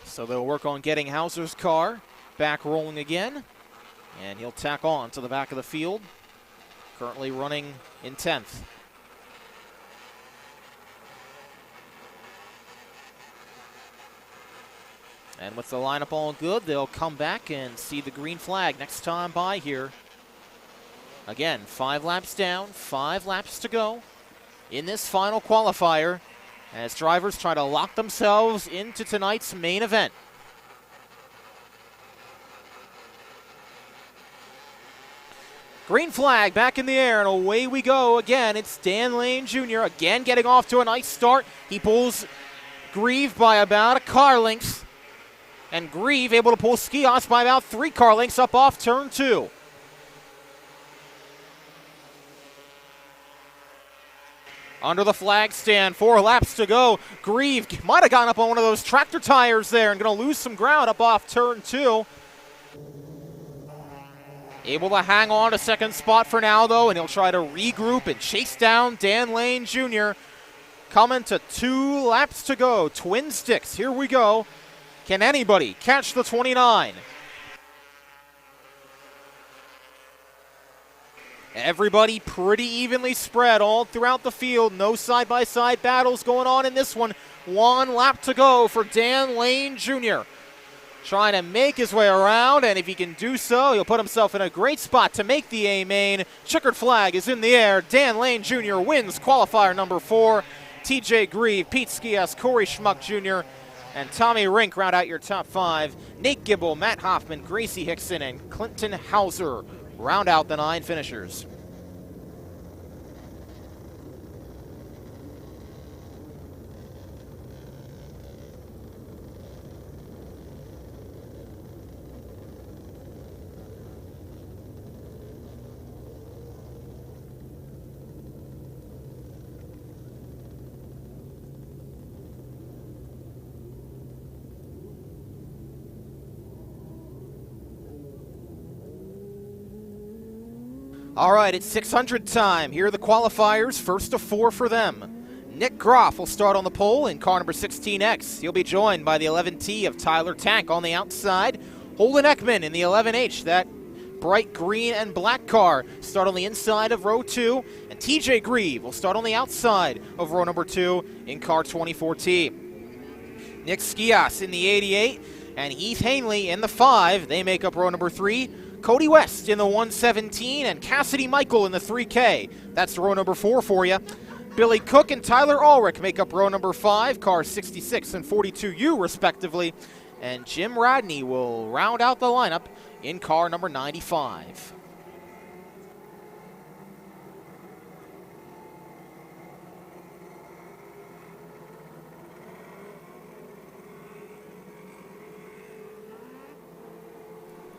[SPEAKER 1] So they'll work on getting Hauser's car back rolling again, and he'll tack on to the back of the field, currently running in 10th. And with the lineup all good, they'll come back and see the green flag next time by here. Again, 5 laps down, 5 laps to go in this final qualifier as drivers try to lock themselves into tonight's main event. Green flag back in the air, and away we go again. It's Dan Lane Jr. again getting off to a nice start. He pulls Grieve by about a car length, and Grieve able to pull Skias by about 3 car lengths up off turn 2. Under the flag stand, 4 laps to go. Grieve might have gotten up on one of those tractor tires there and going to lose some ground up off turn 2. Able to hang on to second spot for now, though, and he'll try to regroup and chase down Dan Lane Jr. Coming to 2 laps to go. Twin sticks, here we go. Can anybody catch the 29? Everybody pretty evenly spread all throughout the field. No side-by-side battles going on in this one. 1 lap to go for Dan Lane Jr. Trying to make his way around, and if he can do so, he'll put himself in a great spot to make the A-main. Checkered flag is in the air. Dan Lane Jr. wins qualifier number 4. TJ Grieve, Pete Skias, Corey Schmuck Jr., and Tommy Rink round out your top 5. Nate Gibble, Matt Hoffman, Gracie Hickson, and Clinton Hauser round out the 9 finishers. All right, it's 600 time. Here are the qualifiers, first of 4 for them. Nick Groff will start on the pole in car number 16X. He'll be joined by the 11T of Tyler Tank on the outside. Holden Ekman in the 11H, that bright green and black car, start on the inside of row 2. And TJ Grieve will start on the outside of row number 2 in car 24T. Nick Skias in the 88 and Heath Hanley in the 5. They make up row number 3. Cody West in the 117 and Cassidy Michael in the 3K. That's row number 4 for you. Billy Cook and Tyler Ulrich make up row number 5, cars 66 and 42U respectively. And Jim Radney will round out the lineup in car number 95.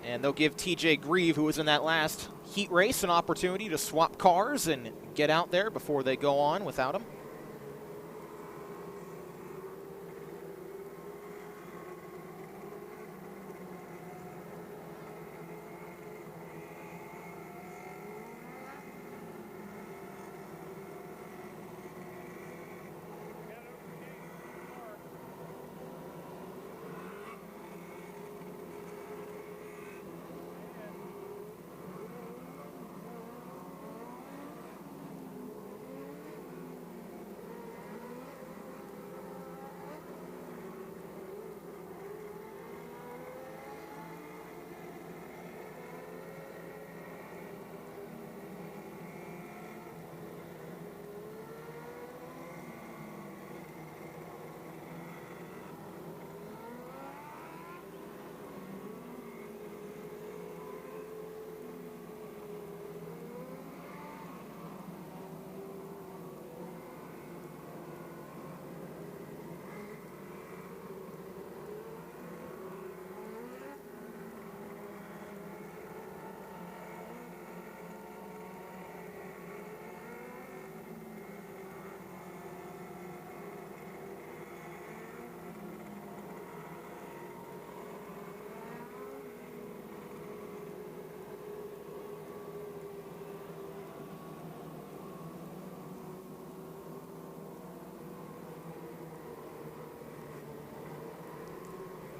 [SPEAKER 1] And they'll give TJ Grieve, who was in that last heat race, an opportunity to swap cars and get out there before they go on without him.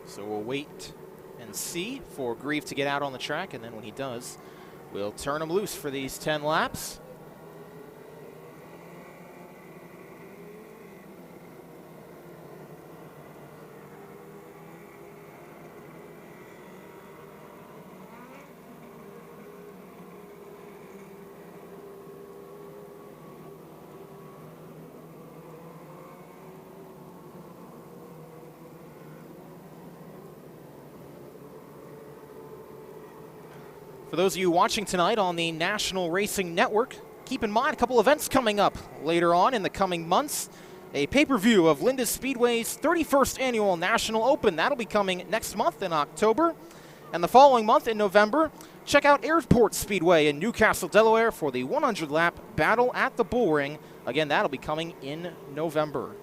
[SPEAKER 1] So we'll wait and see for Grieve to get out on the track, and then when he does, we'll turn him loose for these 10 laps. For those of you watching tonight on the National Racing Network, keep in mind a couple events coming up later on in the coming months. A pay-per-view of Linda Speedway's 31st Annual National Open. That'll be coming next month in October. And the following month in November, check out Airport Speedway in Newcastle, Delaware for the 100-lap Battle at the Bullring. Again, that'll be coming in November.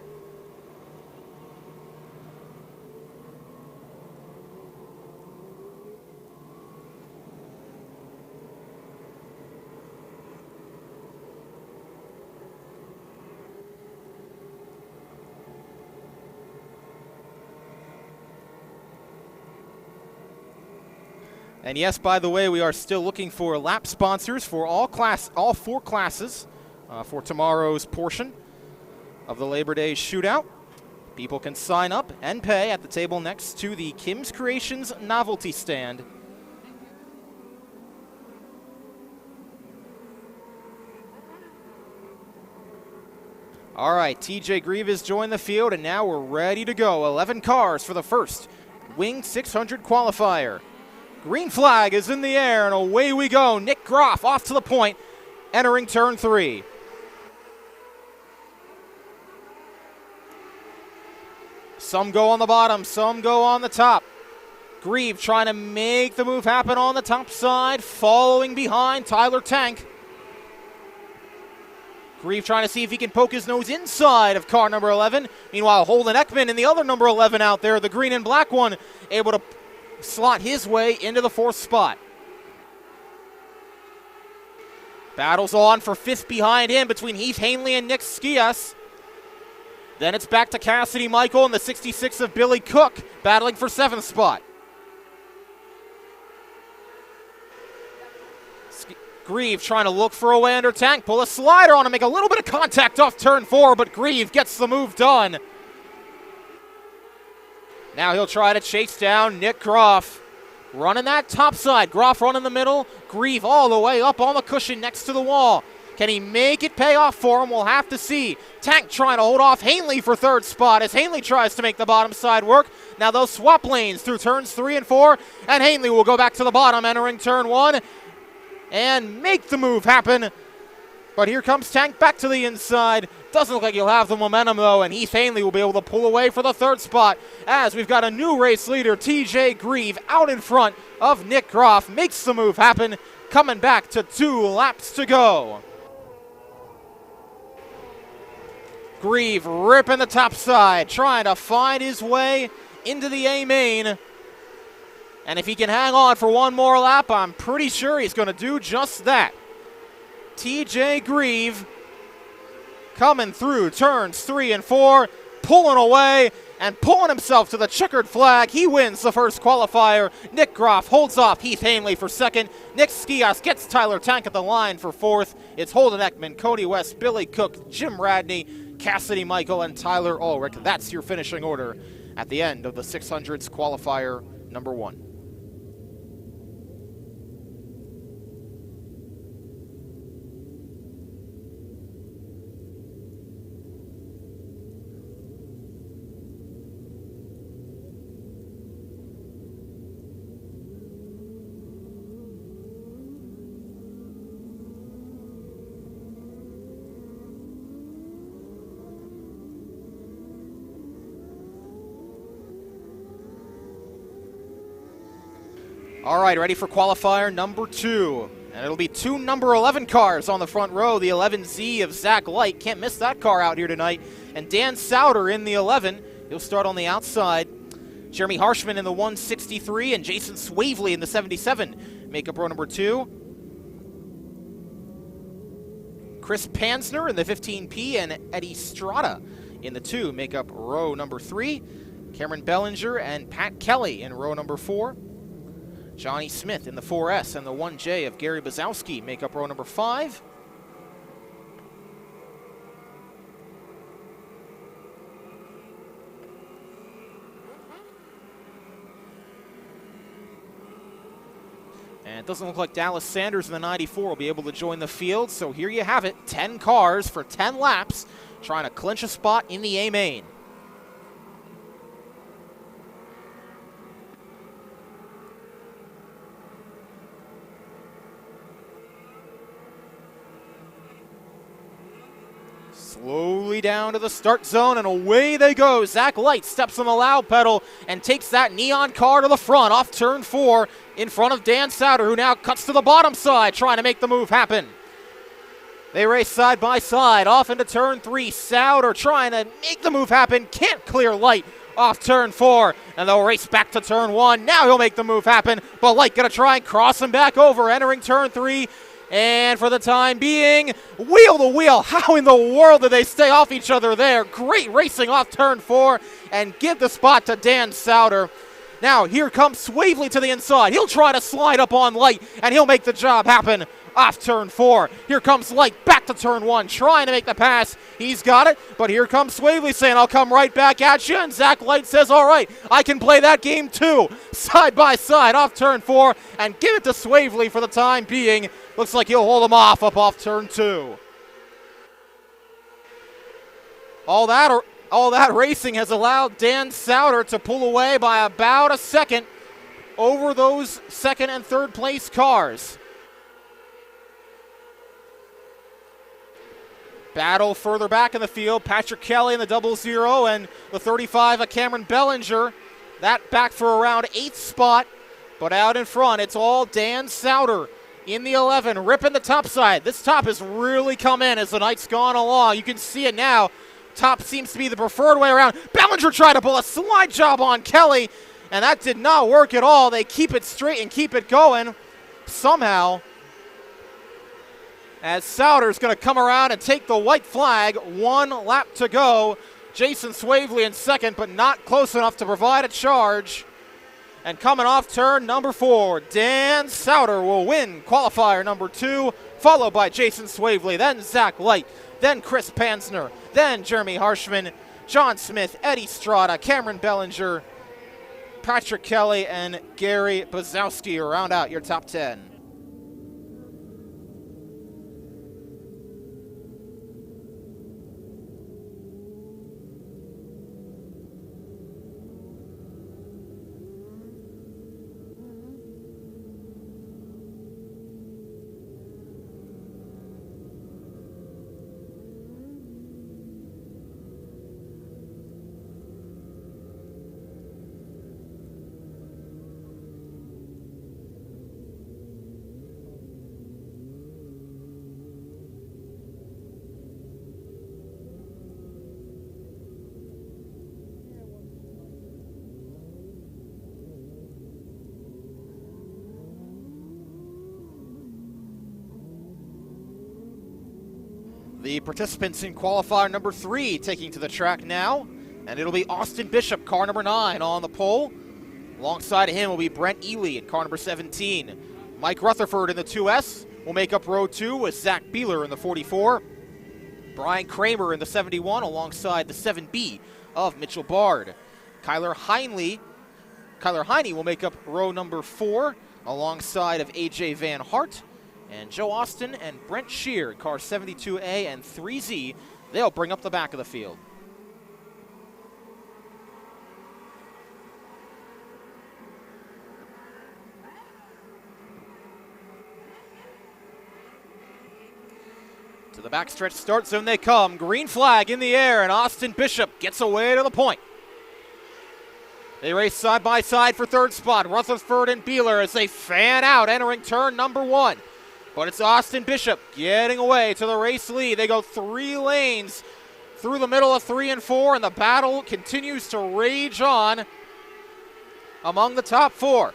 [SPEAKER 1] And yes, by the way, we are still looking for lap sponsors for all 4 classes for tomorrow's portion of the Labor Day Shootout. People can sign up and pay at the table next to the Kim's Creations novelty stand. All right, TJ Grieve has joined the field, and now we're ready to go. 11 cars for the first Wing 600 qualifier. Green flag is in the air, and away we go. Nick Groff off to the point, entering turn 3. Some go on the bottom, some go on the top. Grieve trying to make the move happen on the top side, following behind Tyler Tank. Grieve trying to see if he can poke his nose inside of car number 11. Meanwhile, Holden Ekman and the other number 11 out there, the green and black one, able to slot his way into the 4th spot. Battles on for 5th behind him between Heath Hanley and Nick Skias. Then it's back to Cassidy Michael and the 66 of Billy Cook battling for 7th spot. Grieve trying to look for a way under Tank, pull a slider on him, make a little bit of contact off turn 4, but Grieve gets the move done. Now he'll try to chase down Nick Groff. Running that top side, Groff running the middle, Grieve all the way up on the cushion next to the wall. Can he make it pay off for him? We'll have to see. Tank trying to hold off Hanley for 3rd spot as Hanley tries to make the bottom side work. Now they'll swap lanes through turns 3 and 4, and Hanley will go back to the bottom, entering turn 1. And make the move happen. But here comes Tank back to the inside. Doesn't look like he'll have the momentum, though, and Heath Hanley will be able to pull away for the 3rd spot as we've got a new race leader, TJ Grieve, out in front of Nick Groff. Makes the move happen, coming back to 2 laps to go. Grieve ripping the top side, trying to find his way into the A main. And if he can hang on for one more lap, I'm pretty sure he's going to do just that. TJ Grieve coming through turns 3 and 4, pulling away and pulling himself to the checkered flag. He wins the first qualifier. Nick Groff holds off Heath Hanley for 2nd. Nick Skias gets Tyler Tank at the line for 4th. It's Holden Ekman, Cody West, Billy Cook, Jim Radney, Cassidy Michael, and Tyler Ulrich. That's your finishing order at the end of the 600s qualifier number 1. All right, ready for qualifier number 2. And it'll be 2 number 11 cars on the front row. The 11Z of Zach Light. Can't miss that car out here tonight. And Dan Souter in the 11. He'll start on the outside. Jeremy Harshman in the 163 and Jason Swavely in the 77 make up row number 2. Chris Pansner in the 15P and Eddie Strada in the 2 make up row number 3. Cameron Bellinger and Pat Kelly in row number 4. Johnny Smith in the 4S and the 1J of Gary Bazowski make up row number 5. And it doesn't look like Dallas Sanders in the 94 will be able to join the field, so here you have it, 10 cars for 10 laps, trying to clinch a spot in the A main. Slowly down to the start zone, and away they go. Zach Light steps on the loud pedal and takes that neon car to the front off turn 4 in front of Dan Souter, who now cuts to the bottom side, trying to make the move happen. They race side by side off into turn 3. Souter trying to make the move happen, can't clear Light off turn 4, and they'll race back to turn 1. Now he'll make the move happen, but Light gonna try and cross him back over, entering turn 3. And for the time being, wheel to wheel. How in the world did they stay off each other there? Great racing off turn 4 and give the spot to Dan Souter. Now, here comes Swavely to the inside. He'll try to slide up on Light, and he'll make the job happen off turn 4. Here comes Light back to turn 1, trying to make the pass. He's got it, but here comes Swavely saying, I'll come right back at you, and Zach Light says, all right, I can play that game too. Side by side off turn 4, and give it to Swavely for the time being. Looks like he'll hold him off up off turn 2. All that racing has allowed Dan Souter to pull away by about a second over those second and third place cars. Battle further back in the field. Patrick Kelly in the 00 and the 35 of Cameron Bellinger. That back for around 8th spot, but out in front it's all Dan Souter in the 11, ripping the top side. This top has really come in as the night's gone along. You can see it now. Top seems to be the preferred way around. Bellinger tried to pull a slide job on Kelly, and that did not work at all. They keep it straight and keep it going somehow, as Souter's going to come around and take the white flag. 1 lap to go. Jason Swavely in second, but not close enough to provide a charge. And coming off turn number 4, Dan Souter will win qualifier number 2, followed by Jason Swavely, then Zach Light, then Chris Pansner, then Jeremy Harshman, John Smith, Eddie Strada, Cameron Bellinger, Patrick Kelly, and Gary Bazowski round out your top 10. The participants in qualifier number 3 taking to the track now, and it'll be Austin Bishop, car number 9, on the pole. Alongside of him will be Brent Ely in car number 17. Mike Rutherford in the 2S will make up row 2 with Zach Beeler in the 44. Brian Kramer in the 71 alongside the 7B of Mitchell Bard. Kyler Heine will make up row number 4 alongside of AJ Van Hart. And Joe Austin and Brent Shear, car 72A and 3Z, they'll bring up the back of the field. To the backstretch start zone they come. Green flag in the air, and Austin Bishop gets away to the point. They race side by side for third spot. Rutherford and Beeler as they fan out, entering turn number 1. But it's Austin Bishop getting away to the race lead. They go 3 lanes through the middle of 3 and 4, and the battle continues to rage on among the top 4.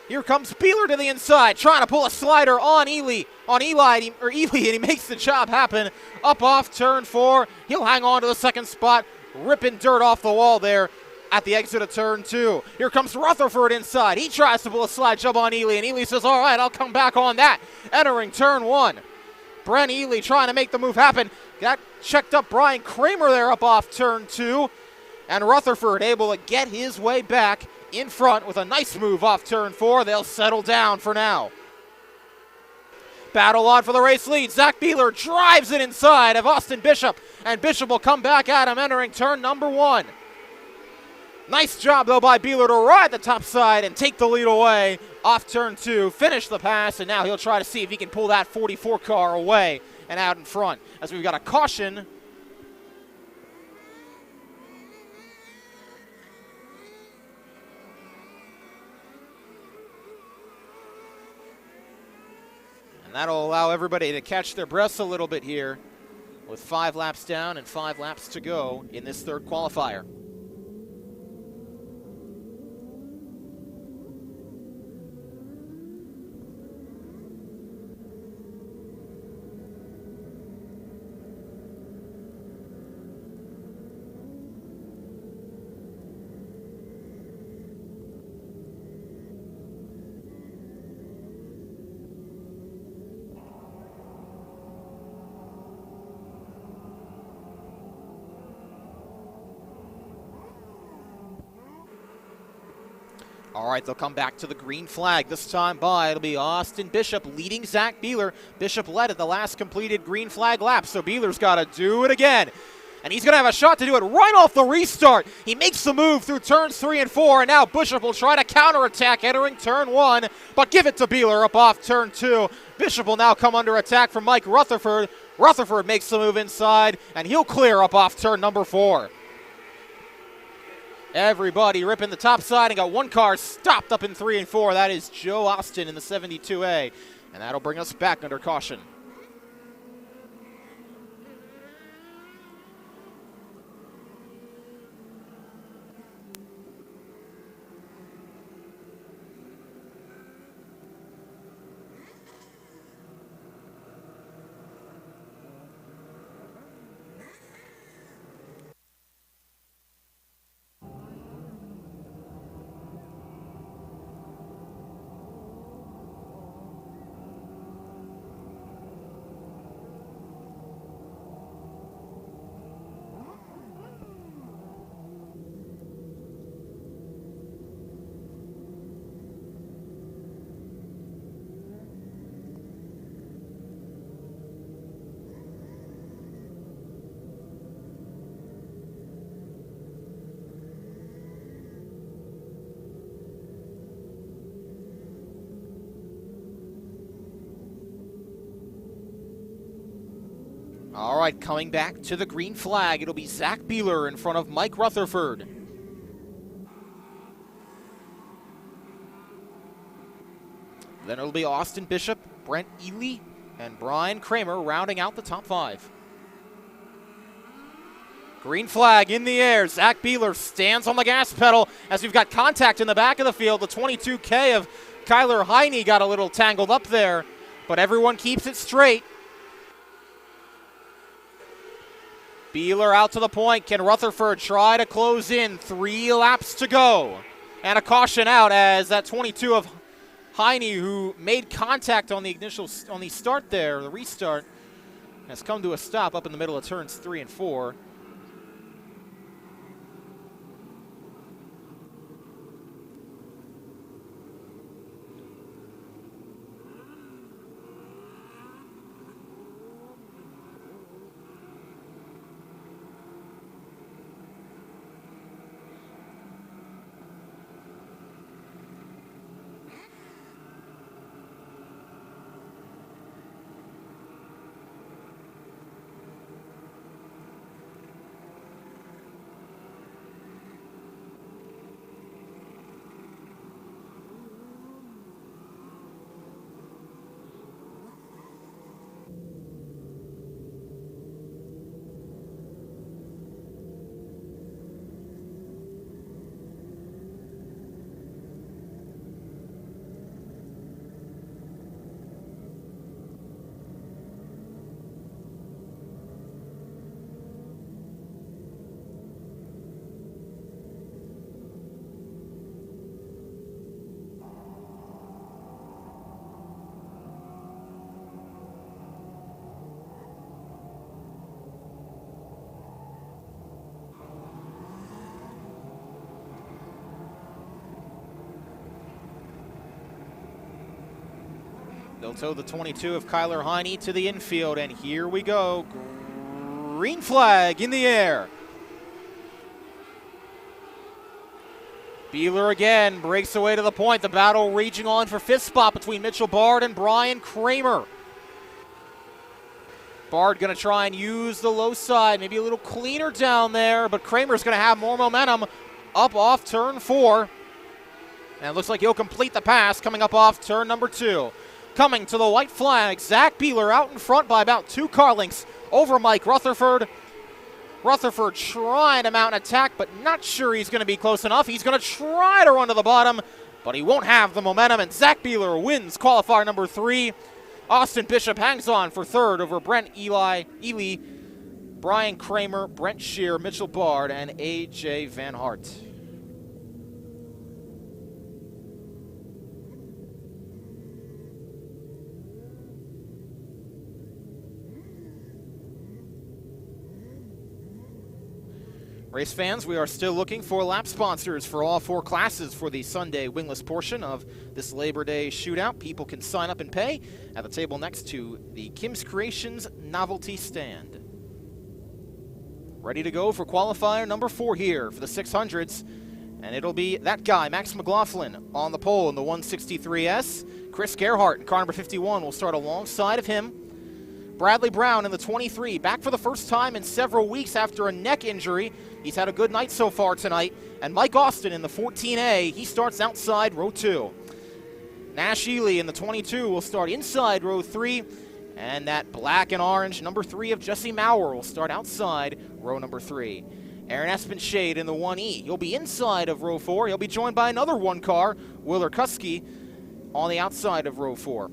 [SPEAKER 1] Here comes Beeler to the inside, trying to pull a slider on Ely, and he makes the job happen up off turn 4. He'll hang on to the second spot, ripping dirt off the wall there at the exit of turn 2. Here comes Rutherford inside. He tries to pull a slide jump on Ely, and Ely says, all right, I'll come back on that. Entering turn 1. Brent Ely trying to make the move happen. Got checked up Brian Kramer there up off turn 2. And Rutherford able to get his way back in front with a nice move off turn 4. They'll settle down for now. Battle on for the race lead. Zach Beeler drives it inside of Austin Bishop, and Bishop will come back at him entering turn number 1. Nice job, though, by Beeler to ride the top side and take the lead away off turn 2, finish the pass, and now he'll try to see if he can pull that 44 car away and out in front, as we've got a caution. And that'll allow everybody to catch their breaths a little bit here with 5 laps down and 5 laps to go in this third qualifier. All right, they'll come back to the green flag. This time by, it'll be Austin Bishop leading Zach Beeler. Bishop led at the last completed green flag lap, so Beeler's got to do it again. And he's going to have a shot to do it right off the restart. He makes the move through turns 3 and 4, and now Bishop will try to counterattack entering turn 1, but give it to Beeler up off turn 2. Bishop will now come under attack from Mike Rutherford. Rutherford makes the move inside, and he'll clear up off turn number 4. Everybody ripping the top side, and got one car stopped up in 3 and 4. That is Joe Austin in the 72A, and that'll bring us back under caution. All right, coming back to the green flag, it'll be Zach Beeler in front of Mike Rutherford. Then it'll be Austin Bishop, Brent Ely, and Brian Kramer rounding out the top 5. Green flag in the air. Zach Beeler stands on the gas pedal as we've got contact in the back of the field. The 22K of Kyler Heine got a little tangled up there, but everyone keeps it straight. Beeler out to the point. Can Rutherford try to close in? 3 laps to go. And a caution out as that 22 of Heine, who made contact on the start there, the restart, has come to a stop up in the middle of turns 3 and 4. They'll tow the 22 of Kyler Heine to the infield, and here we go. Green flag in the air. Beeler again breaks away to the point. The battle raging on for 5th spot between Mitchell Bard and Brian Kramer. Bard going to try and use the low side, maybe a little cleaner down there, but Kramer's going to have more momentum up off turn 4. And it looks like he'll complete the pass coming up off turn number 2. Coming to the white flag, Zach Beeler out in front by about 2 car lengths over Mike Rutherford. Rutherford trying to mount an attack, but not sure he's going to be close enough. He's going to try to run to the bottom, but he won't have the momentum, and Zach Beeler wins qualifier number 3. Austin Bishop hangs on for 3rd over Brent Ely, Brian Kramer, Brent Shear, Mitchell Bard, and A.J. Van Hart. Race fans, we are still looking for lap sponsors for all 4 classes for the Sunday wingless portion of this Labor Day shootout. People can sign up and pay at the table next to the Kim's Creations novelty stand. Ready to go for qualifier number 4 here for the 600s. And it'll be that guy, Max McLaughlin, on the pole in the 163S. Chris Gerhardt in car number 51 will start alongside of him. Bradley Brown in the 23, back for the first time in several weeks after a neck injury. He's had a good night so far tonight. And Mike Austin in the 14A, he starts outside row 2. Nash Ely in the 22 will start inside row 3. And that black and orange number 3 of Jesse Maurer will start outside row number 3. Aaron Espenshade in the 1E. He'll be inside of row 4. He'll be joined by another 1 car, Willer Kuski, on the outside of row 4.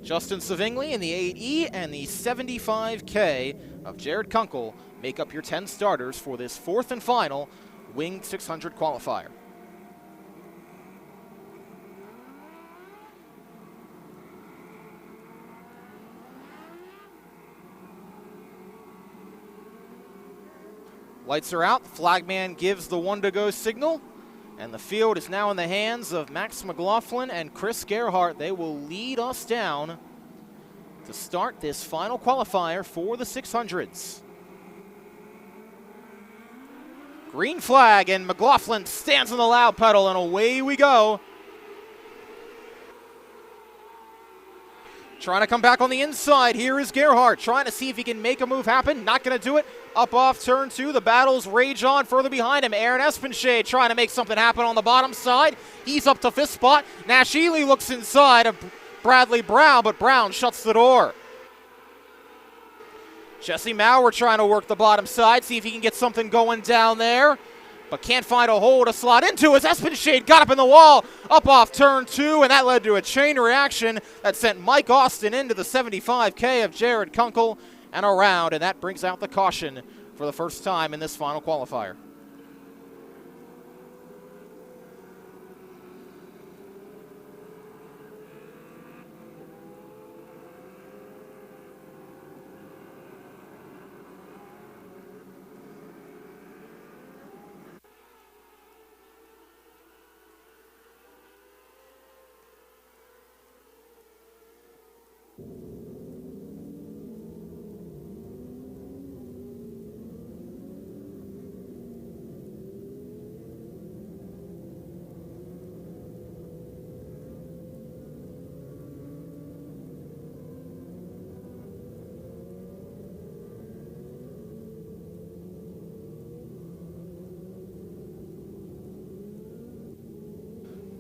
[SPEAKER 1] Justin Savingli in the 8E and the 75K of Jared Kunkel make up your 10 starters for this 4th and final Winged 600 qualifier. Lights are out. The flagman gives the 1 to go signal. And the field is now in the hands of Max McLaughlin and Chris Gerhardt. They will lead us down to start this final qualifier for the 600s. Green flag, and McLaughlin stands on the loud pedal, and away we go. Trying to come back on the inside. Here is Gerhardt trying to see if he can make a move happen. Not going to do it. Up off turn 2. The battles rage on further behind him. Aaron Espenshade trying to make something happen on the bottom side. He's up to 5th spot. Nash Ely looks inside of Bradley Brown, but Brown shuts the door. Jesse Maurer trying to work the bottom side, see if he can get something going down there, but can't find a hole to slot into as Espenshade got up in the wall, up off turn 2, and that led to a chain reaction that sent Mike Austin into the 75K of Jared Kunkel and around, and that brings out the caution for the first time in this final qualifier.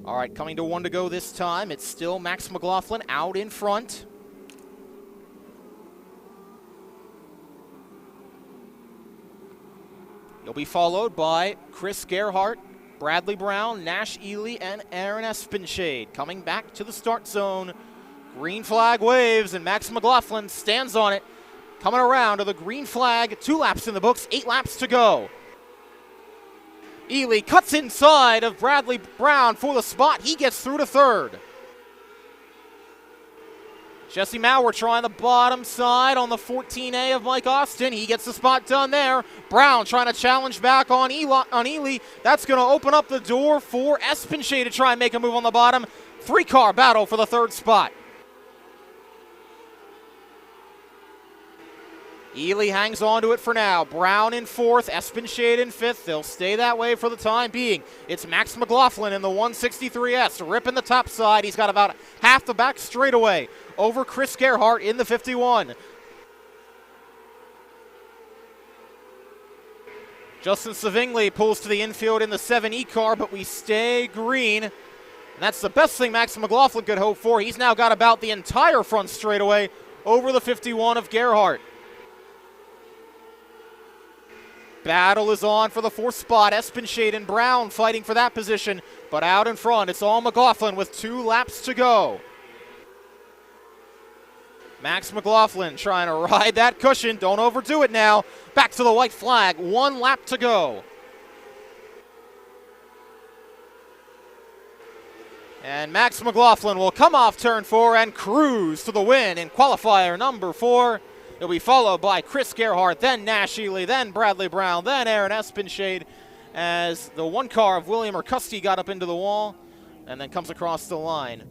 [SPEAKER 1] All right, coming to 1 to go this time. It's still Max McLaughlin out in front. He'll be followed by Chris Gerhardt, Bradley Brown, Nash Ely, and Aaron Espenshade. Coming back to the start zone. Green flag waves, and Max McLaughlin stands on it. Coming around to the green flag. 2 laps in the books, 8 laps to go. Ely cuts inside of Bradley Brown for the spot. He gets through to 3rd. Jesse Maurer trying the bottom side on the 14A of Mike Austin. He gets the spot done there. Brown trying to challenge back on Ely. That's going to open up the door for Espenshade to try and make a move on the bottom. 3-car battle for the 3rd spot. Ely hangs on to it for now. Brown in 4th, Espenshade in 5th. They'll stay that way for the time being. It's Max McLaughlin in the 163S, ripping the top side. He's got about half the back straightaway over Chris Gerhardt in the 51. Justin Savingli pulls to the infield in the 7E car, but we stay green. And that's the best thing Max McLaughlin could hope for. He's now got about the entire front straightaway over the 51 of Gerhardt. Battle is on for the 4th spot. Espenshade and Brown fighting for that position, but out in front, it's all McLaughlin with 2 laps to go. Max McLaughlin trying to ride that cushion. Don't overdo it now. Back to the white flag. 1 lap to go. And Max McLaughlin will come off turn 4 and cruise to the win in qualifier number 4. It'll be followed by Chris Gerhardt, then Nash Ely, then Bradley Brown, then Aaron Espenshade, as the one car of William Urkusti got up into the wall and then comes across the line.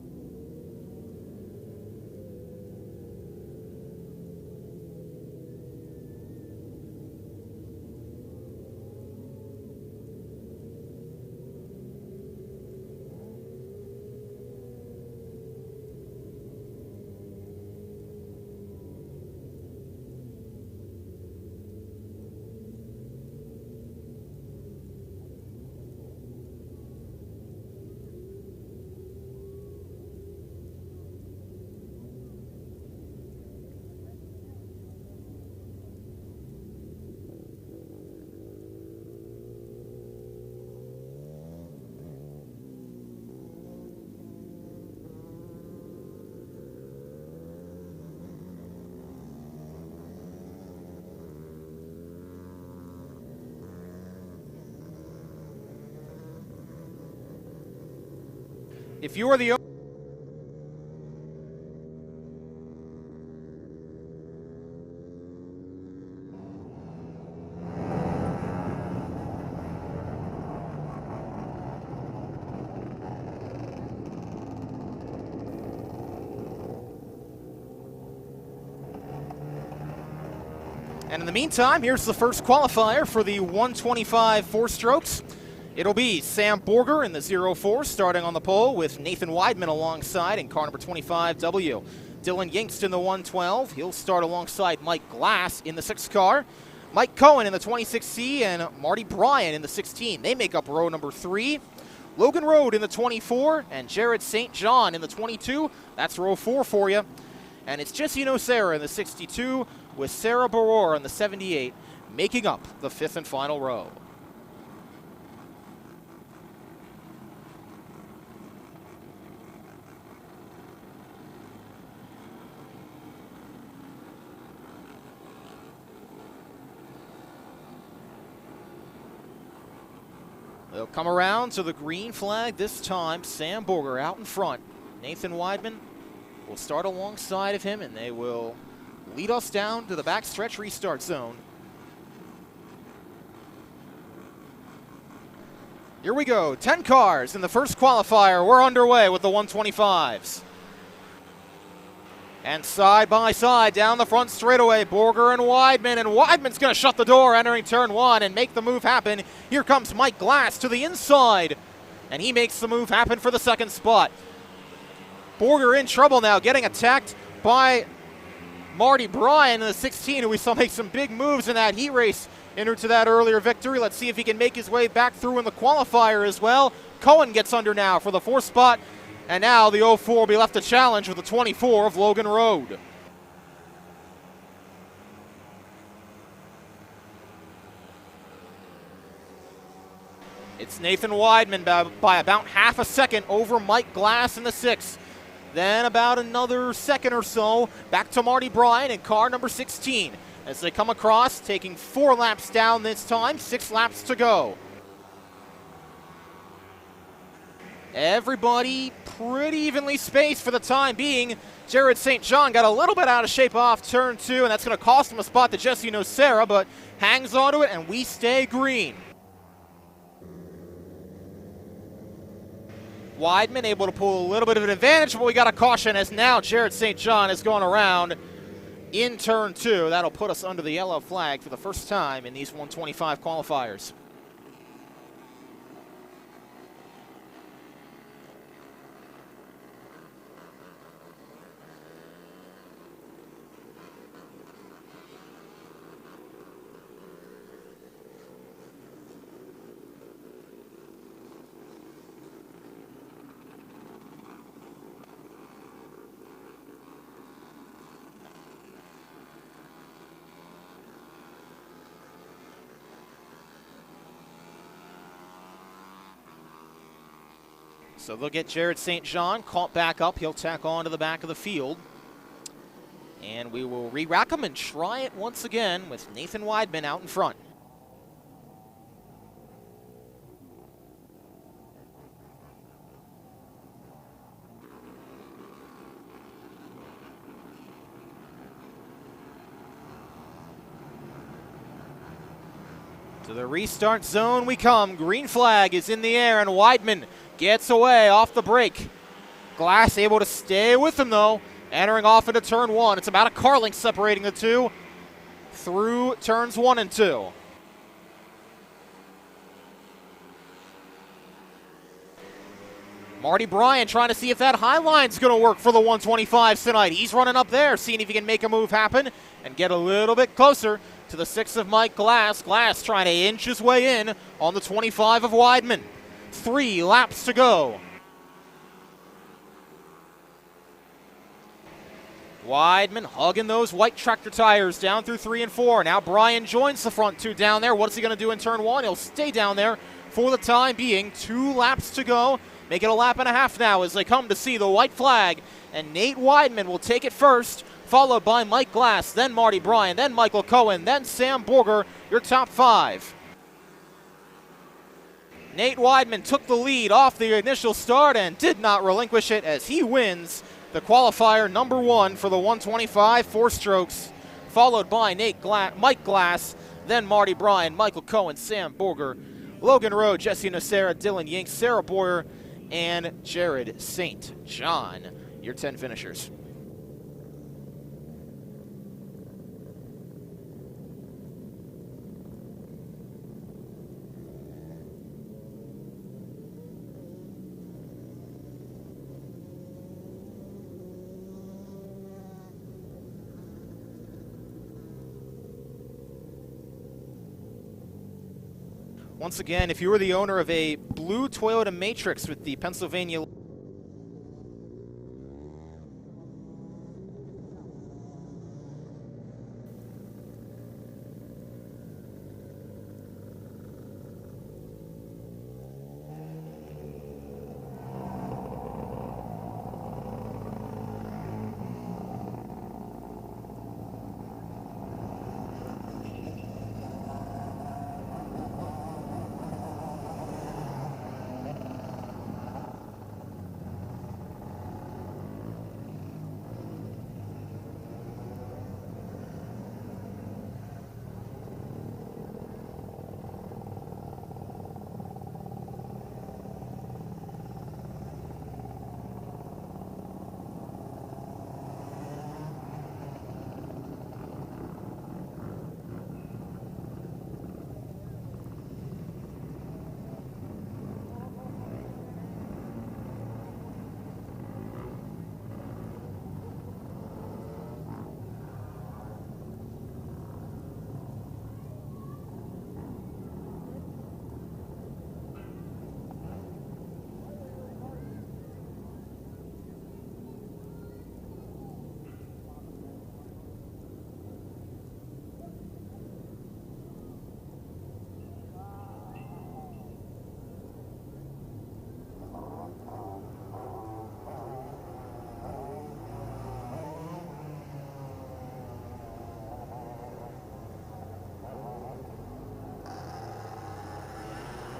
[SPEAKER 1] If you are the And in the meantime, here's the first qualifier for the 125 four-strokes. It'll be Sam Borger in the 0-4, starting on the pole with Nathan Weidman alongside in car number 25W. Dylan Yingst in the 112. He'll start alongside Mike Glass in the 6 car. Mike Cohen in the 26C and Marty Bryan in the 16. They make up row number 3. Logan Road in the 24 and Jared St. John in the 22. That's row 4 for you. And it's Jesse Nocera in the 62 with Sarah Baror in the 78, making up the 5th and final row. They'll come around to the green flag this time. Sam Borger out in front. Nathan Weidman will start alongside of him, and they will lead us down to the backstretch restart zone. Here we go. 10 cars in the first qualifier. We're underway with the 125s. And side by side down the front straightaway, Borger and Weidman's going to shut the door entering turn 1 and make the move happen. Here comes Mike Glass to the inside, and he makes the move happen for the 2nd spot. Borger in trouble now, getting attacked by Marty Bryan in the 16, who we saw make some big moves in that heat race into that earlier victory. Let's see if he can make his way back through in the qualifier as well. Cohen gets under now for the 4th spot. And now the 04 will be left to challenge with the 24 of Logan Road. It's Nathan Weidman by about half a second over Mike Glass in the 6th. Then about another second or so, back to Marty Bryan in car number 16. As they come across, taking 4 laps down this time, 6 laps to go. Everybody pretty evenly spaced for the time being. Jared St. John got a little bit out of shape off turn 2, and that's going to cost him a spot to Jesse Nocera, but hangs onto it, and we stay green. Weidman able to pull a little bit of an advantage, but we got a caution as now Jared St. John is going around in turn 2. That'll put us under the yellow flag for the first time in these 125 qualifiers. So they'll get Jared St. John caught back up. He'll tack on to the back of the field. And we will re-rack him and try it once again with Nathan Weidman out in front. To the restart zone we come. Green flag is in the air, and Weidman gets away off the break. Glass able to stay with him, though. Entering off into turn 1. It's about a car length separating the two through turns 1 and 2. Marty Bryan trying to see if that high line's going to work for the 125s tonight. He's running up there, seeing if he can make a move happen and get a little bit closer to the 6 of Mike Glass. Glass trying to inch his way in on the 25 of Weidman. 3 laps to go. Weidman hugging those white tractor tires down through 3 and 4. Now Bryan joins the front 2 down there. What is he going to do in turn 1? He'll stay down there for the time being. 2 laps to go. Make it a lap and a half now as they come to see the white flag. And Nate Weidman will take it first, followed by Mike Glass, then Marty Bryan, then Michael Cohen, then Sam Borger, your top 5. Nate Weidman took the lead off the initial start and did not relinquish it as he wins the qualifier number 1 for the 125 4 strokes, followed by Mike Glass, then Marty Bryan, Michael Cohen, Sam Borger, Logan Rowe, Jesse Nocera, Dylan Yink, Sarah Boyer, and Jared St. John, your 10 finishers. Once again, if you were the owner of a blue Toyota Matrix with the Pennsylvania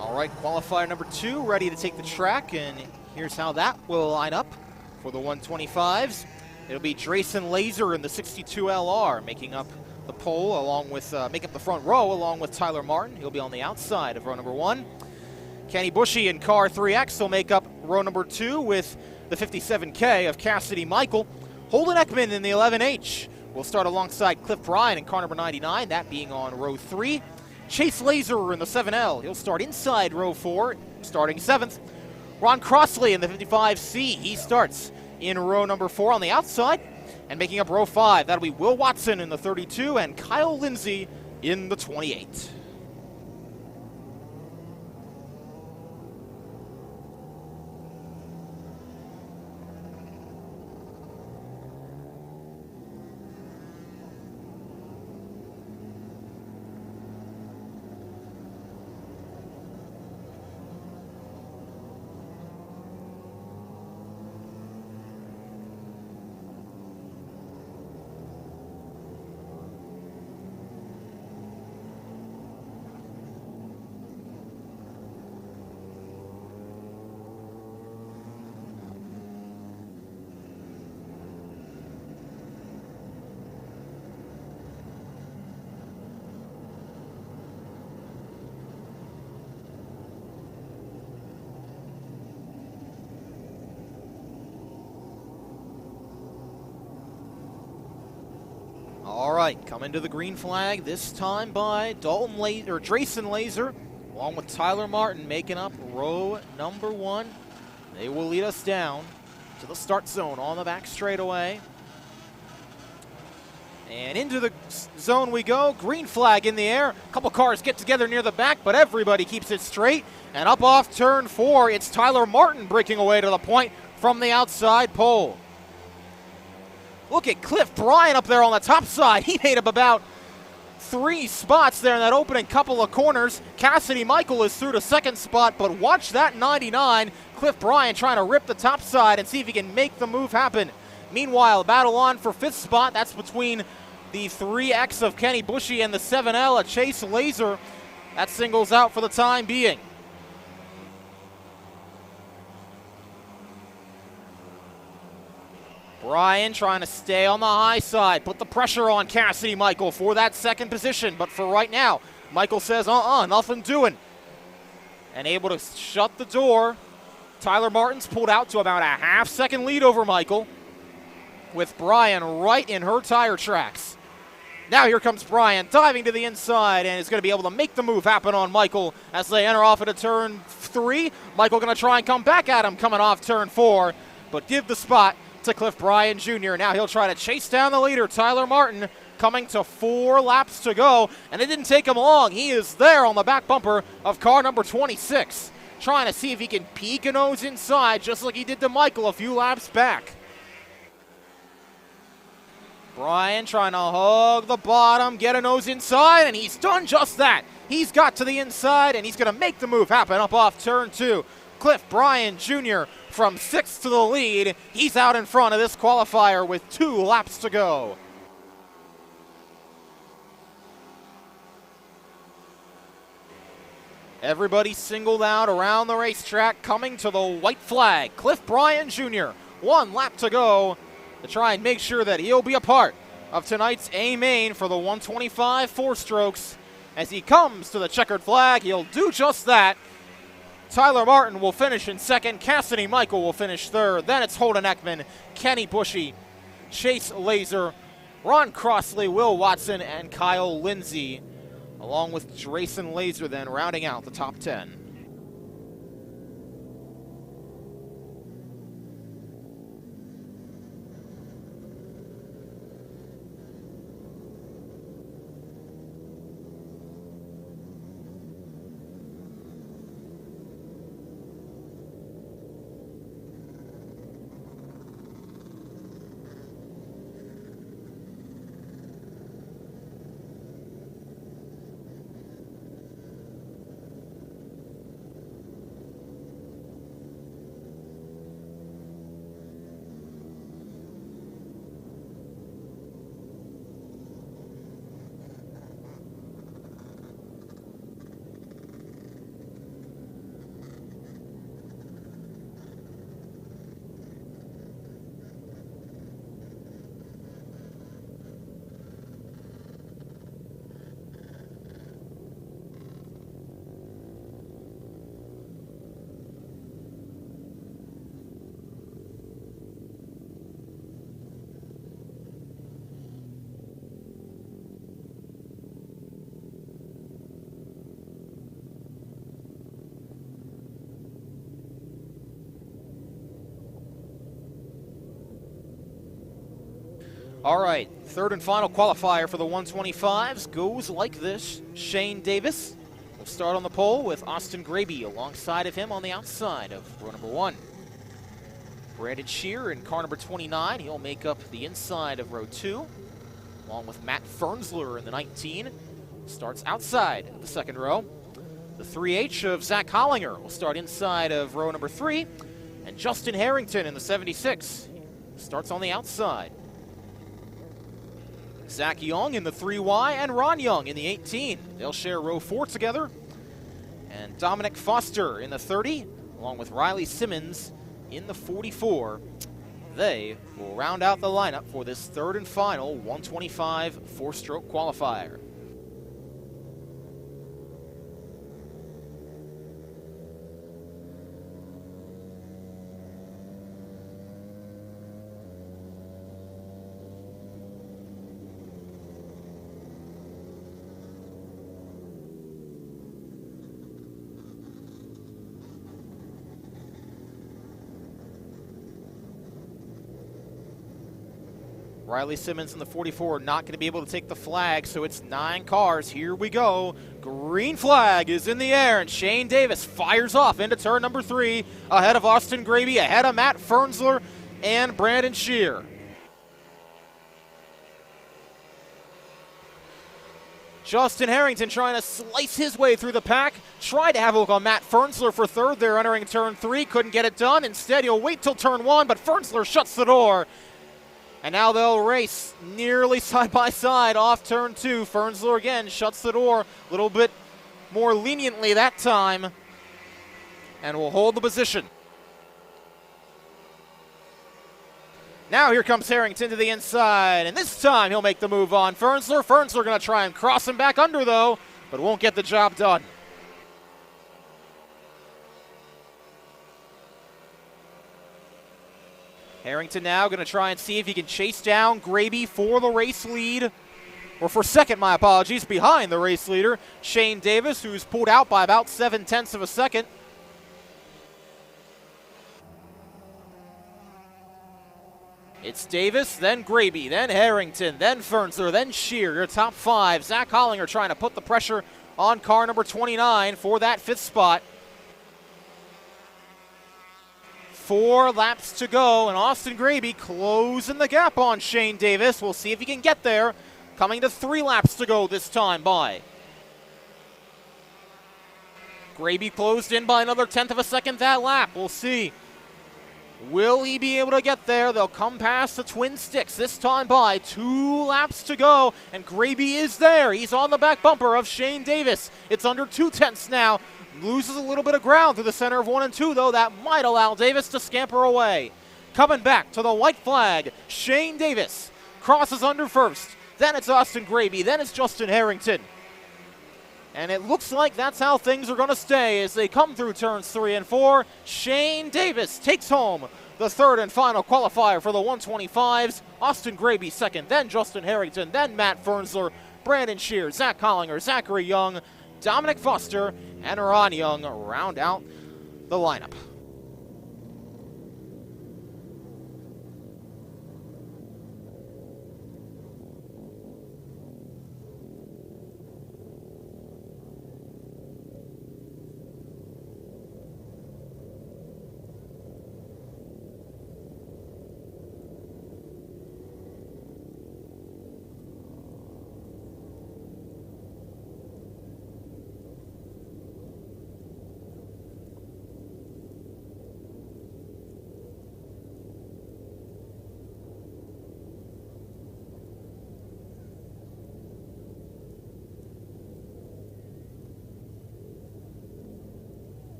[SPEAKER 1] All right, qualifier number 2 ready to take the track, and here's how that will line up for the 125s. It'll be Drayson Laser in the 62 LR making up the pole along with, making up the front row along with Tyler Martin. He'll be on the outside of row number 1. Kenny Bushy in car 3X will make up row number 2 with the 57K of Cassidy Michael. Holden Ekman in the 11H will start alongside Cliff Bryan in car number 99, that being on row 3. Chase Laser in the 7L. He'll start inside row 4, starting 7th. Ron Crossley in the 55C. He starts in row number 4 on the outside. And making up row 5, that'll be Will Watson in the 32 and Kyle Lindsay in the 28. All right, coming to the green flag, this time by Drayson Laser, along with Tyler Martin, making up row number 1. They will lead us down to the start zone on the back straightaway. And into the zone we go. Green flag in the air. A couple cars get together near the back, but everybody keeps it straight. And up off turn 4, it's Tyler Martin breaking away to the point from the outside pole. Look at Cliff Bryan up there on the top side. He made up about 3 spots there in that opening couple of corners. Cassidy Michael is through to second spot, but watch that 99. Cliff Bryan trying to rip the top side and see if he can make the move happen. Meanwhile, battle on for 5th spot. That's between the 3X of Kenny Bushy and the 7L of Chase Laser. That singles out for the time being. Bryan trying to stay on the high side, put the pressure on Cassidy Michael for that second position. But for right now, Michael says, nothing doing. And able to shut the door. Tyler Martin's pulled out to about a half-second lead over Michael, with Bryan right in her tire tracks. Now here comes Bryan diving to the inside and is going to be able to make the move happen on Michael as they enter off into turn 3. Michael going to try and come back at him coming off turn 4, but give the spot to Cliff Bryan Jr. Now he'll try to chase down the leader, Tyler Martin, coming to 4 laps to go, and it didn't take him long. He is there on the back bumper of car number 26, trying to see if he can peek a nose inside just like he did to Michael a few laps back. Bryan trying to hug the bottom, get a nose inside, and he's done just that. He's got to the inside, and he's going to make the move happen up off turn 2. Cliff Bryan Jr. from 6th to the lead. He's out in front of this qualifier with 2 laps to go. Everybody singled out around the racetrack, coming to the white flag. Cliff Bryan Jr., 1 lap to go to try and make sure that he'll be a part of tonight's A main for the 125 4-strokes. As he comes to the checkered flag, he'll do just that. Tyler Martin will finish in 2nd. Cassidy Michael will finish 3rd. Then it's Holden Ekman, Kenny Bushy, Chase Laser, Ron Crossley, Will Watson, and Kyle Lindsay, along with Drayson Laser then rounding out the top 10. All right, 3rd and final qualifier for the 125s goes like this. Shane Davis will start on the pole with Austin Graby alongside of him on the outside of row number 1. Brandon Shear in car number 29. He'll make up the inside of row 2, along with Matt Fernsler in the 19. Starts outside of the 2nd row. The 3H of Zach Hollinger will start inside of row number 3. And Justin Harrington in the 76 starts on the outside. Zach Young in the 3Y and Ron Young in the 18. They'll share row 4 together. And Dominic Foster in the 30, along with Riley Simmons in the 44. They will round out the lineup for this 3rd and final 125 4-stroke qualifier. Riley Simmons in the 44 not going to be able to take the flag, so it's 9 cars. Here we go. Green flag is in the air, and Shane Davis fires off into turn number 3, ahead of Austin Graby, ahead of Matt Fernsler and Brandon Shear. Justin Harrington trying to slice his way through the pack. Tried to have a look on Matt Fernsler for third there entering turn 3. Couldn't get it done. Instead, he'll wait till turn 1, but Fernsler shuts the door. And now they'll race nearly side by side off turn 2. Fernsler again shuts the door a little bit more leniently that time and will hold the position. Now here comes Harrington to the inside, and this time he'll make the move on Fernsler. Fernsler going to try and cross him back under, though, but won't get the job done. Harrington now going to try and see if he can chase down Graby for the race lead, or for second, my apologies, behind the race leader, Shane Davis, who's pulled out by about 0.7 of a second. It's Davis, then Graby, then Harrington, then Fernsler, then Shear, your top 5. Zach Hollinger trying to put the pressure on car number 29 for that 5th spot. 4 laps to go, and Austin Graby closing the gap on Shane Davis. We'll see if he can get there. Coming to 3 laps to go this time by. Graby closed in by another 1/10 of a second that lap. We'll see. Will he be able to get there? They'll come past the Twin Sticks this time by. 2 laps to go, and Graby is there. He's on the back bumper of Shane Davis. It's under 2/10 now. Loses a little bit of ground through the center of 1 and 2, though. That might allow Davis to scamper away. Coming back to the white flag, Shane Davis crosses under first. Then it's Austin Graby. Then it's Justin Harrington. And it looks like that's how things are going to stay as they come through turns 3 and 4. Shane Davis takes home the 3rd and final qualifier for the 125s. Austin Graby second, then Justin Harrington, then Matt Fernsler, Brandon Shear, Zach Hollinger, Zachary Young, Dominic Foster, and Ron Young round out the lineup.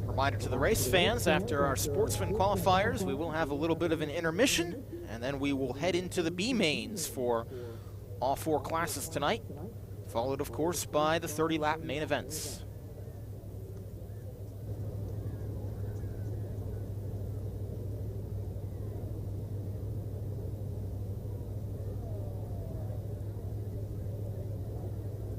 [SPEAKER 1] Reminder to the race fans, after our Sportsman Qualifiers, we will have a little bit of an intermission, and then we will head into the B mains for all 4 classes tonight, followed, of course, by the 30-lap main events.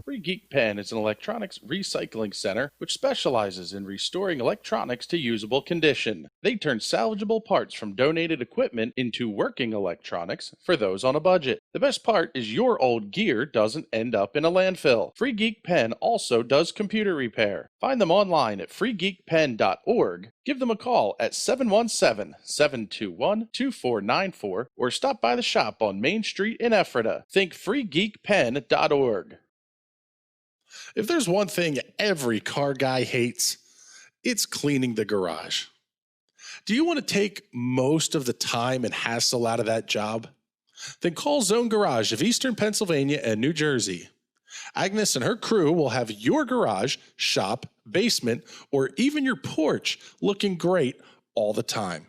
[SPEAKER 6] Free Geek Pen is an electronics recycling center which specializes in restoring electronics to usable condition. They turn salvageable parts from donated equipment into working electronics for those on a budget. The best part is your old gear doesn't end up in a landfill. Free Geek Pen also does computer repair. Find them online at freegeekpen.org. Give them a call at 717-721-2494 or stop by the shop on Main Street in Ephrata. Think freegeekpen.org. If there's one thing every car guy hates, it's cleaning the garage. Do you want to take most of the time and hassle out of that job? Then call Zone Garage of Eastern Pennsylvania and New Jersey. Agnes and her crew will have your garage, shop, basement, or even your porch looking great all the time.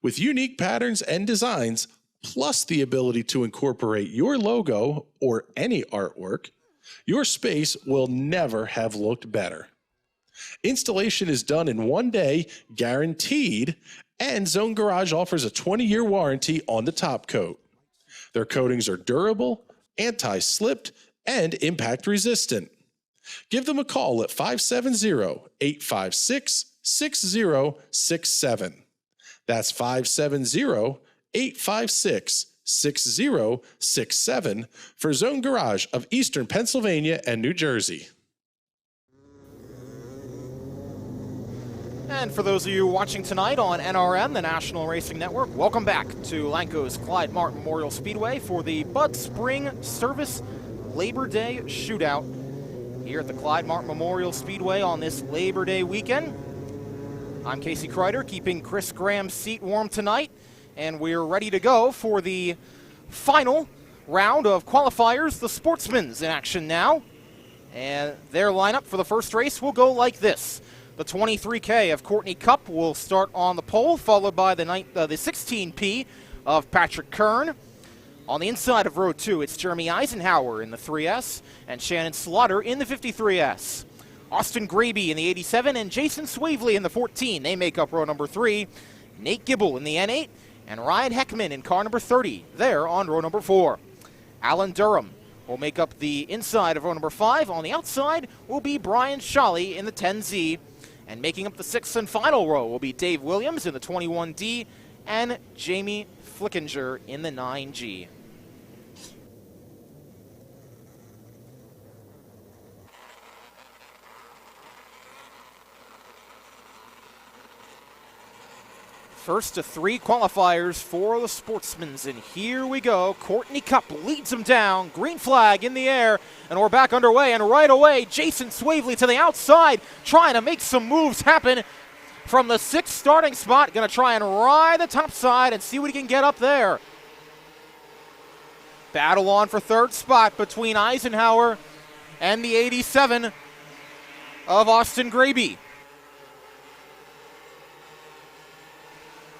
[SPEAKER 6] With unique patterns and designs, plus the ability to incorporate your logo or any artwork, your space will never have looked better. Installation is done in 1 day, guaranteed, and Zone Garage offers a 20-year warranty on the top coat. Their coatings are durable, anti-slipped, and impact resistant. Give them a call at 570-856-6067. That's 570-856-6067 for Zone Garage of Eastern Pennsylvania and New Jersey.
[SPEAKER 1] And for those of you watching tonight on NRN, the National Racing Network, welcome back to Lanco's Clyde Martin Memorial Speedway for the Bud Spring Service Labor Day Shootout here at the Clyde Martin Memorial Speedway on this Labor Day weekend. I'm Casey Kreider, keeping Chris Graham's seat warm tonight, and we're ready to go for the final round of qualifiers. The Sportsman's in action now, and their lineup for the first race will go like this. The 23K of Courtney Cup will start on the pole, followed by the 16P of Patrick Kern. On the inside of row 2, it's Jeremy Eisenhower in the 3S and Shannon Slaughter in the 53S. Austin Graby in the 87 and Jason Swavely in the 14. They make up row number 3. Nate Gibble in the N8 and Ryan Heckman in car number 30. They're on row number 4. Alan Durham will make up the inside of row number 5. On the outside will be Brian Scholle in the 10Z. And making up the 6th and final row will be Dave Williams in the 21D and Jamie Flickinger in the 9G. First to 3 qualifiers for the Sportsmans, and here we go. Courtney Cup leads them down, green flag in the air, and we're back underway, and right away, Jason Swavely to the outside, trying to make some moves happen from the 6th starting spot. Gonna try and ride the top side and see what he can get up there. Battle on for 3rd spot between Eisenhower and the 87 of Austin Graby.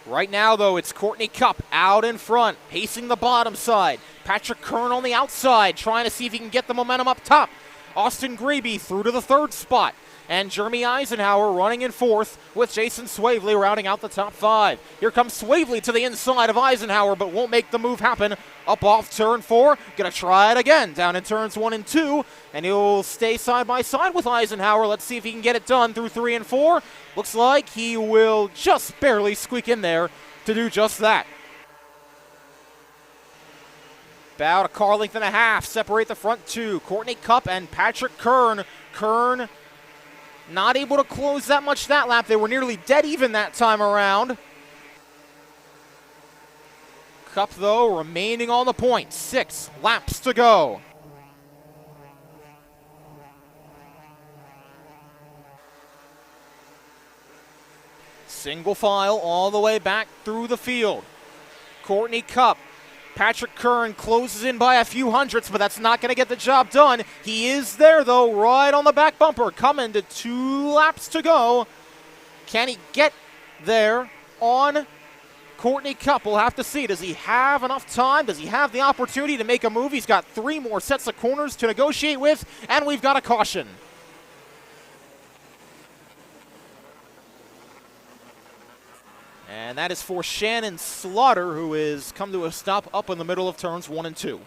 [SPEAKER 1] Right now, though, it's Courtney Cup out in front, pacing the bottom side. Patrick Kern on the outside, trying to see if he can get the momentum up top. Austin Graby through to the 3rd spot. And Jeremy Eisenhower running in 4th with Jason Swavely rounding out the top 5. Here comes Swavely to the inside of Eisenhower, but won't make the move happen. Up off turn 4, gonna try it again down in turns 1 and 2, and he'll stay side by side with Eisenhower. Let's see if he can get it done through 3 and 4. Looks like he will just barely squeak in there to do just that. About a car length and a half separate the front 2. Courtney Cup and Patrick Kern. Kern not able to close that much that lap. They were nearly dead even that time around. Cup, though, remaining on the point. 6 laps to go. Single file all the way back through the field. Courtney Cup. Patrick Kern closes in by a few hundredths, but that's not going to get the job done. He is there, though, right on the back bumper, coming to 2 laps to go. Can he get there on Courtney Cup? We'll have to see. Does he have enough time? Does he have the opportunity to make a move? He's got 3 more sets of corners to negotiate with, and we've got a caution. And that is for Shannon Slaughter, who has come to a stop up in the middle of turns 1 and 2.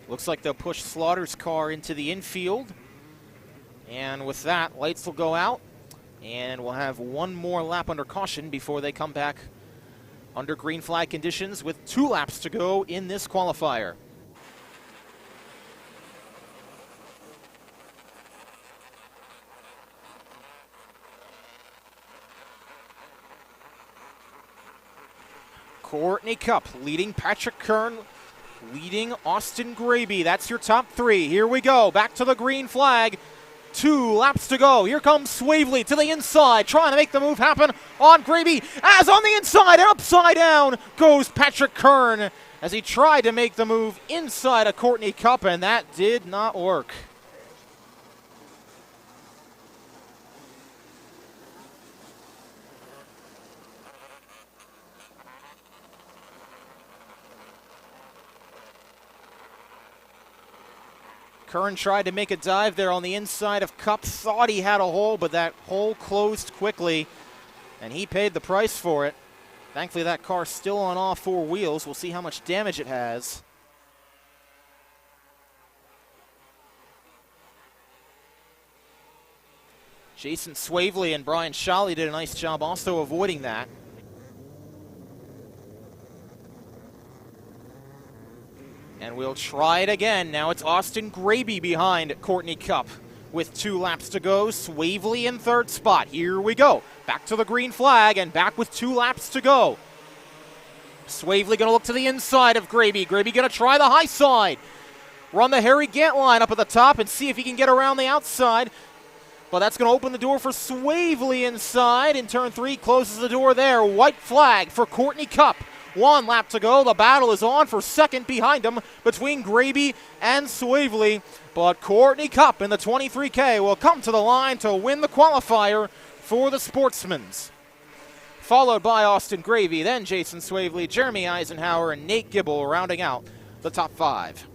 [SPEAKER 1] Looks like they'll push Slaughter's car into the infield. And with that, lights will go out. And we'll have 1 more lap under caution before they come back under green flag conditions with 2 laps to go in this qualifier. Courtney Cup leading Patrick Kern, leading Austin Graby. That's your top three. Here we go. Back to the green flag. 2 laps to go. Here comes Swavely to the inside, trying to make the move happen on Graby. As on the inside and upside down goes Patrick Kern as he tried to make the move inside of Courtney Cup, and that did not work. Kern tried to make a dive there on the inside of Cup, thought he had a hole, but that hole closed quickly, and he paid the price for it. Thankfully, that car's still on all 4 wheels. We'll see how much damage it has. Jason Swavely and Brian Shawley did a nice job also avoiding that. And we'll try it again. Now it's Austin Graby behind Courtney Cup with 2 laps to go. Swavely in 3rd spot. Here we go. Back to the green flag and back with 2 laps to go. Swavely going to look to the inside of Graby. Graby going to try the high side. Run the Harry Gant line up at the top and see if he can get around the outside. But that's going to open the door for Swavely inside. In turn 3, closes the door there. White flag for Courtney Cup. 1 lap to go. The battle is on for second behind him between Graby and Swavely. But Courtney Cup in the 23K will come to the line to win the qualifier for the Sportsmans. Followed by Austin Graby, then Jason Swavely, Jeremy Eisenhower, and Nate Gibble rounding out the top 5.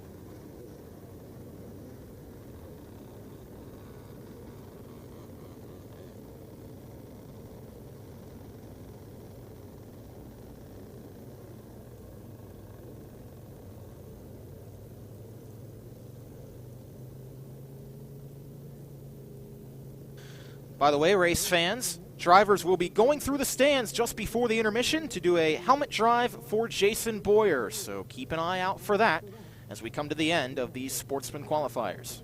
[SPEAKER 1] By the way, race fans, drivers will be going through the stands just before the intermission to do a helmet drive for Jason Boyer, so keep an eye out for that as we come to the end of these Sportsman Qualifiers.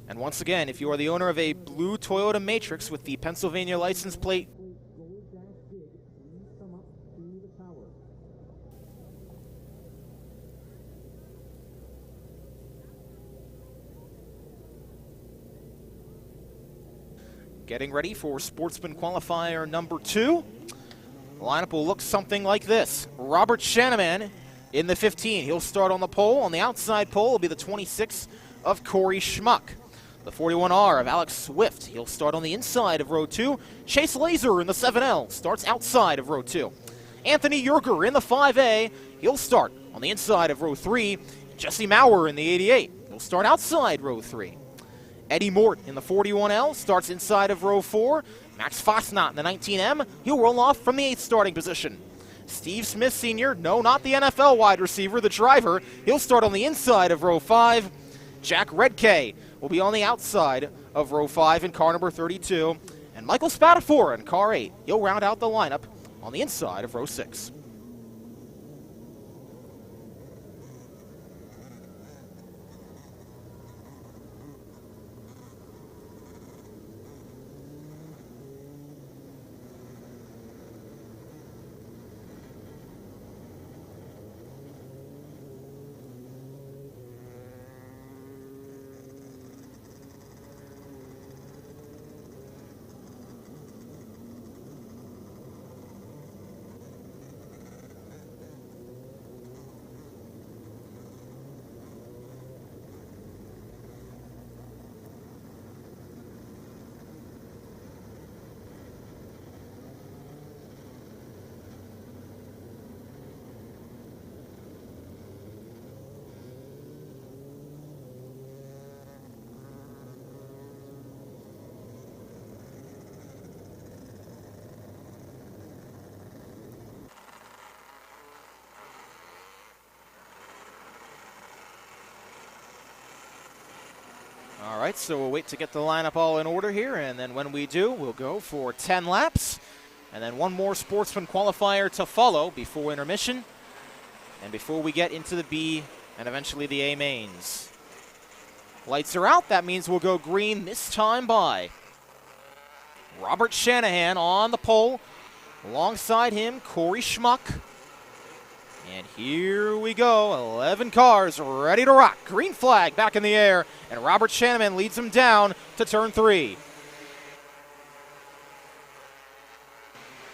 [SPEAKER 1] And once again, if you are the owner of a blue Toyota Matrix with the Pennsylvania license plate getting ready for Sportsman Qualifier number 2. The lineup will look something like this. Robert Shanaman in the 15. He'll start on the pole. On the outside pole will be the 26 of Corey Schmuck. The 41R of Alex Swift. He'll start on the inside of row 2. Chase Laser in the 7L starts outside of row 2. Anthony Yerger in the 5A. He'll start on the inside of row 3. Jesse Maurer in the 88. He'll start outside row 3. Eddie Mort in the 41L starts inside of row 4. Max Fosnot in the 19M. He'll roll off from the 8th starting position. Steve Smith Sr., no, not the NFL wide receiver, the driver. He'll start on the inside of row 5. Jack Redkay will be on the outside of row 5 in car number 32. And Michael Spatafora in car 8. He'll round out the lineup on the inside of row 6. All right, so we'll wait to get the lineup all in order here, and then when we do, we'll go for 10 laps, and then one more Sportsman Qualifier to follow before intermission, and before we get into the B and eventually the A mains. Lights are out. That means we'll go green this time by Robert Shanahan on the pole. Alongside him, Corey Schmuck. And here we go. 11 cars ready to rock. Green flag back in the air. And Robert Shanahan leads them down to turn 3.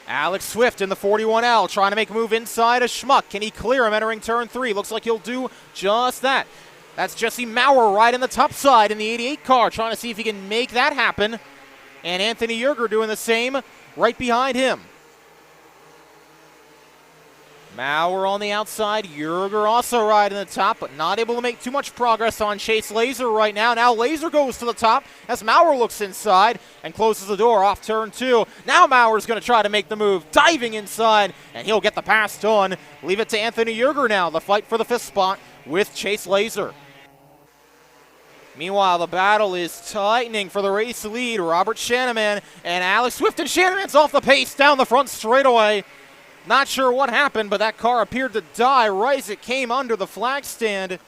[SPEAKER 1] Alex Swift in the 41L trying to make a move inside of Schmuck. Can he clear him entering turn 3? Looks like he'll do just that. That's Jesse Maurer right in the top side in the 88 car, trying to see if he can make that happen. And Anthony Yerger doing the same right behind him. Maurer on the outside, Yerger also right in the top, but not able to make too much progress on Chase Laser right now. Now Laser goes to the top as Maurer looks inside and closes the door off turn 2. Now Maurer's going to try to make the move, diving inside, and he'll get the pass done. Leave it to Anthony Yerger now, the fight for the 5th spot with Chase Laser. Meanwhile, the battle is tightening for the race lead. Robert Shanahan and Alex Swift, and Shanahan's off the pace down the front straightaway. Not sure what happened, but that car appeared to die right as it came under the flag stand.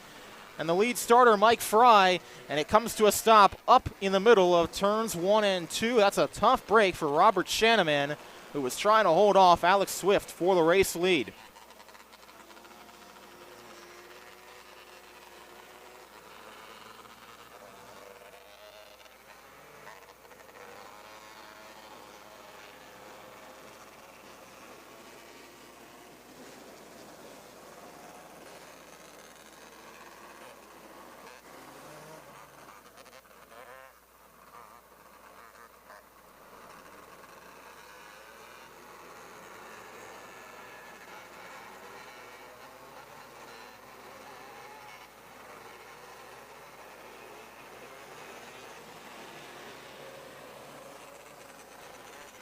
[SPEAKER 1] And the lead starter, Mike Fry, and it comes to a stop up in the middle of turns 1 and 2. That's a tough break for Robert Shanahan, who was trying to hold off Alex Swift for the race lead.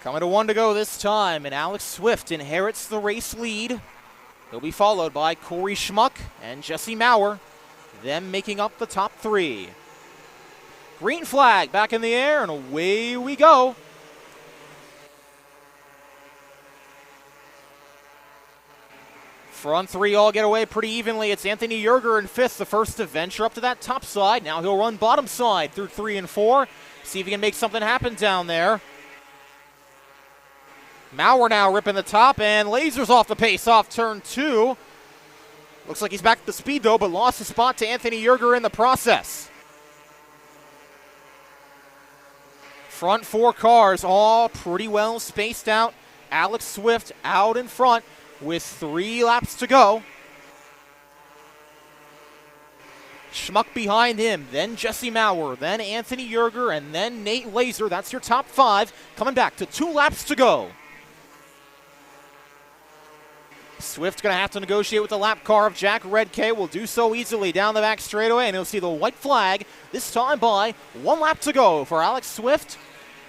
[SPEAKER 1] Coming to 1 to go this time, and Alex Swift inherits the race lead. He'll be followed by Corey Schmuck and Jesse Maurer, them making up the top 3. Green flag back in the air, and away we go. Front 3 all get away pretty evenly. It's Anthony Yerger in 5th, the first to venture up to that top side. Now he'll run bottom side through 3 and 4. See if he can make something happen down there. Maurer now ripping the top, and Laser's off the pace off turn 2. Looks like he's back to speed though, but lost the spot to Anthony Yerger in the process. Front 4 cars all pretty well spaced out. Alex Swift out in front with 3 laps to go. Schmuck behind him, then Jesse Maurer, then Anthony Yerger, and then Nate Laser. That's your top 5. Coming back to 2 laps to go. Swift's going to have to negotiate with the lap car of Jack Redkay. Will do so easily down the back straightaway, and he'll see the white flag this time by 1 lap to go for Alex Swift.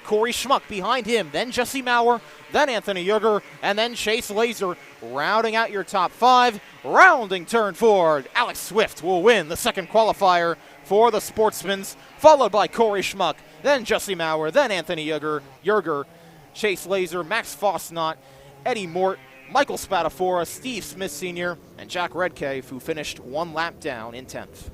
[SPEAKER 1] Corey Schmuck behind him, then Jesse Maurer, then Anthony Yerger, and then Chase Laser rounding out your top 5. Rounding turn 4, Alex Swift will win the 2nd qualifier for the Sportsmans, followed by Corey Schmuck, then Jesse Maurer, then Anthony Yerger, Chase Laser, Max Fosnot, Eddie Mort, Michael Spadafora, Steve Smith Sr., and Jack Redkay, who finished 1 lap down in 10th.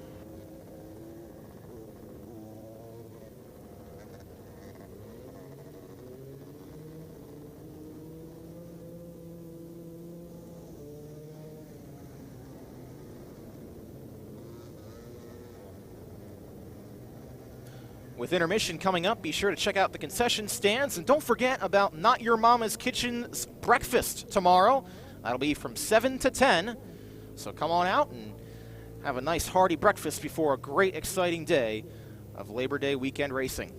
[SPEAKER 1] With intermission coming up, be sure to check out the concession stands, and don't forget about Not Your Mama's Kitchen's breakfast tomorrow. That'll be from 7 to 10, so come on out and have a nice hearty breakfast before a great exciting day of Labor Day weekend racing.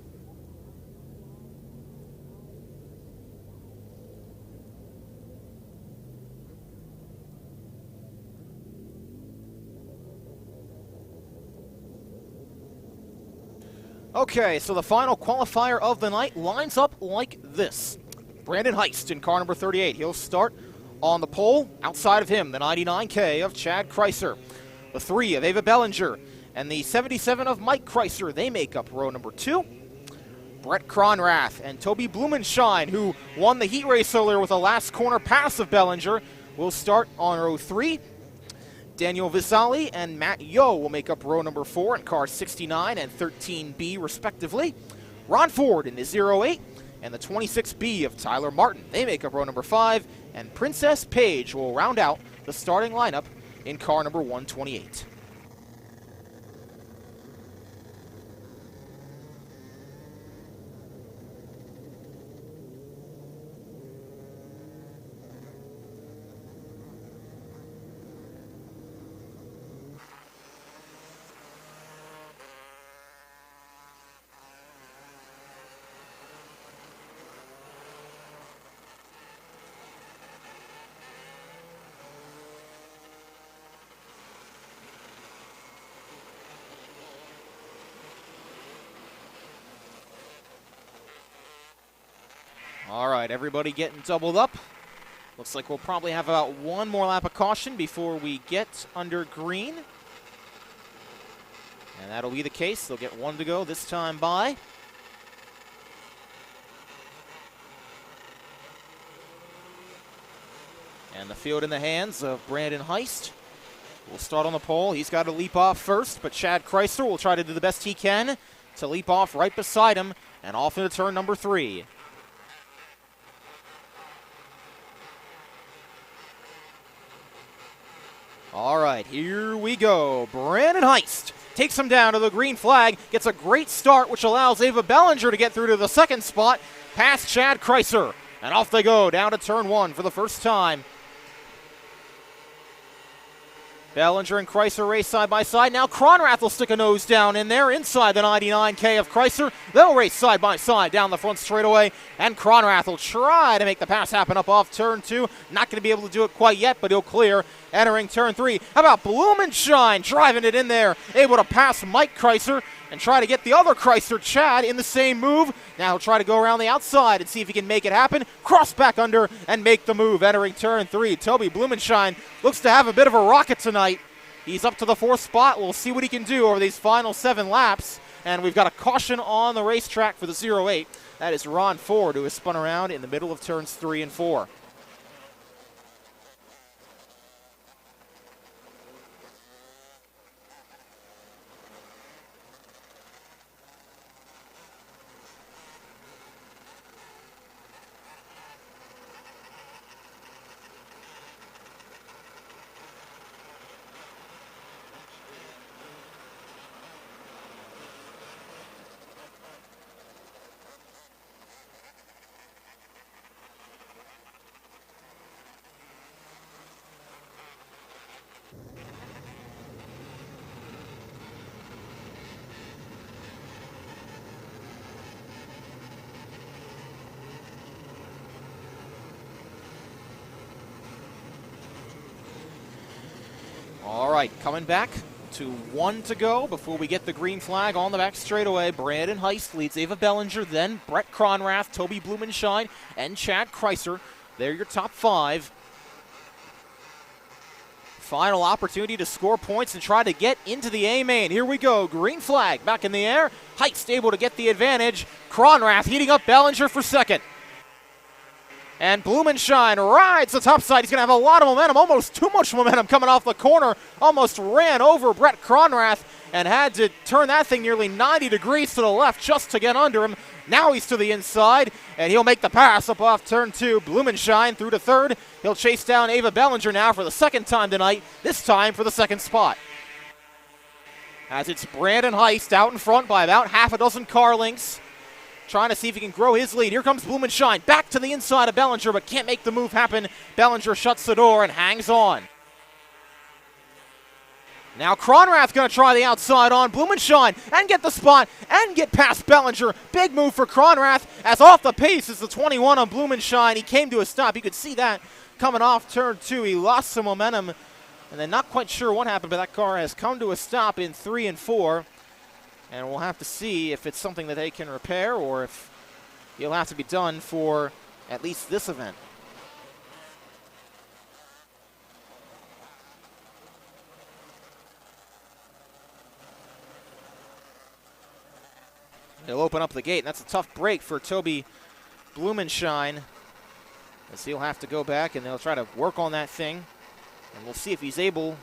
[SPEAKER 1] Okay, so the final qualifier of the night lines up like this. Brandon Heist in car number 38. He'll start on the pole. Outside of him, the 99K of Chad Kreiser. The 3 of Ava Bellinger and the 77 of Mike Kreiser. They make up row number 2. Brett Cronrath and Toby Blumenschein, who won the heat race earlier with a last corner pass of Bellinger, will start on row 3. Daniel Visali and Matt Yo will make up row number 4 in cars 69 and 13B, respectively. Ron Ford in the 08 and the 26B of Tyler Martin. They make up row number 5, and Princess Page will round out the starting lineup in car number 128. All right, everybody getting doubled up. Looks like we'll probably have about one more lap of caution before we get under green. And that'll be the case. They'll get one to go this time by. And the field in the hands of Brandon Heist. We'll start on the pole. He's got to leap off first, but Chad Chrysler will try to do the best he can to leap off right beside him and off into turn number 3. All right, here we go. Brandon Heist takes him down to the green flag, gets a great start, which allows Ava Bellinger to get through to the second spot, past Chad Chrysler. And off they go, down to turn 1 for the first time. Bellinger and Chrysler race side by side. Now Cronrath will stick a nose down in there inside the 99K of Chrysler. They'll race side by side down the front straightaway, and Cronrath will try to make the pass happen up off turn 2. Not going to be able to do it quite yet, but he'll clear entering turn 3. How about Blumenshine driving it in there, able to pass Mike Chrysler and try to get the other Chrysler, Chad, in the same move. Now he'll try to go around the outside and see if he can make it happen. Cross back under and make the move entering turn 3. Toby Blumenshine looks to have a bit of a rocket tonight. He's up to the 4th spot. We'll see what he can do over these final 7 laps. And we've got a caution on the racetrack for the 08. That is Ron Ford, who has spun around in the middle of turns 3 and 4. All right, coming back to 1 to go before we get the green flag on the back straightaway. Brandon Heist leads Ava Bellinger, then Brett Cronrath, Toby Blumenshine, and Chad Chrysler. They're your top 5. Final opportunity to score points and try to get into the A-main. Here we go, green flag back in the air. Heist able to get the advantage. Cronrath heating up Bellinger for second. And Blumenshine rides the top side. He's going to have a lot of momentum, almost too much momentum coming off the corner. Almost ran over Brett Cronrath and had to turn that thing nearly 90 degrees to the left just to get under him. Now he's to the inside, and he'll make the pass up off turn 2. Blumenshine through to 3rd. He'll chase down Ava Bellinger now for the 2nd time tonight, this time for the 2nd spot. As it's Brandon Heist out in front by about half a dozen car lengths, trying to see if he can grow his lead. Here comes Blumenshine back to the inside of Bellinger, but can't make the move happen. Bellinger shuts the door and hangs on. Now Cronrath going to try the outside on Blumenshine and get the spot and get past Bellinger. Big move for Cronrath, as off the pace is the 21 on Blumenshine. He came to a stop. You could see that coming off turn 2. He lost some momentum, and then not quite sure what happened, but that car has come to a stop in 3 and 4. And we'll have to see if it's something that they can repair or if he'll have to be done for at least this event. He'll open up the gate, and that's a tough break for Toby Blumenshine, as he'll have to go back and they'll try to work on that thing And we'll see if he's able,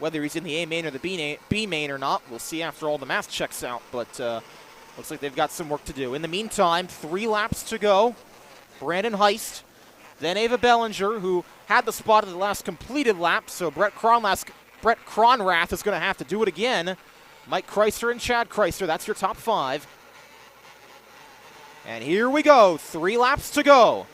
[SPEAKER 1] whether he's in the A main or the B main or not. We'll see after all the math checks out, but looks like they've got some work to do. In the meantime, 3 laps to go. Brandon Heist, then Ava Bellinger, who had the spot at the last completed lap, so Brett Cronrath is going to have to do it again. Mike Chrysler and Chad Chrysler, that's your top 5. And here we go, 3 laps to go.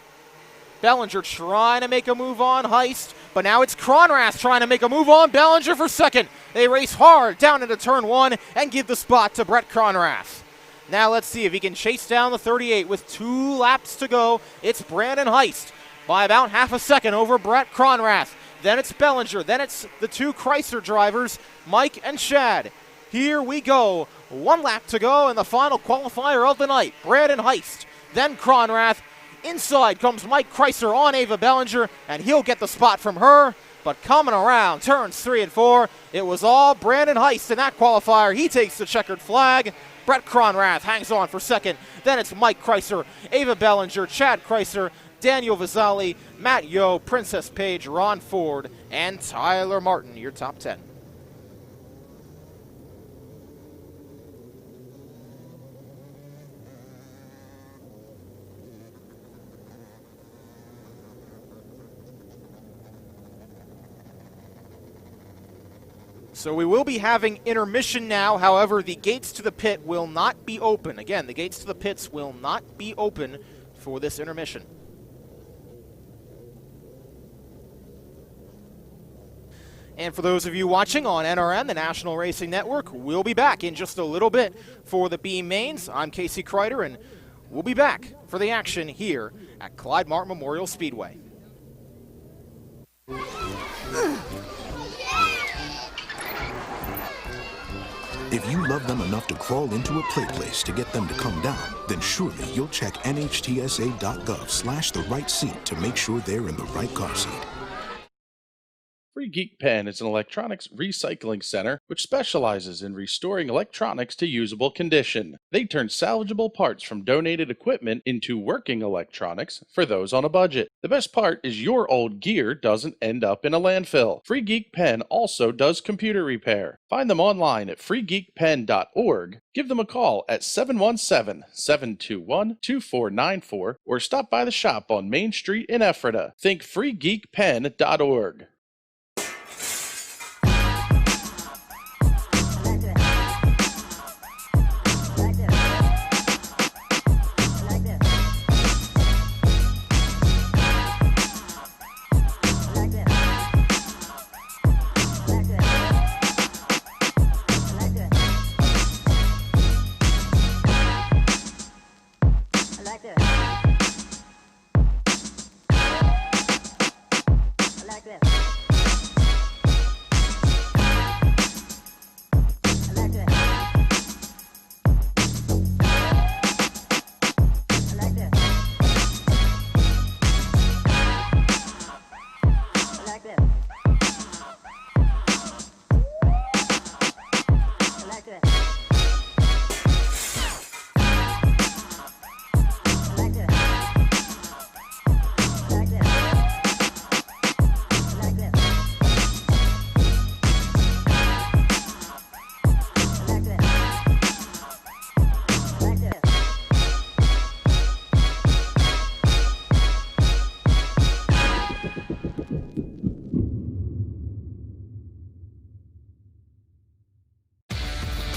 [SPEAKER 1] Bellinger trying to make a move on Heist, but now it's Cronrath trying to make a move on Bellinger for second. They race hard down into turn 1 and give the spot to Brett Cronrath. Now let's see if he can chase down the 38 with 2 laps to go. It's Brandon Heist by about half a second over Brett Cronrath. Then it's Bellinger. Then it's the 2 Chrysler drivers, Mike and Chad. Here we go. 1 lap to go in the final qualifier of the night. Brandon Heist, then Cronrath. Inside comes Mike Chrysler on Ava Bellinger, and he'll get the spot from her. But coming around turns 3 and 4, it was all Brandon Heist in that qualifier. He takes the checkered flag. Brett Cronrath hangs on for second. Then it's Mike Chrysler, Ava Bellinger, Chad Chrysler, Daniel Vizali, Matt Yo, Princess Page, Ron Ford, and Tyler Martin, your top 10. So we will be having intermission now. However, the gates to the pit will not be open. Again, the gates to the pits will not be open for this intermission. And for those of you watching on NRN, the National Racing Network, we'll be back in just a little bit for the B mains. I'm Casey Kreider, and we'll be back for the action here at Clyde Martin Memorial Speedway.
[SPEAKER 7] If you love them enough to crawl into a play place to get them to come down, then surely you'll check nhtsa.gov/the right seat to make sure they're in the right car seat.
[SPEAKER 6] Free Geek Pen is an electronics recycling center which specializes in restoring electronics to usable condition. They turn salvageable parts from donated equipment into working electronics for those on a budget. The best part is your old gear doesn't end up in a landfill. Free Geek Pen also does computer repair. Find them online at freegeekpen.org. Give them a call at 717-721-2494 or stop by the shop on Main Street in Ephrata. Think freegeekpen.org.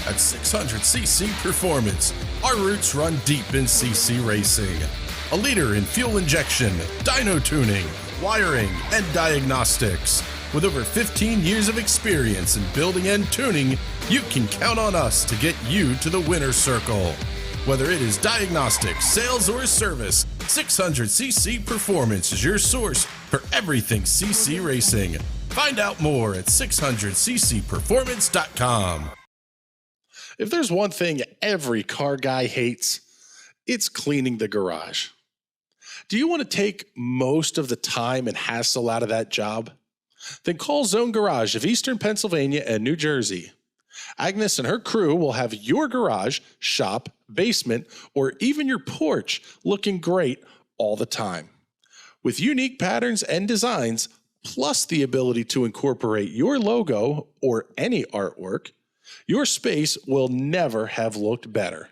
[SPEAKER 5] At 600cc Performance, our roots run deep in CC racing. A leader in fuel injection, dyno tuning, wiring, and diagnostics. With over 15 years of experience in building and tuning, you can count on us to get you to the winner's circle. Whether it is diagnostics, sales, or service, 600cc Performance is your source for everything CC racing. Find out more at 600ccperformance.com.
[SPEAKER 6] If there's one thing every car guy hates, it's cleaning the garage. Do you want to take most of the time and hassle out of that job? Then call Zone Garage of Eastern Pennsylvania and New Jersey. Agnes and her crew will have your garage, shop, basement, or even your porch looking great all the time. With unique patterns and designs, plus the ability to incorporate your logo or any artwork, your space will never have looked better.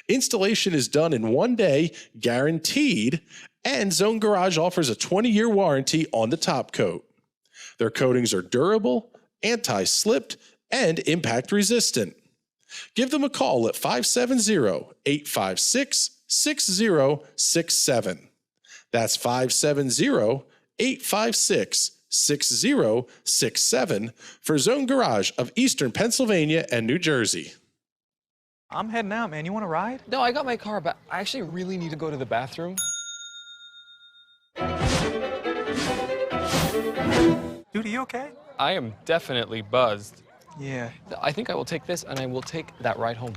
[SPEAKER 6] Installation is done in 1 day, guaranteed, and Zone Garage offers a 20-year warranty on the top coat. Their coatings are durable, anti-slipped, and impact resistant. Give them a call at 570-856-6067. That's 570-856-6067 for Zone Garage of Eastern Pennsylvania and New Jersey.
[SPEAKER 8] I'm heading out, man. You want to ride?
[SPEAKER 9] No, I got my car, but I actually really need to go to the bathroom.
[SPEAKER 8] Dude, are you okay?
[SPEAKER 9] I am definitely buzzed.
[SPEAKER 8] Yeah.
[SPEAKER 9] I think I will take this, and I will take that ride home.